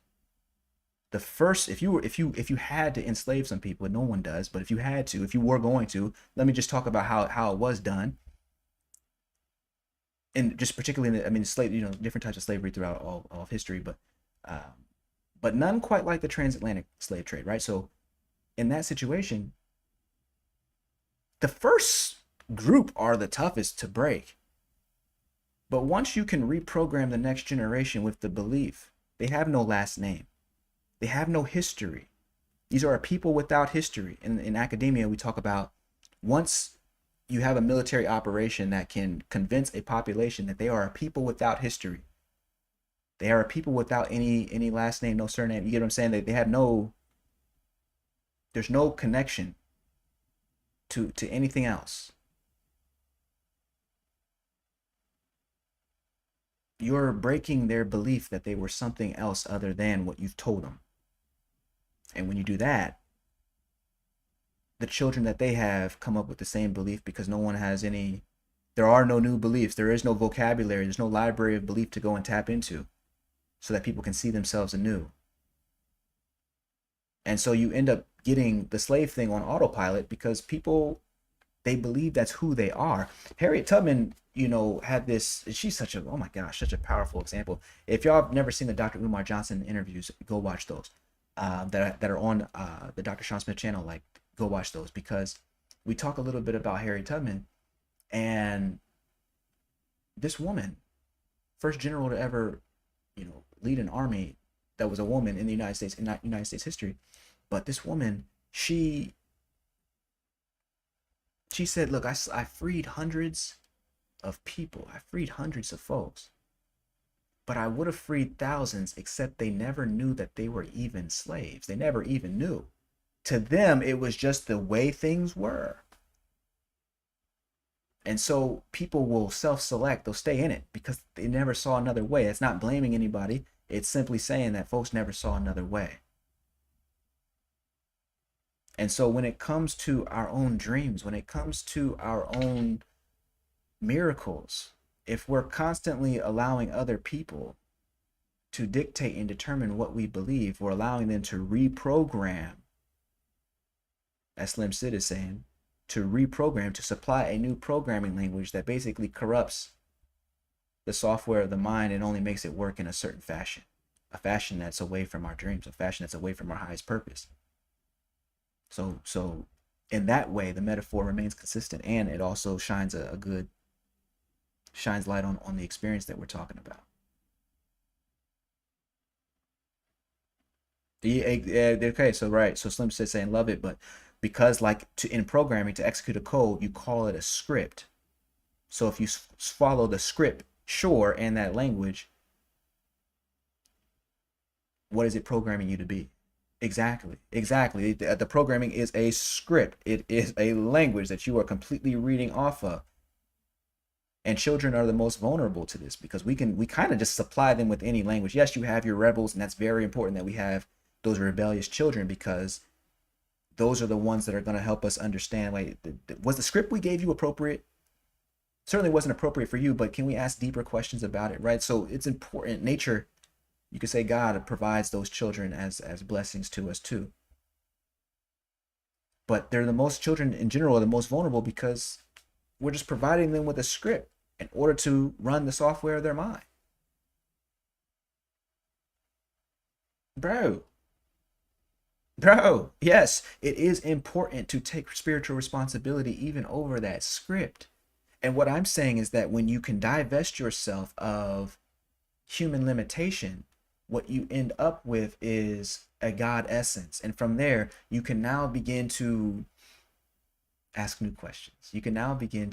The first, if you had to enslave some people, no one does, but if you had to, if you were going to, let me just talk about how it was done. And just particularly, slave, different types of slavery throughout all of history, but none quite like the transatlantic slave trade, right? So in that situation, the first group are the toughest to break. But once you can reprogram the next generation with the belief, they have no last name. They have no history. These are people without history. In academia, we talk about once you have a military operation that can convince a population that they are a people without history. They are a people without any last name, no surname. You get what I'm saying? They have there's no connection to anything else. You're breaking their belief that they were something else other than what you've told them. And when you do that, the children that they have come up with the same belief because no one has there are no new beliefs. There is no vocabulary. There's no library of belief to go and tap into so that people can see themselves anew. And so you end up getting the slave thing on autopilot because people, they believe that's who they are. Harriet Tubman, had this, she's such a powerful example. If y'all have never seen the Dr. Umar Johnson interviews, go watch those that are on the Dr. Shawn Smith channel. Like, go watch those because we talk a little bit about Harriet Tubman, and this woman, first general to ever, lead an army that was a woman in the United States, in United States history. But this woman, she said, look, I freed hundreds of people. I freed hundreds of folks. But I would have freed thousands, except they never knew that they were even slaves. They never even knew. To them, it was just the way things were. And so people will self-select. They'll stay in it because they never saw another way. It's not blaming anybody. It's simply saying that folks never saw another way. And so when it comes to our own dreams, when it comes to our own miracles, if we're constantly allowing other people to dictate and determine what we believe, we're allowing them to reprogram, as Slim Sid is saying, to reprogram, to supply a new programming language that basically corrupts the software of the mind and only makes it work in a certain fashion. a fashion that's away from our dreams, a fashion that's away from our highest purpose. So in that way, the metaphor remains consistent, and it also shines a good shines light on the experience that we're talking about. Okay, so right, so Slim says saying love it, but because like in programming to execute a code, you call it a script. So if you follow the script, sure, and that language, what is it programming you to be? Exactly. The programming is a script. It is a language that you are completely reading off of. And children are the most vulnerable to this because we kind of just supply them with any language. Yes, you have your rebels, and that's very important that we have those rebellious children because those are the ones that are going to help us understand. Wait, was the script we gave you appropriate? Certainly wasn't appropriate for you, but can we ask deeper questions about it, right? So it's important. Nature, you could say God provides those children as blessings to us too. But they're the most, children in general are the most vulnerable because we're just providing them with a script in order to run the software of their mind. Bro, yes, it is important to take spiritual responsibility even over that script. And what I'm saying is that when you can divest yourself of human limitation, what you end up with is a God essence. And from there, you can now begin to ask new questions. You can now begin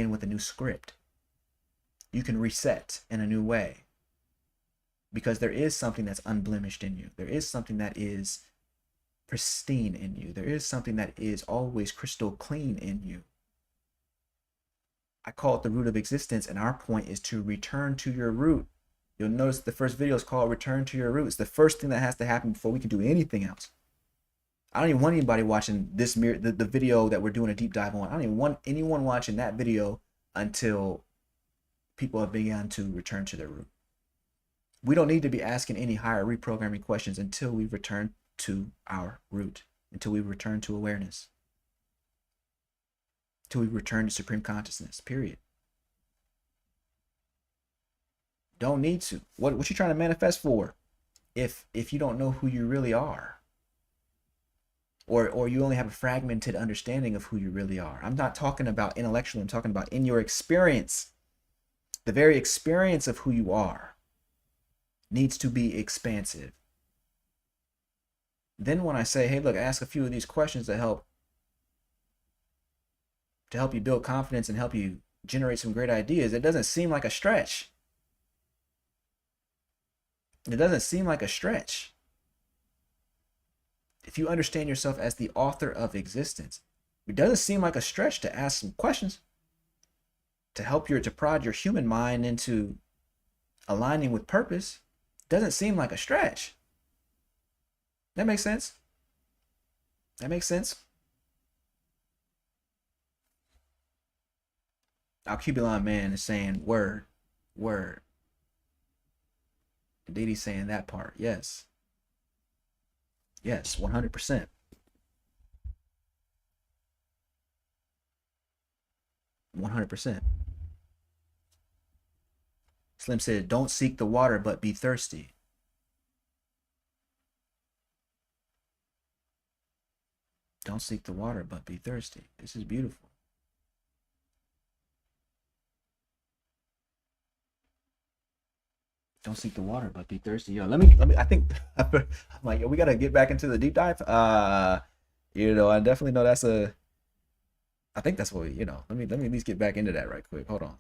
with a new script. You can reset in a new way because there is something that's unblemished in you. There is something that is pristine in you. There is something that is always crystal clean in you. I call it the root of existence, and our point is to return to your root. You'll notice the first video is called Return to Your Roots. The first thing that has to happen before we can do anything else. I don't even want anybody watching this the video that we're doing a deep dive on. I don't even want anyone watching that video until people have begun to return to their root. We don't need to be asking any higher reprogramming questions until we return to our root, until we return to awareness, until we return to supreme consciousness, period. Don't need to. What you trying to manifest for if you don't know who you really are? Or you only have a fragmented understanding of who you really are. I'm not talking about intellectually, I'm talking about in your experience. The very experience of who you are needs to be expansive. Then when I say, hey, look, ask a few of these questions to help you build confidence and help you generate some great ideas, it doesn't seem like a stretch. It doesn't seem like a stretch. If you understand yourself as the author of existence, it doesn't seem like a stretch to ask some questions to help to prod your human mind into aligning with purpose. It doesn't seem like a stretch. That makes sense? That makes sense? Alcubulon man is saying word. Didi's saying that part. Yes. Yes, 100%. 100%. Slim said, don't seek the water, but be thirsty. Don't seek the water, but be thirsty. This is beautiful. Don't seek the water, but be thirsty. Yo, let me. I think I'm like, yo, we gotta get back into the deep dive. I definitely know that's a. I think that's what Let me at least get back into that right quick. Hold on.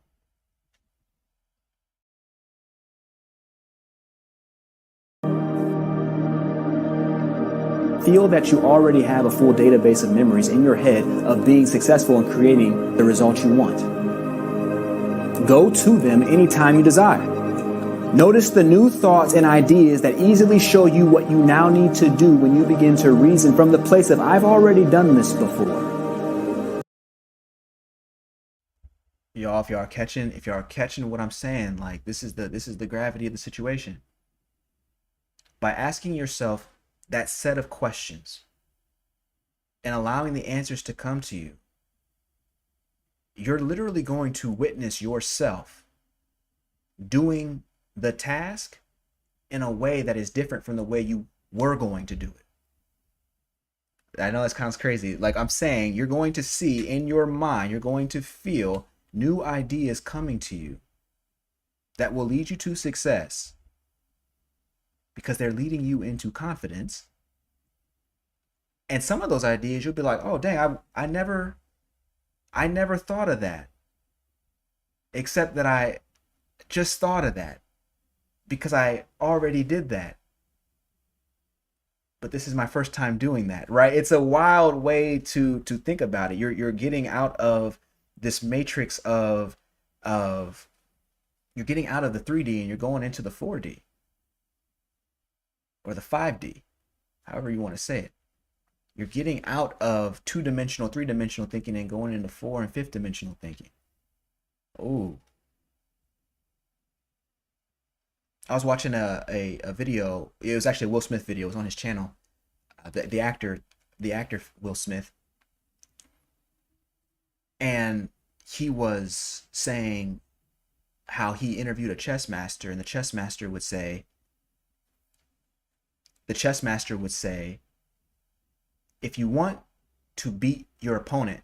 Feel that you already have a full database of memories in your head of being successful in creating the results you want. Go to them anytime you desire. Notice the new thoughts and ideas that easily show you what you now need to do when you begin to reason from the place of I've already done this before. Y'all, if y'all are catching what I'm saying, like this is the gravity of the situation. By asking yourself that set of questions and allowing the answers to come to you, you're literally going to witness yourself doing the task in a way that is different from the way you were going to do it. I know that sounds crazy. Like I'm saying, you're going to see in your mind, you're going to feel new ideas coming to you that will lead you to success because they're leading you into confidence. And some of those ideas you'll be like, oh dang, I never thought of that. Except that I just thought of that because I already did that. But this is my first time doing that, right? It's a wild way to think about it. You're getting out of this matrix of you're getting out of the 3D and you're going into the 4D or the 5D, however you want to say it. You're getting out of two-dimensional, three-dimensional thinking and going into four and fifth dimensional thinking. Oh, I was watching a video. It was actually a Will Smith video. It was on his channel. The actor Will Smith, and he was saying how he interviewed a chess master, and the chess master would say, if you want to beat your opponent,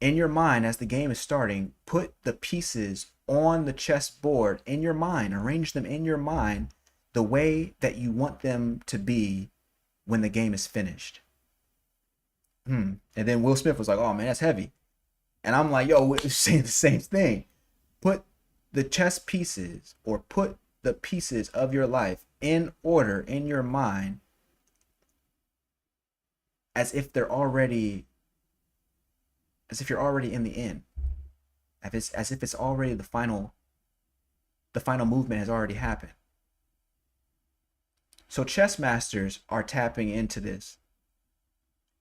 in your mind as the game is starting, put the pieces on the chessboard in your mind, arrange them in your mind the way that you want them to be when the game is finished. And then Will Smith was like, oh man, that's heavy. And I'm like, yo, we're saying the same thing. Put the chess pieces or put the pieces of your life in order in your mind as if you're already in the end. As if it's already the final movement has already happened. So chess masters are tapping into this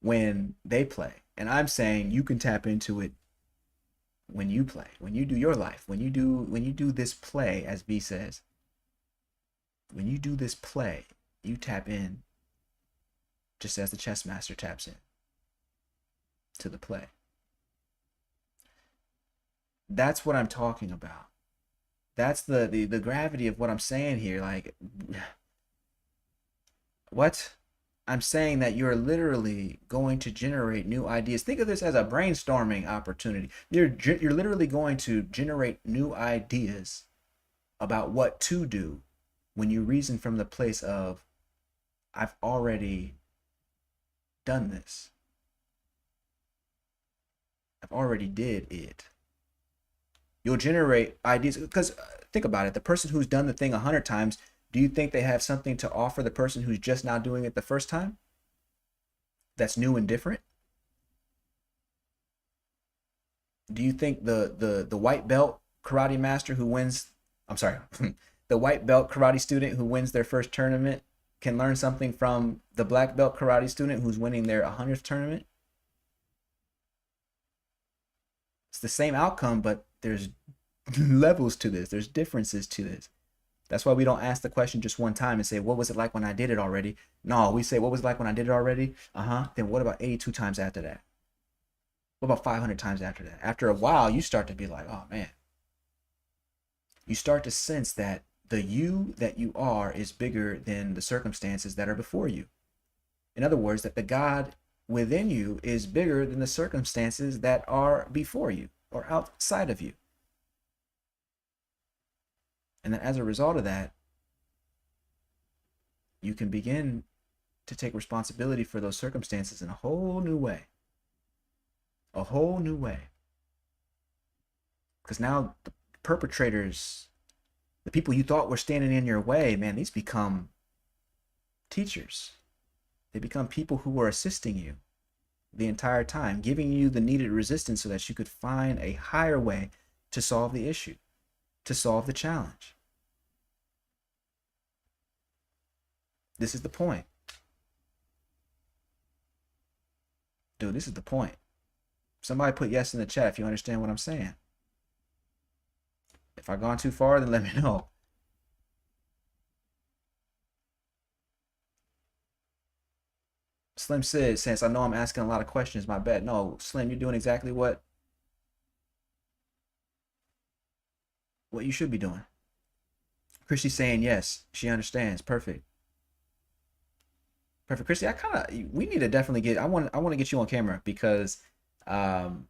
when they play. And I'm saying you can tap into it when you play, when you do your life, when you do this play, as B says. When you do this play, you tap in just as the chess master taps in to the play. That's what I'm talking about. That's the gravity of what I'm saying here. Like, what? I'm saying that you're literally going to generate new ideas. Think of this as a brainstorming opportunity. You're literally going to generate new ideas about what to do when you reason from the place of, I've already done this. I've already did it. You'll generate ideas because think about it. The person who's done the thing 100 times, do you think they have something to offer the person who's just now doing it the first time? That's new and different? Do you think the white belt karate master who wins, I'm sorry, the white belt karate student who wins their first tournament can learn something from the black belt karate student who's winning their 100th tournament? It's the same outcome, but there's levels to this. There's differences to this. That's why we don't ask the question just one time and say, what was it like when I did it already? No, we say, what was it like when I did it already? Then what about 82 times after that? What about 500 times after that? After a while, you start to be like, oh man. You start to sense that the you that you are is bigger than the circumstances that are before you. In other words, that the God within you is bigger than the circumstances that are before you or outside of you. And then as a result of that, you can begin to take responsibility for those circumstances in a whole new way. A whole new way. Because now the perpetrators, the people you thought were standing in your way, man, these become teachers. They become people who are assisting you the entire time, giving you the needed resistance so that you could find a higher way to solve the issue, to solve the challenge. This is the point. Dude, this is the point. Somebody put yes in the chat if you understand what I'm saying. If I've gone too far, then let me know. Slim says, I know I'm asking a lot of questions, my bad. No, Slim, you're doing exactly what you should be doing. Christy's saying yes. She understands. Perfect. Perfect. Christy, we need to definitely I want to get you on camera because um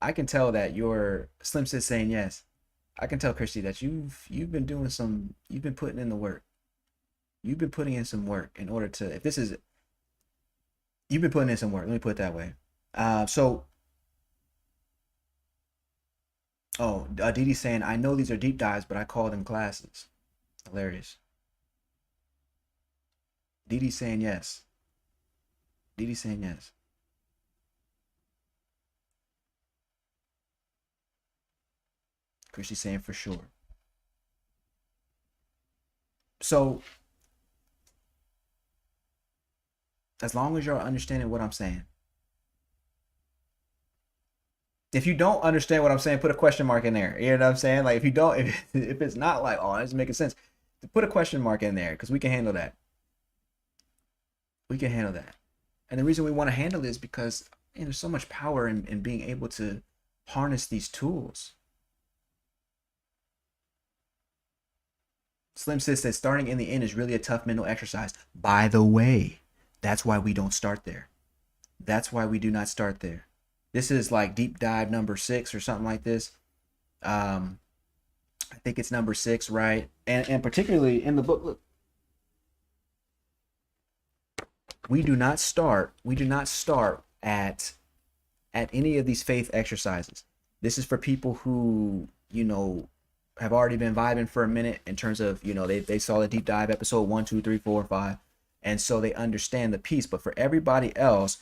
I can tell that your Slim Sis saying yes. I can tell Christy that you've been doing you've been putting in the work. You've been putting in some work in order to if this is you've been putting in some work. Let me put it that way. So Didi's saying I know these are deep dives, but I call them classes. Hilarious. Didi's saying yes. Didi's saying yes. Christy's saying for sure. So as long as you're understanding what I'm saying. If you don't understand what I'm saying, put a question mark in there. You know what I'm saying? Like if you don't, if it's not like, oh, it's making sense, put a question mark in there because we can handle that. We can handle that. And the reason we want to handle it is because there's so much power in being able to harness these tools. Slim Sis says starting in the end is really a tough mental exercise. By the way, that's why we don't start there. That's why we do not start there. This is like deep dive number 6 or something like this. I think it's number 6, right? And particularly in the book, look, we do not start at any of these faith exercises. This is for people who, have already been vibing for a minute in terms of, they saw the deep dive episode 1, 2, 3, 4, 5. And so they understand the piece. But for everybody else,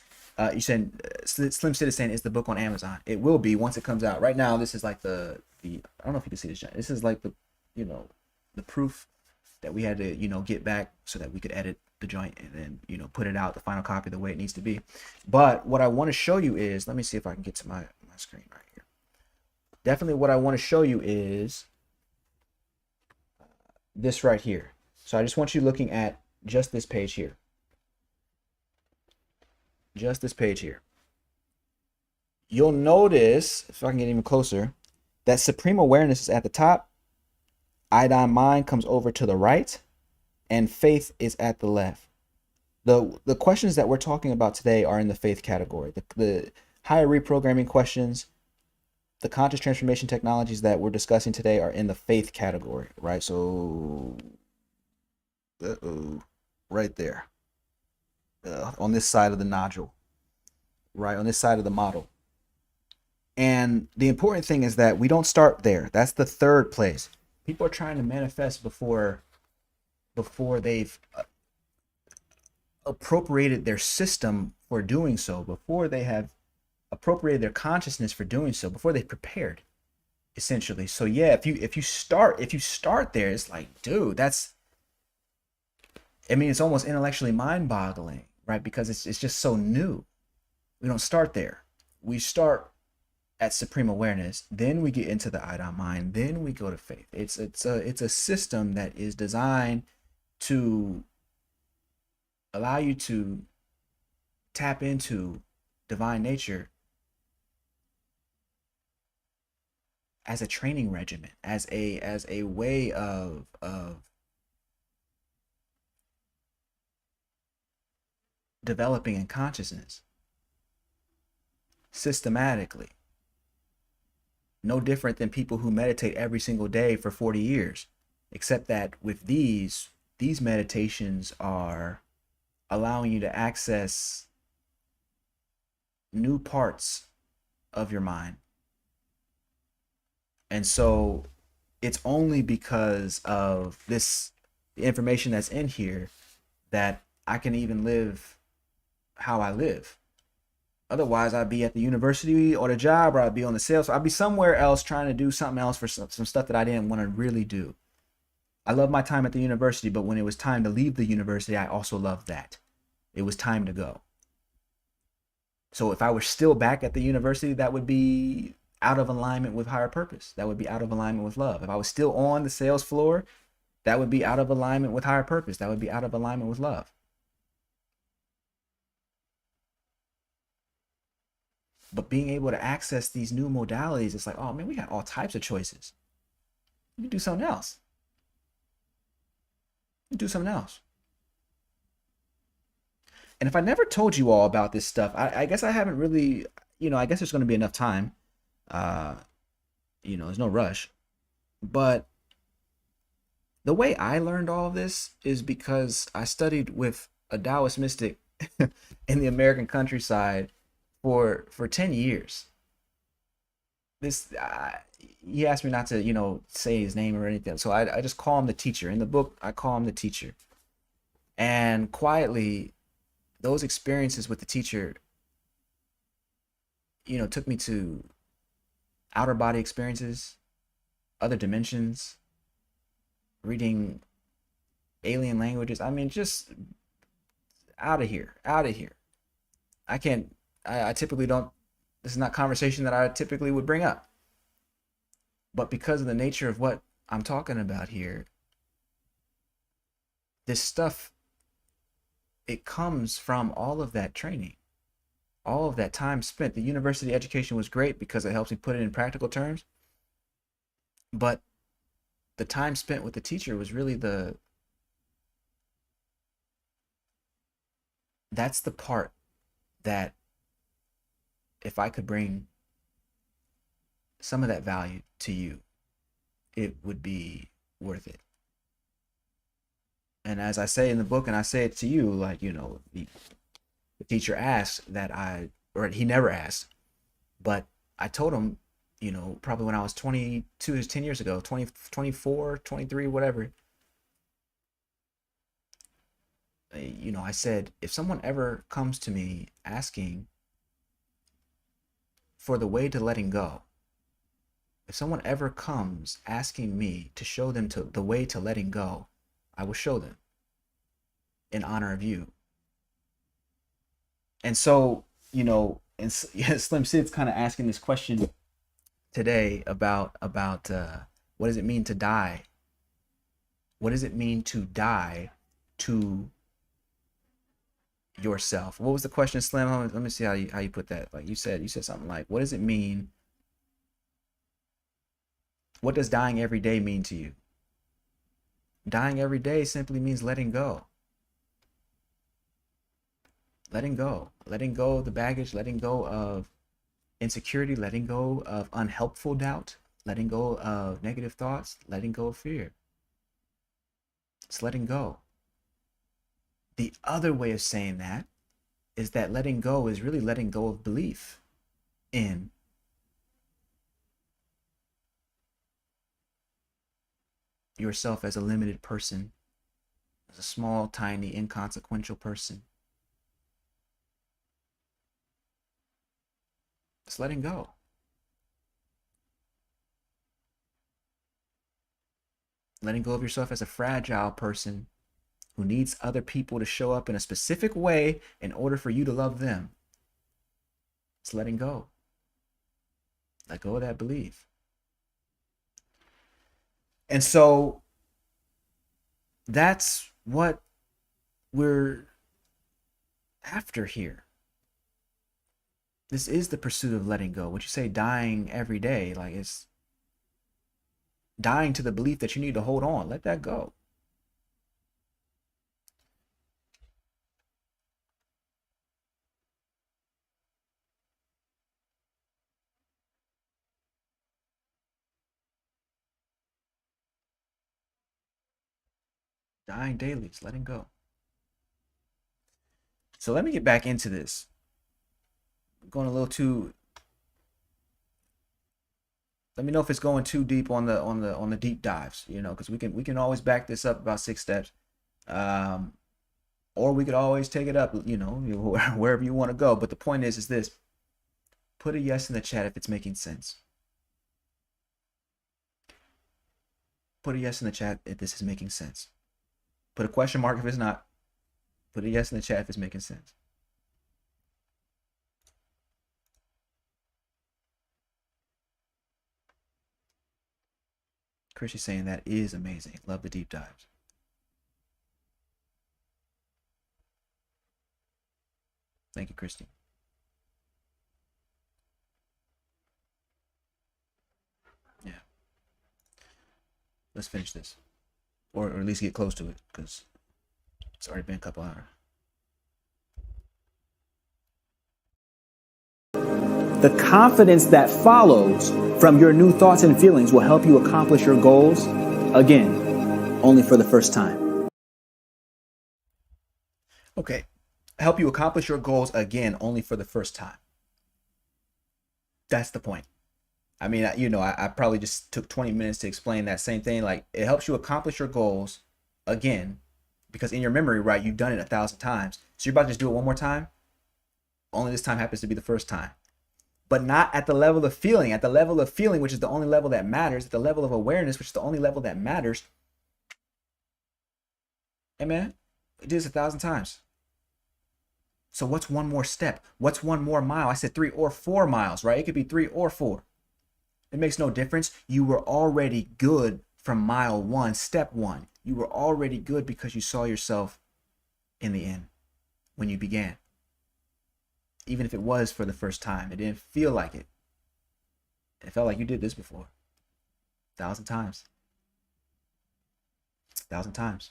you said Slim Sid is saying it's the book on Amazon. It will be once it comes out. Right now, this is like the I don't know if you can see this. This is like the proof that we had to get back so that we could edit the joint and then put it out, the final copy the way it needs to be. But what I want to show you is, let me see if I can get to my screen right here. Definitely what I want to show you is this right here. So I just want you looking at just this page here. Just this page here. You'll notice, if I can get even closer, that supreme awareness is at the top, iodine mind comes over to the right, and faith is at the left. The questions that we're talking about today are in the faith category. The higher reprogramming questions, the conscious transformation technologies that we're discussing today are in the faith category, right? So, right there. On this side of the nodule, right? On this side of the model. And the important thing is that we don't start there. That's the third place. People are trying to manifest before they've appropriated their system for doing so, before they have appropriated their consciousness for doing so, before they've prepared, essentially. So yeah, if you start there, it's like, dude, it's almost intellectually mind-boggling, right? Because it's just so new. We don't start there. We start at supreme awareness, then we get into the iodine mind, then we go to faith. It's a system that is designed to allow you to tap into divine nature as a training regimen, as a way of developing in consciousness systematically. No different than people who meditate every single day for 40 years, except that with these meditations are allowing you to access new parts of your mind. And so it's only because of the information that's in here that I can even live how I live. Otherwise, I'd be at the university or the job, or I'd be on the sales. I'd be somewhere else trying to do something else for some stuff that I didn't want to really do. I love my time at the university, but when it was time to leave the university, I also loved that. It was time to go. So if I were still back at the university, that would be out of alignment with higher purpose. That would be out of alignment with love. If I was still on the sales floor, that would be out of alignment with higher purpose. That would be out of alignment with love. But being able to access these new modalities, it's like, oh man, we got all types of choices. You can do something else. do something else. And if I never told you all about this stuff, I guess I haven't really, I guess there's going to be enough time. Uh, there's no rush. But the way I learned all of this is because I studied with a Taoist mystic in the American countryside for 10 years. This he asked me not to, say his name or anything. So I just call him the teacher. In the book, I call him the teacher. And quietly, those experiences with the teacher, took me to outer body experiences, other dimensions, reading alien languages. I mean, just out of here, out of here. I can't, I typically don't, this is not conversation that I typically would bring up. But because of the nature of what I'm talking about here, this stuff, it comes from all of that training, all of that time spent. The university education was great because it helps me put it in practical terms. But the time spent with the teacher was really that's the part that if I could bring some of that value to you, it would be worth it. And as I say in the book, and I say it to you, like, the teacher asked or he never asked, but I told him, probably when I was 22, it was 10 years ago, 20, 24, 23, whatever. I said, if someone ever comes to me asking for the way to letting go, if someone ever comes asking me to show them the way to letting go, I will show them in honor of you. And so, and Slim Sid's kind of asking this question today about what does it mean to die? What does it mean to die to yourself? What was the question, Slim? Let me see how you put that. Like you said something like, what does it mean? What does dying every day mean to you? Dying every day simply means letting go. Letting go. Letting go of the baggage, letting go of insecurity, letting go of unhelpful doubt, letting go of negative thoughts, letting go of fear. It's letting go. The other way of saying that is that letting go is really letting go of belief in yourself as a limited person, as a small, tiny, inconsequential person. It's letting go. Letting go of yourself as a fragile person who needs other people to show up in a specific way in order for you to love them. It's letting go. Let go of that belief. And so that's what we're after here. This is the pursuit of letting go. What you say, dying every day, like it's dying to the belief that you need to hold on. Let that go. Dying daily, it's letting go. So let me get back into this. I'm going a little too. Let me know if it's going too deep on the deep dives, because we can always back this up about 6 steps, or we could always take it up, wherever you want to go. But the point is this: put a yes in the chat if it's making sense. Put a yes in the chat if this is making sense. Put a question mark if it's not. Put a yes in the chat if it's making sense. Chrissy's saying that is amazing. Love the deep dives. Thank you, Christy. Yeah. Let's finish this. or at least get close to it, because it's already been a couple hours. The confidence that follows from your new thoughts and feelings will help you accomplish your goals, again, only for the first time. Okay. Help you accomplish your goals again, only for the first time. That's the point. I mean, I probably just took 20 minutes to explain that same thing. Like, it helps you accomplish your goals again, because in your memory, right, you've done it 1,000 times. So you're about to just do it one more time. Only this time happens to be the first time. But not at the level of feeling. At the level of feeling, which is the only level that matters. At the level of awareness, which is the only level that matters. Hey, man, it did this 1,000 times. So what's one more step? What's one more mile? I said 3 or 4 miles, right? It could be 3 or 4. It makes no difference. You were already good from mile 1, step 1. You were already good because you saw yourself in the end when you began. Even if it was for the first time, it didn't feel like it. It felt like you did this before. 1,000 times. 1,000 times.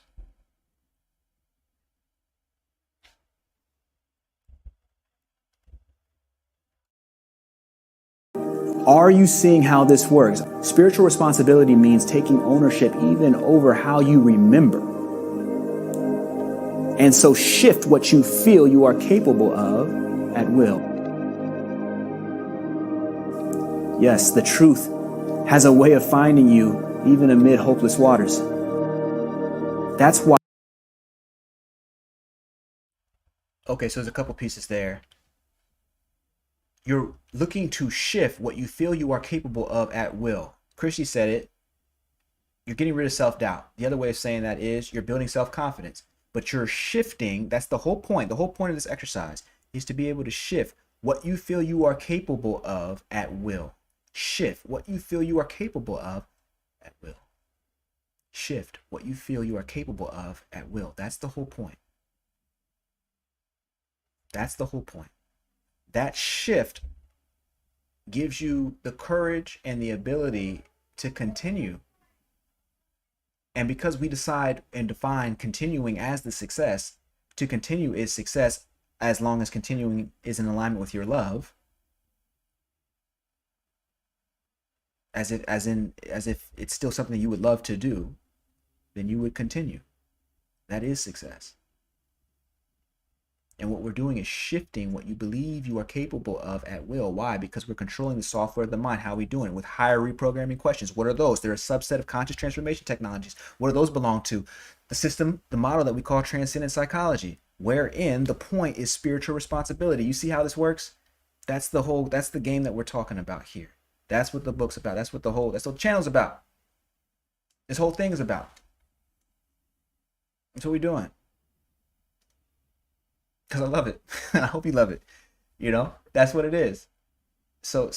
Are you seeing how this works? Spiritual responsibility means taking ownership even over how you remember. And so shift what you feel you are capable of at will. Yes, the truth has a way of finding you even amid hopeless waters. That's why. Okay, so there's a couple pieces there. You're looking to shift what you feel you are capable of at will. Christy said it. You're getting rid of self-doubt. The other way of saying that is you're building self-confidence. But you're shifting. That's the whole point. The whole point of this exercise is to be able to shift what you feel you are capable of at will. Shift what you feel you are capable of at will. Shift what you feel you are capable of at will. That's the whole point. That's the whole point. That shift gives you the courage and the ability to continue. And because we decide and define continuing as the success, to continue is success as long as continuing is in alignment with your love. As if it's still something you would love to do, then you would continue. That is success. And what we're doing is shifting what you believe you are capable of at will. Why? Because we're controlling the software of the mind. How are we doing? With higher reprogramming questions. What are those? They're a subset of conscious transformation technologies. What do those belong to? The system, the model that we call transcendent psychology, wherein the point is spiritual responsibility. You see how this works? That's the game that we're talking about here. That's what the book's about. That's what the channel's about. This whole thing is about. That's what we're doing. Because I love it. I hope you love it. That's what it is. So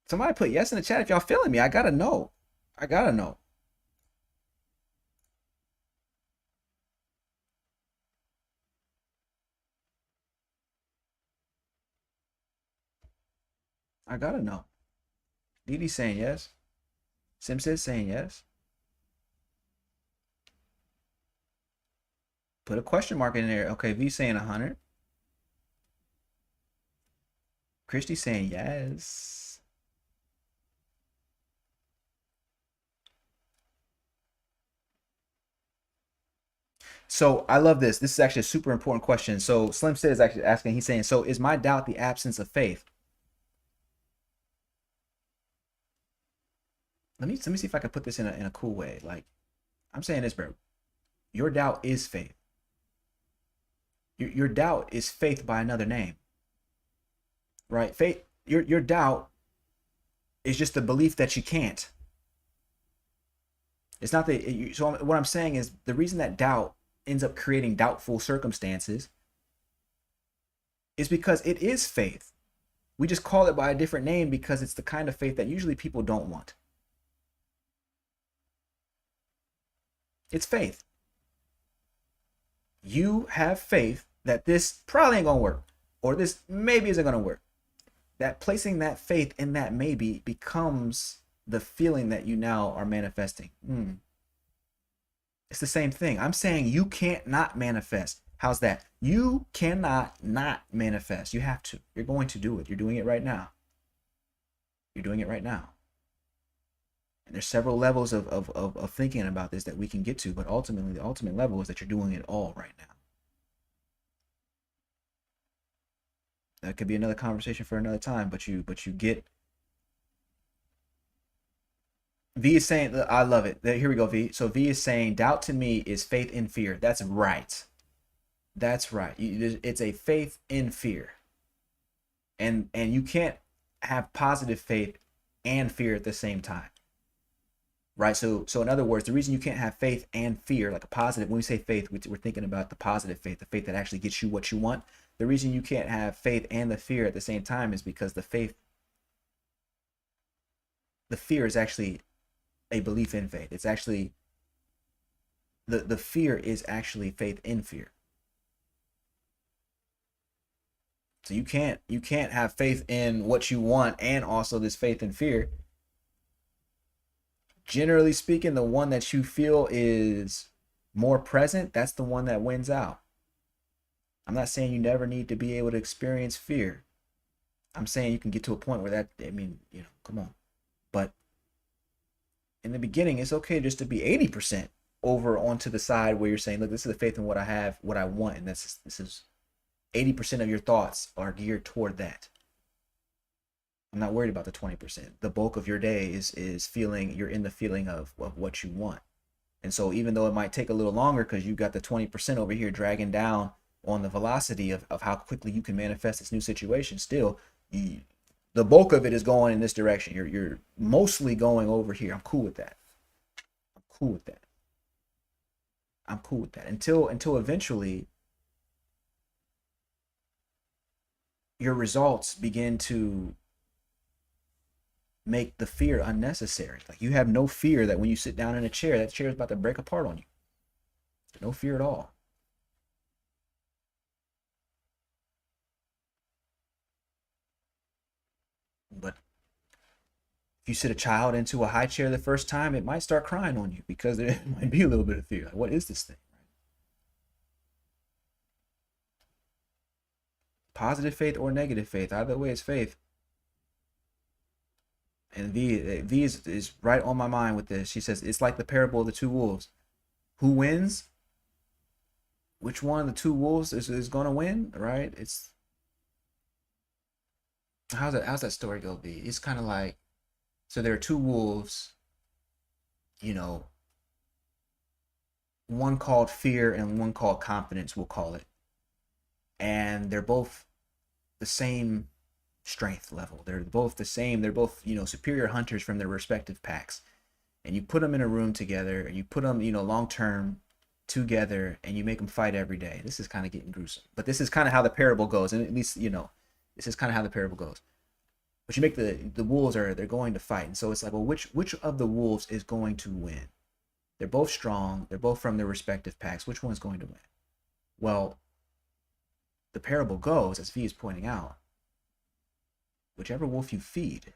somebody put yes in the chat if y'all feeling me. I gotta know. I gotta know. I gotta know. Dee saying yes. Simpson saying yes. Put a question mark in there. Okay, V saying 100. Christy saying yes. So I love this. This is actually a super important question. So Slim Sid is actually asking, he's saying, so is my doubt the absence of faith? Let me see if I can put this in a cool way. Like, I'm saying this, bro. Your doubt is faith. Your doubt is faith by another name. Right? Faith, your doubt is just the belief that you can't. It's not so what I'm saying is the reason that doubt ends up creating doubtful circumstances is because it is faith. We just call it by a different name because it's the kind of faith that usually people don't want. It's faith. You have faith that this probably ain't gonna work, or this maybe isn't gonna work. That placing that faith in that maybe becomes the feeling that you now are manifesting. It's the same thing. I'm saying you can't not manifest. How's that? You cannot not manifest. You have to. You're going to do it. You're doing it right now. You're doing it right now. And there's several levels of thinking about this that we can get to, but ultimately the ultimate level is that you're doing it all right now. That could be another conversation for another time, but you get. V is saying, I love it. Here we go, V. So V is saying, doubt to me is faith in fear. That's right. That's right. It's a faith in fear. And you can't have positive faith and fear at the same time. Right? So in other words, the reason you can't have faith and fear, like a positive, when we say faith, we're thinking about the positive faith, the faith that actually gets you what you want. The reason you can't have faith and the fear at the same time is because the fear is actually a belief in faith. It's actually the fear is actually faith in fear. So you can't have faith in what you want and also this faith in fear. Generally speaking, the one that you feel is more present, that's the one that wins out. I'm not saying you never need to be able to experience fear. I'm saying you can get to a point where that, I mean, come on. But in the beginning, it's okay just to be 80% over onto the side where you're saying, look, this is the faith in what I have, what I want, and this is 80% of your thoughts are geared toward that. I'm not worried about the 20%. The bulk of your day is feeling, you're in the feeling of what you want. And so even though it might take a little longer because you got the 20% over here dragging down on the velocity of how quickly you can manifest this new situation, still, the bulk of it is going in this direction. You're mostly going over here. I'm cool with that. I'm cool with that. I'm cool with that. Until eventually your results begin to make the fear unnecessary. Like you have no fear that when you sit down in a chair, that chair is about to break apart on you. No fear at all. But if you sit a child into a high chair the first time, it might start crying on you because there might be a little bit of fear. Like, what is this thing? Positive faith or negative faith, either way, it's faith. And V is right on my mind with this. She says it's like the parable of the two wolves. Who wins? Which one of the two wolves is going to win? Right? It's how's that story go? V? It's kind of like, so there are two wolves. One called fear and one called confidence. We'll call it, and they're both the same strength level. They're both the same. They're both, superior hunters from their respective packs. And you put them in a room together and you put them, long term together and you make them fight every day. This is kind of getting gruesome, but this is kind of how the parable goes. And at least, this is kind of how the parable goes. But you make the wolves they're going to fight. And so it's like, well, which of the wolves is going to win? They're both strong. They're both from their respective packs. Which one's going to win? Well, the parable goes, as V is pointing out, whichever wolf you feed,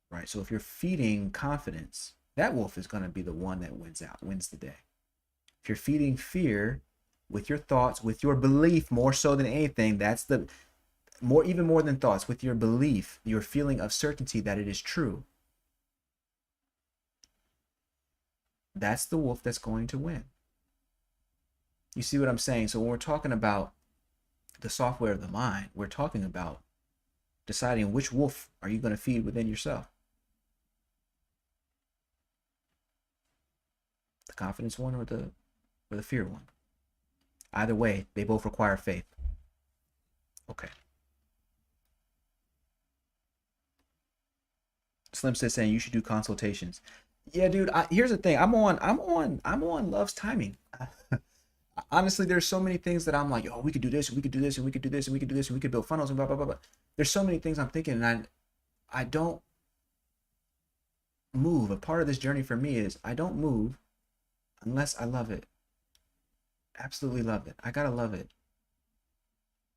right? So if you're feeding confidence, that wolf is going to be the one that wins the day. If you're feeding fear with your thoughts, with your belief, more so than anything, that's even more than thoughts, with your belief, your feeling of certainty that it is true. That's the wolf that's going to win. You see what I'm saying? So when we're talking about the software of the mind, we're talking about deciding which wolf are you going to feed within yourself. The confidence one or the fear one. Either way, they both require faith. Okay. Slim says saying you should do consultations. Yeah, dude. Here's the thing. I'm on Love's timing. Honestly, there's so many things that I'm like, oh, we could do this, and we could do this, and we could do this, and we could do this, and we could build funnels and blah blah blah blah. There's so many things I'm thinking, and I don't move. A part of this journey for me is I don't move unless I love it. Absolutely love it. I gotta love it.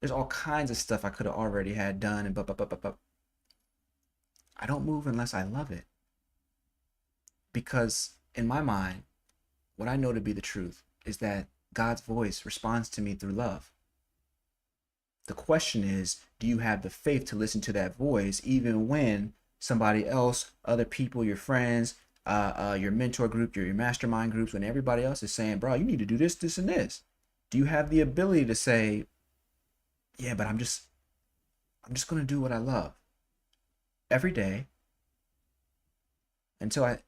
There's all kinds of stuff I could have already had done and blah blah blah blah blah. I don't move unless I love it. Because in my mind, what I know to be the truth is that God's voice responds to me through love. The question is, do you have the faith to listen to that voice even when somebody else, other people, your friends, your mentor group, your mastermind groups, when everybody else is saying, bro, you need to do this, this, and this? Do you have the ability to say, yeah, but I'm just gonna do what I love every day until I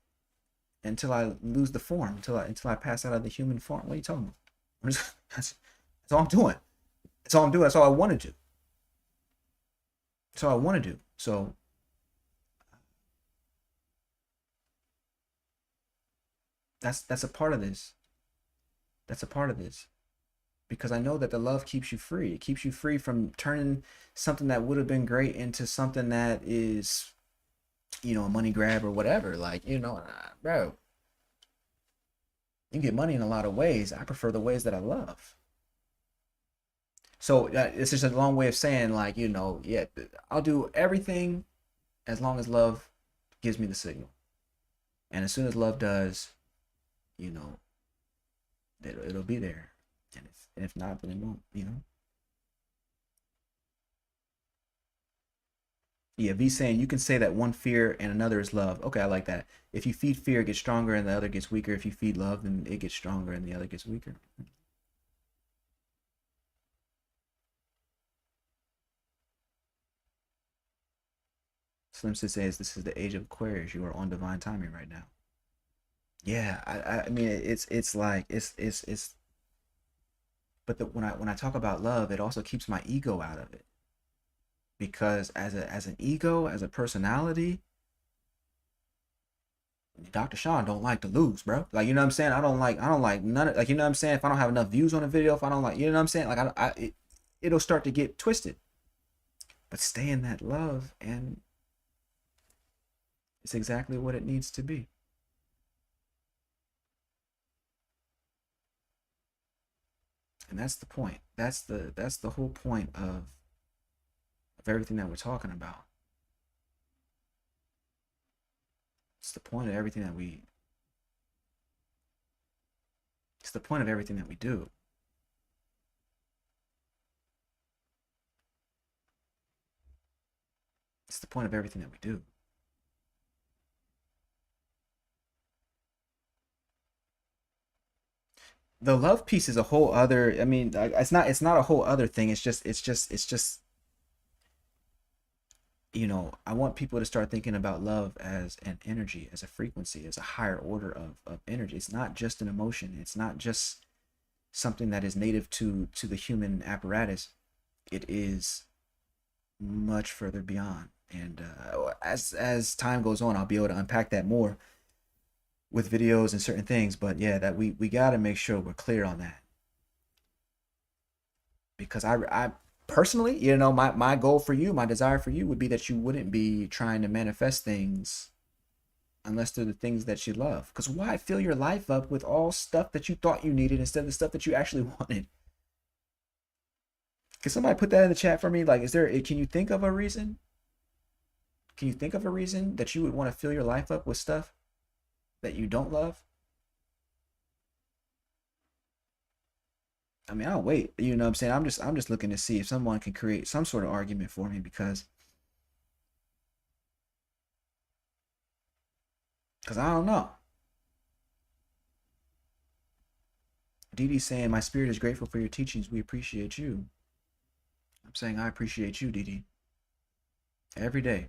lose the form, until I pass out of the human form? What are you talking about? That's all I'm doing. That's all I'm doing. That's all I want to do. That's all I want to do. So that's a part of this. That's a part of this. Because I know that the love keeps you free. It keeps you free from turning something that would have been great into something that is, a money grab or whatever. Like, bro, you can get money in a lot of ways. I prefer the ways that I love. So it's just a long way of saying, like, yeah, I'll do everything as long as love gives me the signal. And as soon as love does, you know, it'll be there. And if not, then it won't. Yeah, V saying you can say that one fear and another is love. Okay, I like that. If you feed fear, it gets stronger and the other gets weaker. If you feed love, then it gets stronger and the other gets weaker. Slim says this is the age of Aquarius. You are on divine timing right now. Yeah, I mean it's like it's but when I talk about love, it also keeps my ego out of it. Because as an ego, as a personality, Dr. Shawn don't like to lose, bro. Like, you know what I'm saying? I don't like none of, like, you know what I'm saying? If I don't have enough views on a video, if I don't like, you know what I'm saying? Like, it'll start to get twisted. But stay in that love, and it's exactly what it needs to be. And that's the point. That's the whole point of everything that we're talking about. It's the point of everything that we it's the point of everything that we do. It's the point of everything that we do. The love piece is a whole other, I mean, it's not a whole other thing. It's just I want people to start thinking about love as an energy, as a frequency, as a higher order of energy. It's not just an emotion. It's not just something that is native to the human apparatus. It is much further beyond. And as time goes on, I'll be able to unpack that more with videos and certain things. But yeah, that we got to make sure we're clear on that. Because I personally, my goal for you, my desire for you would be that you wouldn't be trying to manifest things unless they're the things that you love. Because why fill your life up with all stuff that you thought you needed instead of the stuff that you actually wanted? Can somebody put that in the chat for me? Like, can you think of a reason? Can you think of a reason that you would want to fill your life up with stuff that you don't love? I mean, I'll wait. You know what I'm saying? I'm just looking to see if someone can create some sort of argument for me, because I don't know. Dee Dee's saying my spirit is grateful for your teachings. We appreciate you. I'm saying I appreciate you, Dee Dee. Every day.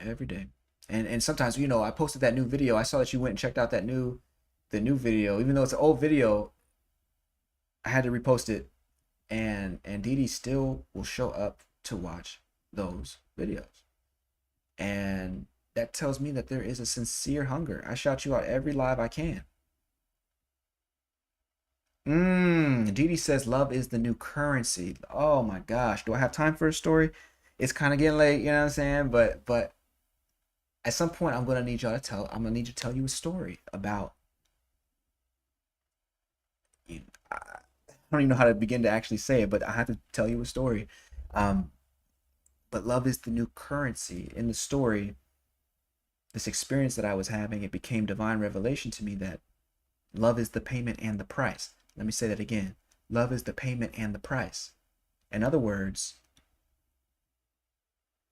Every day. And sometimes, I posted that new video. I saw that you went and checked out the new video, even though it's an old video. I had to repost it, and Dee Dee still will show up to watch those videos, and that tells me that there is a sincere hunger. I shout you out every live I can. Dee Dee says love is the new currency. Oh my gosh, do I have time for a story? It's kind of getting late, you know what I'm saying? But at some point, I'm gonna need you to tell you a story about you. I don't even know how to begin to actually say it, but I have to tell you a story. Um, but love is the new currency. In the story, this experience that I was having, it became divine revelation to me that love is the payment and the price. Let me say that again. Love is the payment and the price. In other words,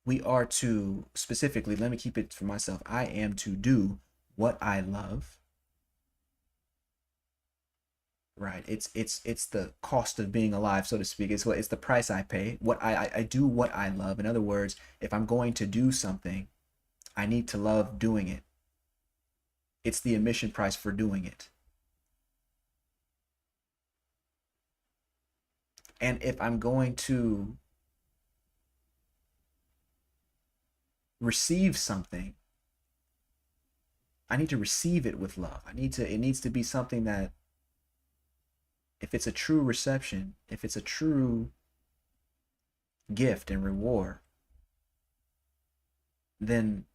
we are to, specifically, let me keep it for myself. I am to do what I love. Right. It's the cost of being alive, so to speak. It's the price I pay. What I do what I love. In other words, if I'm going to do something, I need to love doing it. It's the admission price for doing it. And if I'm going to receive something, I need to receive it with love. It needs to be something that, if it's a true reception, if it's a true gift and reward, then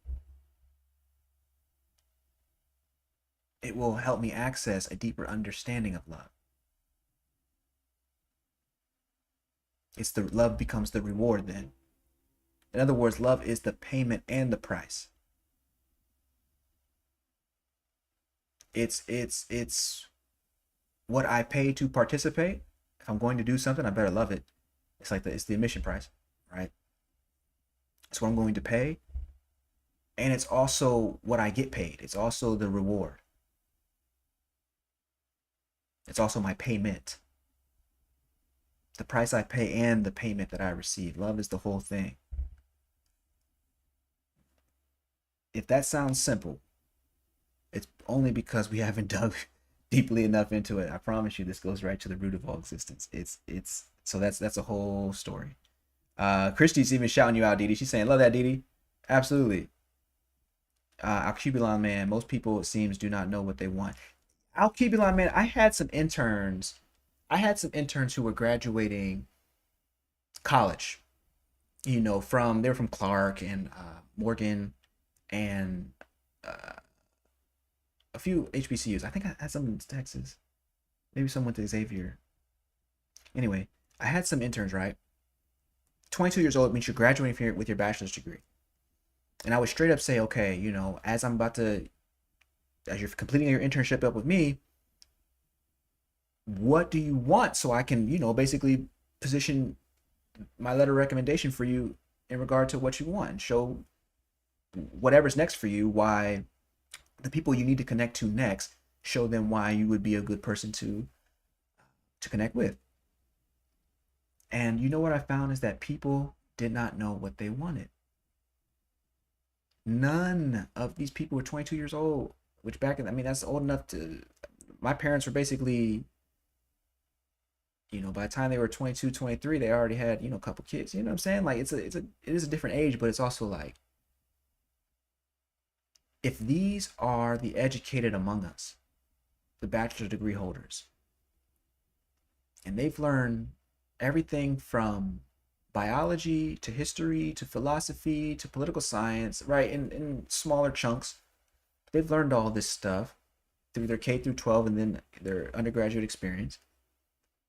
it will help me access a deeper understanding of love. It's the love becomes the reward then. In other words, love is the payment and the price. It's what I pay to participate. If I'm going to do something, I better love it. It's the admission price, right? It's what I'm going to pay. And it's also what I get paid. It's also the reward. It's also my payment. The price I pay and the payment that I receive. Love is the whole thing. If that sounds simple, it's only because we haven't dug deeply enough into it. I promise you, this goes right to the root of all existence. It's so that's a whole story. Christy's even shouting you out, Didi. She's saying, "Love that, Didi." Absolutely. Alcubulon man, most people it seems do not know what they want. Alcubulon man, I had some interns. Who were graduating college. You know, they're from Clark and Morgan and a few HBCUs. I think I had some in Texas. Maybe some went to Xavier. Anyway, I had some interns, right? 22 years old means you're graduating with your bachelor's degree. And I would straight up say, okay, you know, as you're completing your internship up with me, what do you want so I can, you know, basically position my letter of recommendation for you in regard to what you want and show whatever's next for you, why the people you need to connect to next, show them why you would be a good person to connect with. And you know what I found is that people did not know what they wanted. None of these people were 22 years old, which that's old enough to, my parents were basically, you know, by the time they were 22, 23, they already had, you know, a couple kids. You know what I'm saying? Like it is a different age, but it's also like, if these are the educated among us, the bachelor's degree holders, and they've learned everything from biology to history to philosophy to political science, right, in smaller chunks, they've learned all this stuff through their K through 12 and then their undergraduate experience,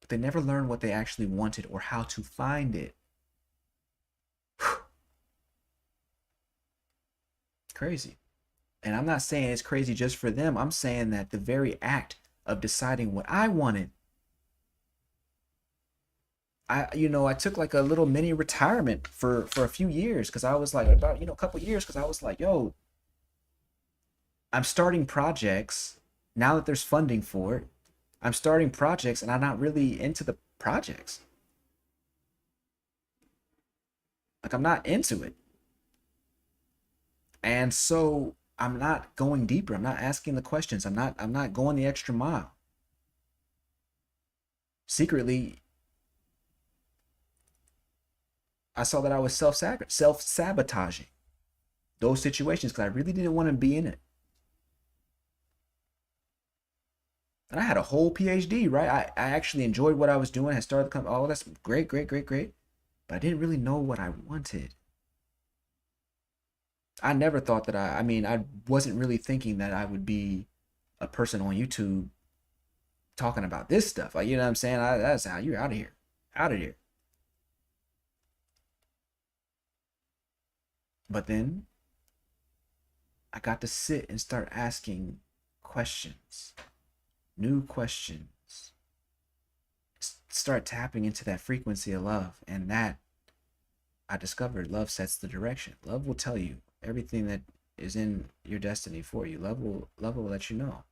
but they never learned what they actually wanted or how to find it. Crazy. And I'm not saying it's crazy just for them. I'm saying that the very act of deciding what I wanted, I took like a little mini retirement for a few years because I was like, about, you know, a couple years, because I was like, yo, I'm starting projects now that there's funding for it. I'm starting projects and I'm not really into the projects. Like, I'm not into it. And so I'm not going deeper. I'm not asking the questions. I'm not going the extra mile. Secretly, I saw that I was self-sabotaging those situations because I really didn't want to be in it. And I had a whole PhD, right? I actually enjoyed what I was doing. I started the company. Oh, that's great, great, great, great. But I didn't really know what I wanted. I never thought that I wasn't really thinking that I would be a person on YouTube talking about this stuff. Like, you know what I'm saying? That's how you're out of here. Out of here. But then I got to sit and start asking questions, new questions, start tapping into that frequency of love. And that I discovered love sets the direction. Love will tell you everything that is in your destiny for you. Love will let you know.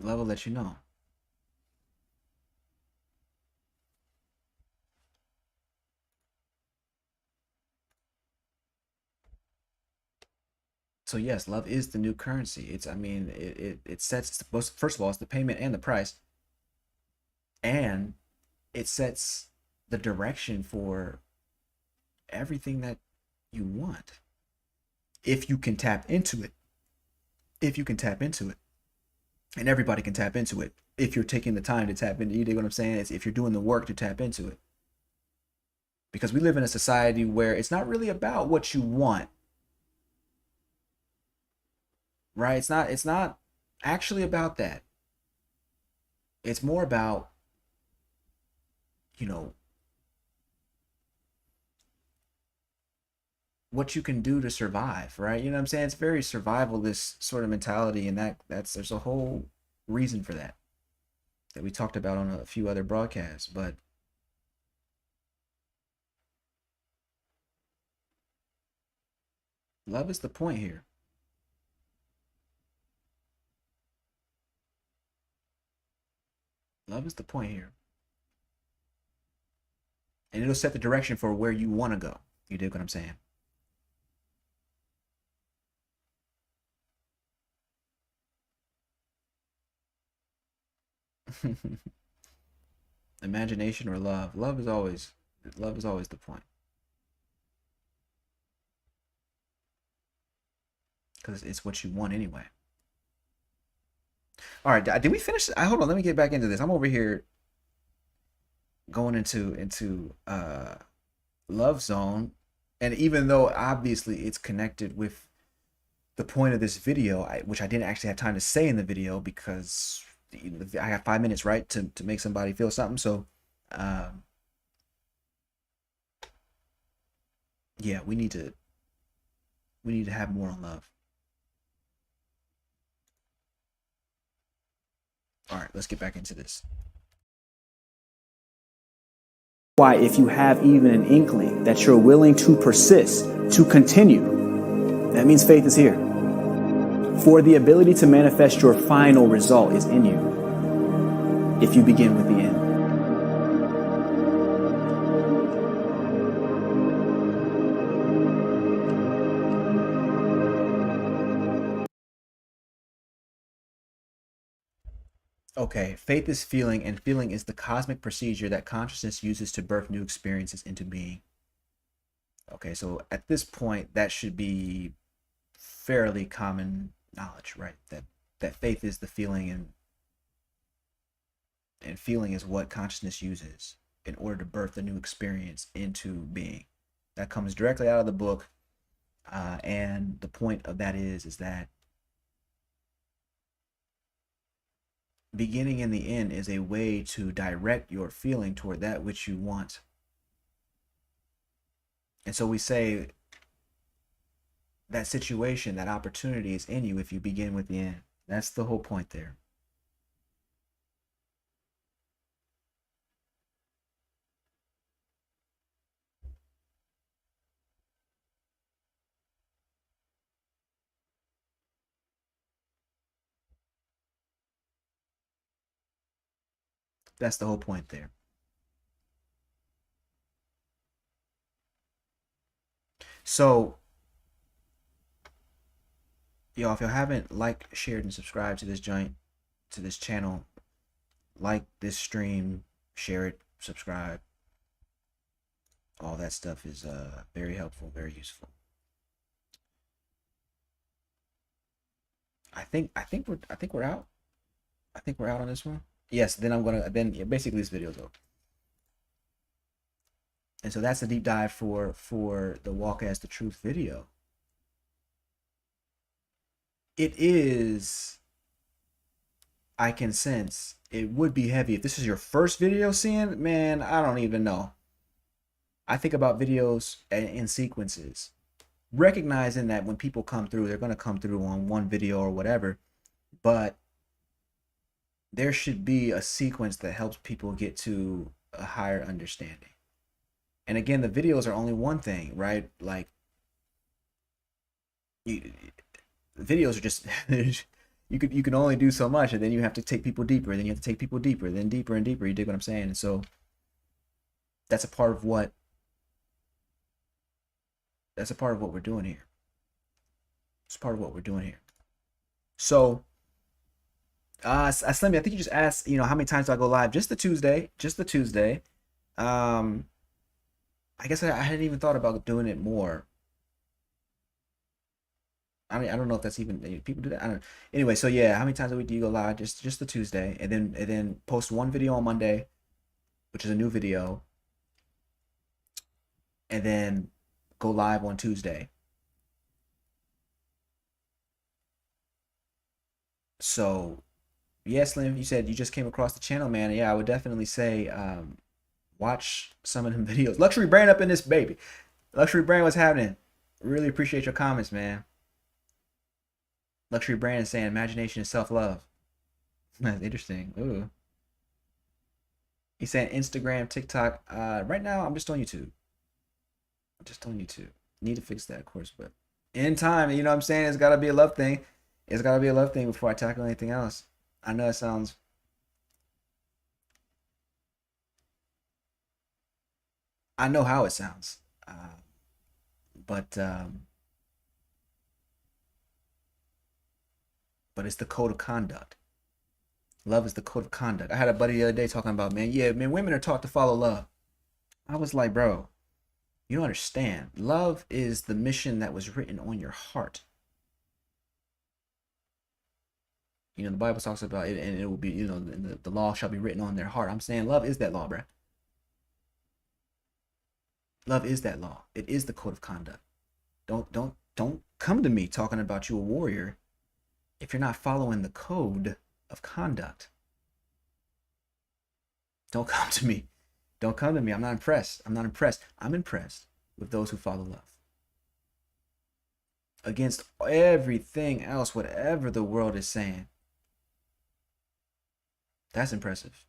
Love will let you know. So yes, love is the new currency. It's, I mean, it sets, first of all, it's the payment and the price, and it sets the direction for everything that you want. If you can tap into it, if you can tap into it, and everybody can tap into it. If you're taking the time to tap into, you dig what I'm saying? It's if you're doing the work to tap into it. Because we live in a society where it's not really about what you want, right? It's not actually about that. It's more about, you know, what you can do to survive, right? You know what I'm saying? It's very survivalist sort of mentality, and that's there's a whole reason for that we talked about on a few other broadcasts. But love is the point here. Love is the point here. And it'll set the direction for where you want to go. You dig what I'm saying? Imagination or love? Love is always the point. Because it's what you want anyway. All right, did we finish? Hold on, let me get back into this. I'm over here going into love zone, and even though obviously it's connected with the point of this video, which I didn't actually have time to say in the video because I have 5 minutes, right, to make somebody feel something. So um, yeah, we need to have more on love. All right, let's get back into this. Why, if you have even an inkling that you're willing to persist, to continue, that means faith is here. For the ability to manifest your final result is in you if you begin with the end. Okay, faith is feeling, and feeling is the cosmic procedure that consciousness uses to birth new experiences into being. Okay, so at this point, that should be fairly common knowledge, right? That faith is the feeling, and feeling is what consciousness uses in order to birth a new experience into being. That comes directly out of the book, and the point of that is that beginning and the end is a way to direct your feeling toward that which you want. And so we say that situation, that opportunity is in you if you begin with the end. That's the whole point there. That's the whole point there. So, y'all, if you haven't liked, shared, and subscribed to this joint, to this channel, like this stream, share it, subscribe. All that stuff is very helpful, very useful. I think we're out. I think we're out on this one. Yes, then yeah, basically this video's over. And so that's the deep dive for the Walk as the Truth video. It is, I can sense it would be heavy if this is your first video seeing, man. I don't even know. I think about videos in sequences, recognizing that when people come through, they're going to come through on one video or whatever, but there should be a sequence that helps people get to a higher understanding. And again, the videos are only one thing, right? Like, you, videos are just you can only do so much, and then you have to take people deeper, then you have to take people deeper, then deeper and deeper. You dig what I'm saying? And so that's a part of what we're doing here. It's part of what we're doing here. So Slimmy, I think you just asked, how many times do I go live? Just the Tuesday. I guess I hadn't even thought about doing it more. I mean, I don't know if that's even people do that. I don't know. Anyway, so yeah, how many times a week do you go live? Just the Tuesday, and then post one video on Monday, which is a new video, and then go live on Tuesday. So, yeah, Slim, you said you just came across the channel, man. Yeah, I would definitely say watch some of them videos. Luxury Brain up in this baby. Luxury Brain, what's happening? Really appreciate your comments, man. Luxury Brain is saying imagination is self-love. That's interesting. Ooh. He's saying Instagram, TikTok. Right now, I'm just on YouTube. Need to fix that, of course, but in time, you know what I'm saying? It's got to be a love thing. It's got to be a love thing before I tackle anything else. I know it sounds... I know how it sounds. But it's the code of conduct. Love is the code of conduct. I had a buddy the other day talking about, man, women are taught to follow love. I was like, bro, you don't understand. Love is the mission that was written on your heart. The Bible talks about it, and it will be, the law shall be written on their heart. I'm saying love is that law, bro. Love is that law. It is the code of conduct. Don't come to me talking about you a warrior if you're not following the code of conduct. Don't come to me. Don't come to me. I'm not impressed. I'm impressed with those who follow love. Against everything else, whatever the world is saying. That's impressive.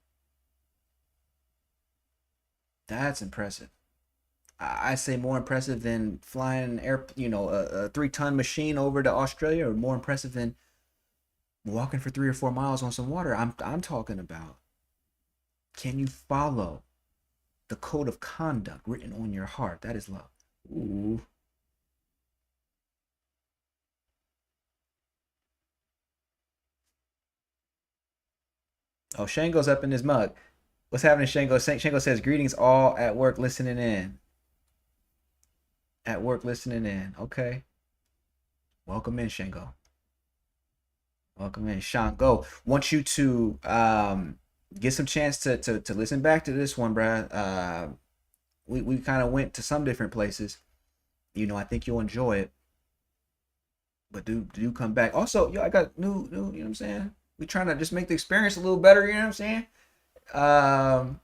That's impressive. I say more impressive than flying an a 3-ton machine over to Australia, or more impressive than walking for 3 or 4 miles on some water. I'm talking about, can you follow the code of conduct written on your heart? That is love. Ooh. Oh, Shango's up in his mug. What's happening, Shango? Shango says, greetings all at work listening in. At work listening in. Okay. Welcome in, Shango. Welcome in. Shango. Want you to get some chance to listen back to this one, bruh. We kind of went to some different places. I think you'll enjoy it. But do come back. Also, I got new, you know what I'm saying? We trying to just make the experience a little better, you know what I'm saying?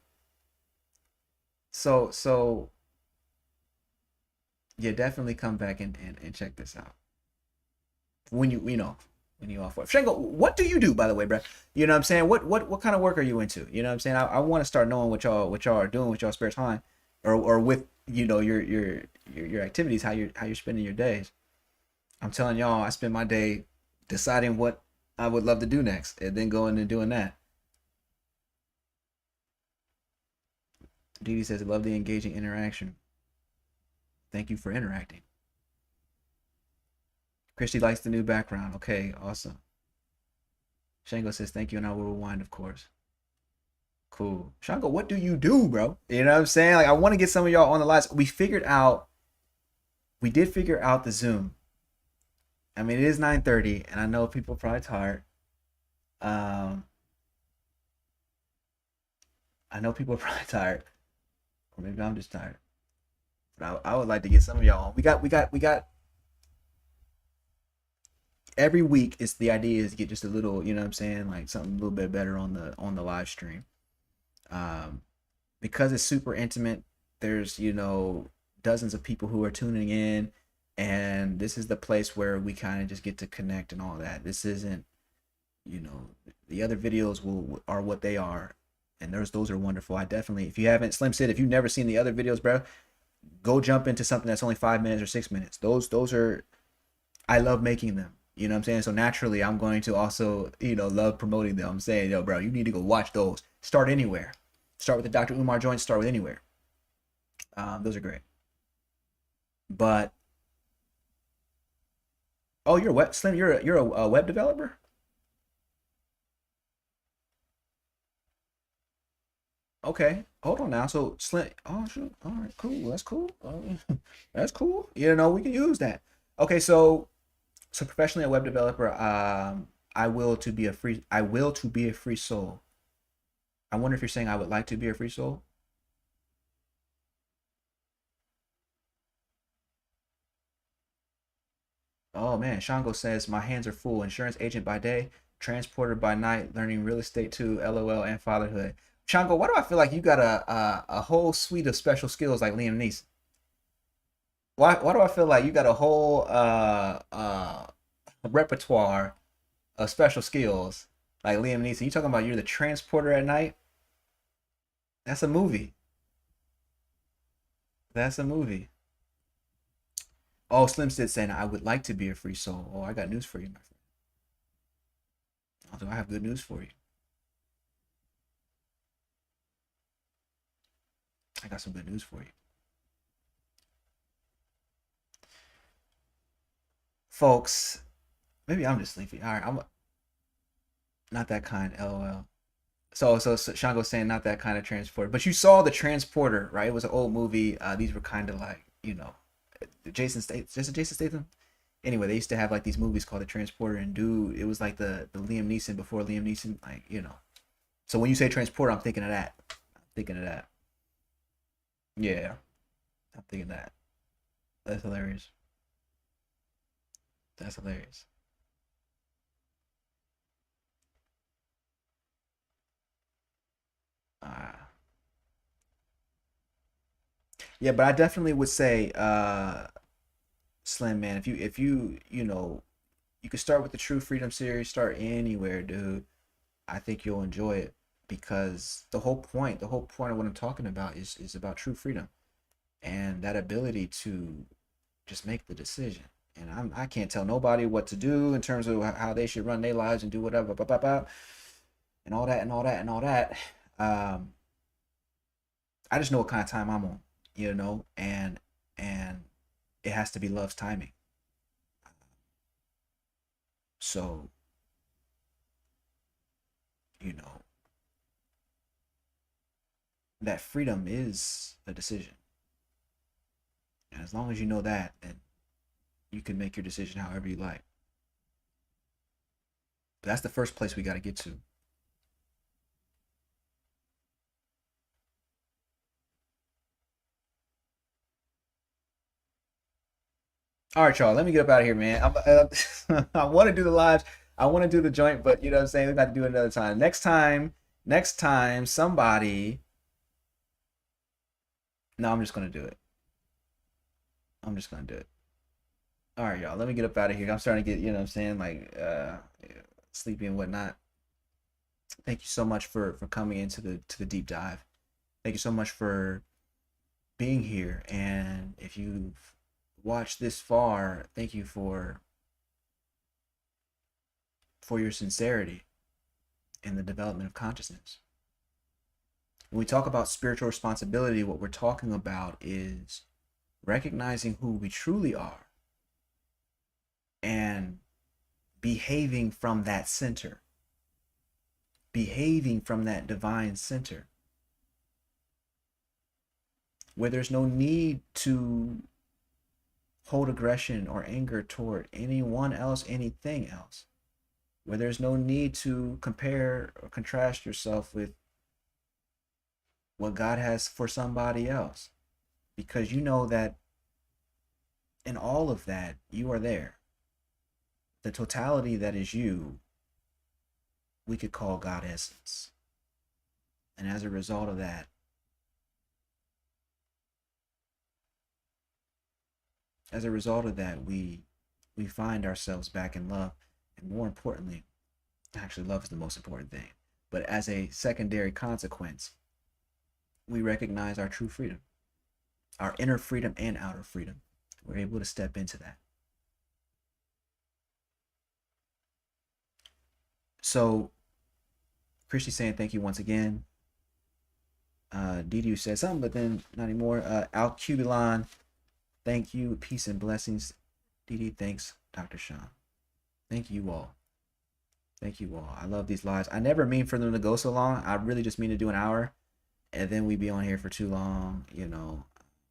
So yeah, definitely come back and check this out. When you off work. Shango, what do you do, by the way, bro? You know what I'm saying? What kind of work are you into? You know what I'm saying? I want to start knowing what y'all are doing with y'all spare time, or with your activities, how you're spending your days. I'm telling y'all, I spend my day deciding what I would love to do next, and then going and doing that. Didi says, I love the engaging interaction. Thank you for interacting. Christy likes the new background. Okay, awesome. Shango says, thank you, and I will rewind, of course. Cool. Shango, what do you do, bro? You know what I'm saying? Like, I want to get some of y'all on the lives. We did figure out the Zoom. I mean, it is 9:30, and I know people are probably tired. I know people are probably tired. Or maybe I'm just tired. But I would like to get some of y'all on. We got every week. It's the idea is to get just a little, you know what I'm saying, like something a little bit better on the live stream. Because it's super intimate, there's, dozens of people who are tuning in, and this is the place where we kind of just get to connect and all that. This isn't, you know, the other videos are what they are, and those are wonderful. I definitely, if you haven't, Slim Sid, if you've never seen the other videos, bro, go jump into something that's only 5 minutes or 6 minutes. Those are, I love making them. You know what I'm saying? So naturally, I'm going to also, love promoting them. I'm saying, yo, bro, you need to go watch those. Start anywhere. Start with the Dr. Umar joints. Start with anywhere. Those are great. But oh, you're web Slim. You're a web developer. Okay, hold on now. So Slim. Oh, sure. All right, cool. That's cool. That's cool. We can use that. Okay, so professionally a web developer. I will to be a free soul. I wonder if you're saying I would like to be a free soul. Oh man, Shango says my hands are full. Insurance agent by day, transporter by night, learning real estate too. LOL and fatherhood. Shango, why do I feel like you got a whole suite of special skills like Liam Neeson? Why do I feel like you got a whole repertoire of special skills like Liam Neeson? You talking about you're the transporter at night? That's a movie. That's a movie. Oh, Slim Sid saying I would like to be a free soul. Oh, I got news for you, my friend. Although I have good news for you. I got some good news for you. Folks, maybe I'm just sleepy. All right, I'm not that kind, LOL. So Shango's saying not that kind of transporter. But you saw the transporter, right? It was an old movie. These were kind of like, Jason Statham. Just Jason Statham. Anyway, they used to have like these movies called The Transporter, and dude, it was like the Liam Neeson before Liam Neeson, like. So when you say transporter, I'm thinking of that. I'm thinking of that. Yeah, I'm thinking that. That's hilarious. That's hilarious. Uh, yeah, but I definitely would say, Slim man, if you you could start with the True Freedom series. Start anywhere, dude. I think you'll enjoy it because the whole point of what I'm talking about is about true freedom and that ability to just make the decision. And I can't tell nobody what to do in terms of how they should run their lives and do whatever, blah, blah, blah, and all that and all that and all that. Um, I just know what kind of time I'm on, and it has to be love's timing. So, you know, that freedom is a decision. And as long as you know that, then you can make your decision however you like. But that's the first place we got to get to. All right, y'all. Let me get up out of here, man. I want to do the lives. I want to do the joint, but you know what I'm saying? We got to do it another time. Next time, somebody. No, I'm just gonna do it. I'm just gonna do it. All right, y'all. Let me get up out of here. I'm starting to get, what I'm saying, like, sleepy and whatnot. Thank you so much for coming into the deep dive. Thank you so much for being here. And if you've watched this far, thank you for your sincerity in the development of consciousness. When we talk about spiritual responsibility, what we're talking about is recognizing who we truly are and behaving from that center, behaving from that divine center, where there's no need to hold aggression or anger toward anyone else, anything else, where there's no need to compare or contrast yourself with what God has for somebody else, because you know that in all of that, you are there. The totality that is you, we could call God essence. And as a result of that, as a result of that, we find ourselves back in love, and more importantly, actually, love is the most important thing. But as a secondary consequence, we recognize our true freedom, our inner freedom and outer freedom. We're able to step into that. So, Christy saying thank you once again. Didiu said something, but then not anymore. Alcubulon, thank you. Peace and blessings. Didi, thanks. Dr. Shawn. Thank you all. Thank you all. I love these lives. I never mean for them to go so long. I really just mean to do an hour, and then we be on here for too long, you know.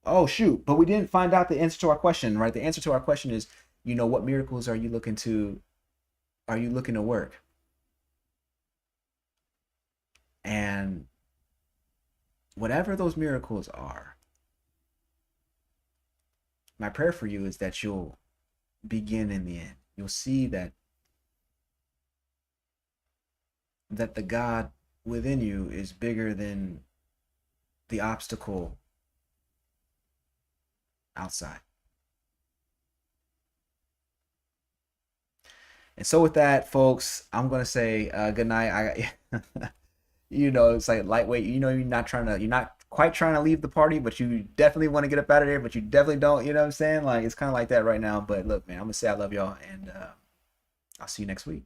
Oh shoot! But we didn't find out the answer to our question, right? The answer to our question is, you know, what miracles are you looking to? Are you looking to work? And whatever those miracles are, my prayer for you is that you'll begin in the end. You'll see that the God within you is bigger than the obstacle outside. And so with that, folks, I'm gonna say good night. You know, it's like lightweight. You know, you're not quite trying to leave the party, but you definitely want to get up out of there. But you definitely don't. You know what I'm saying? Like it's kind of like that right now. But look, man, I'm gonna say I love y'all, and I'll see you next week.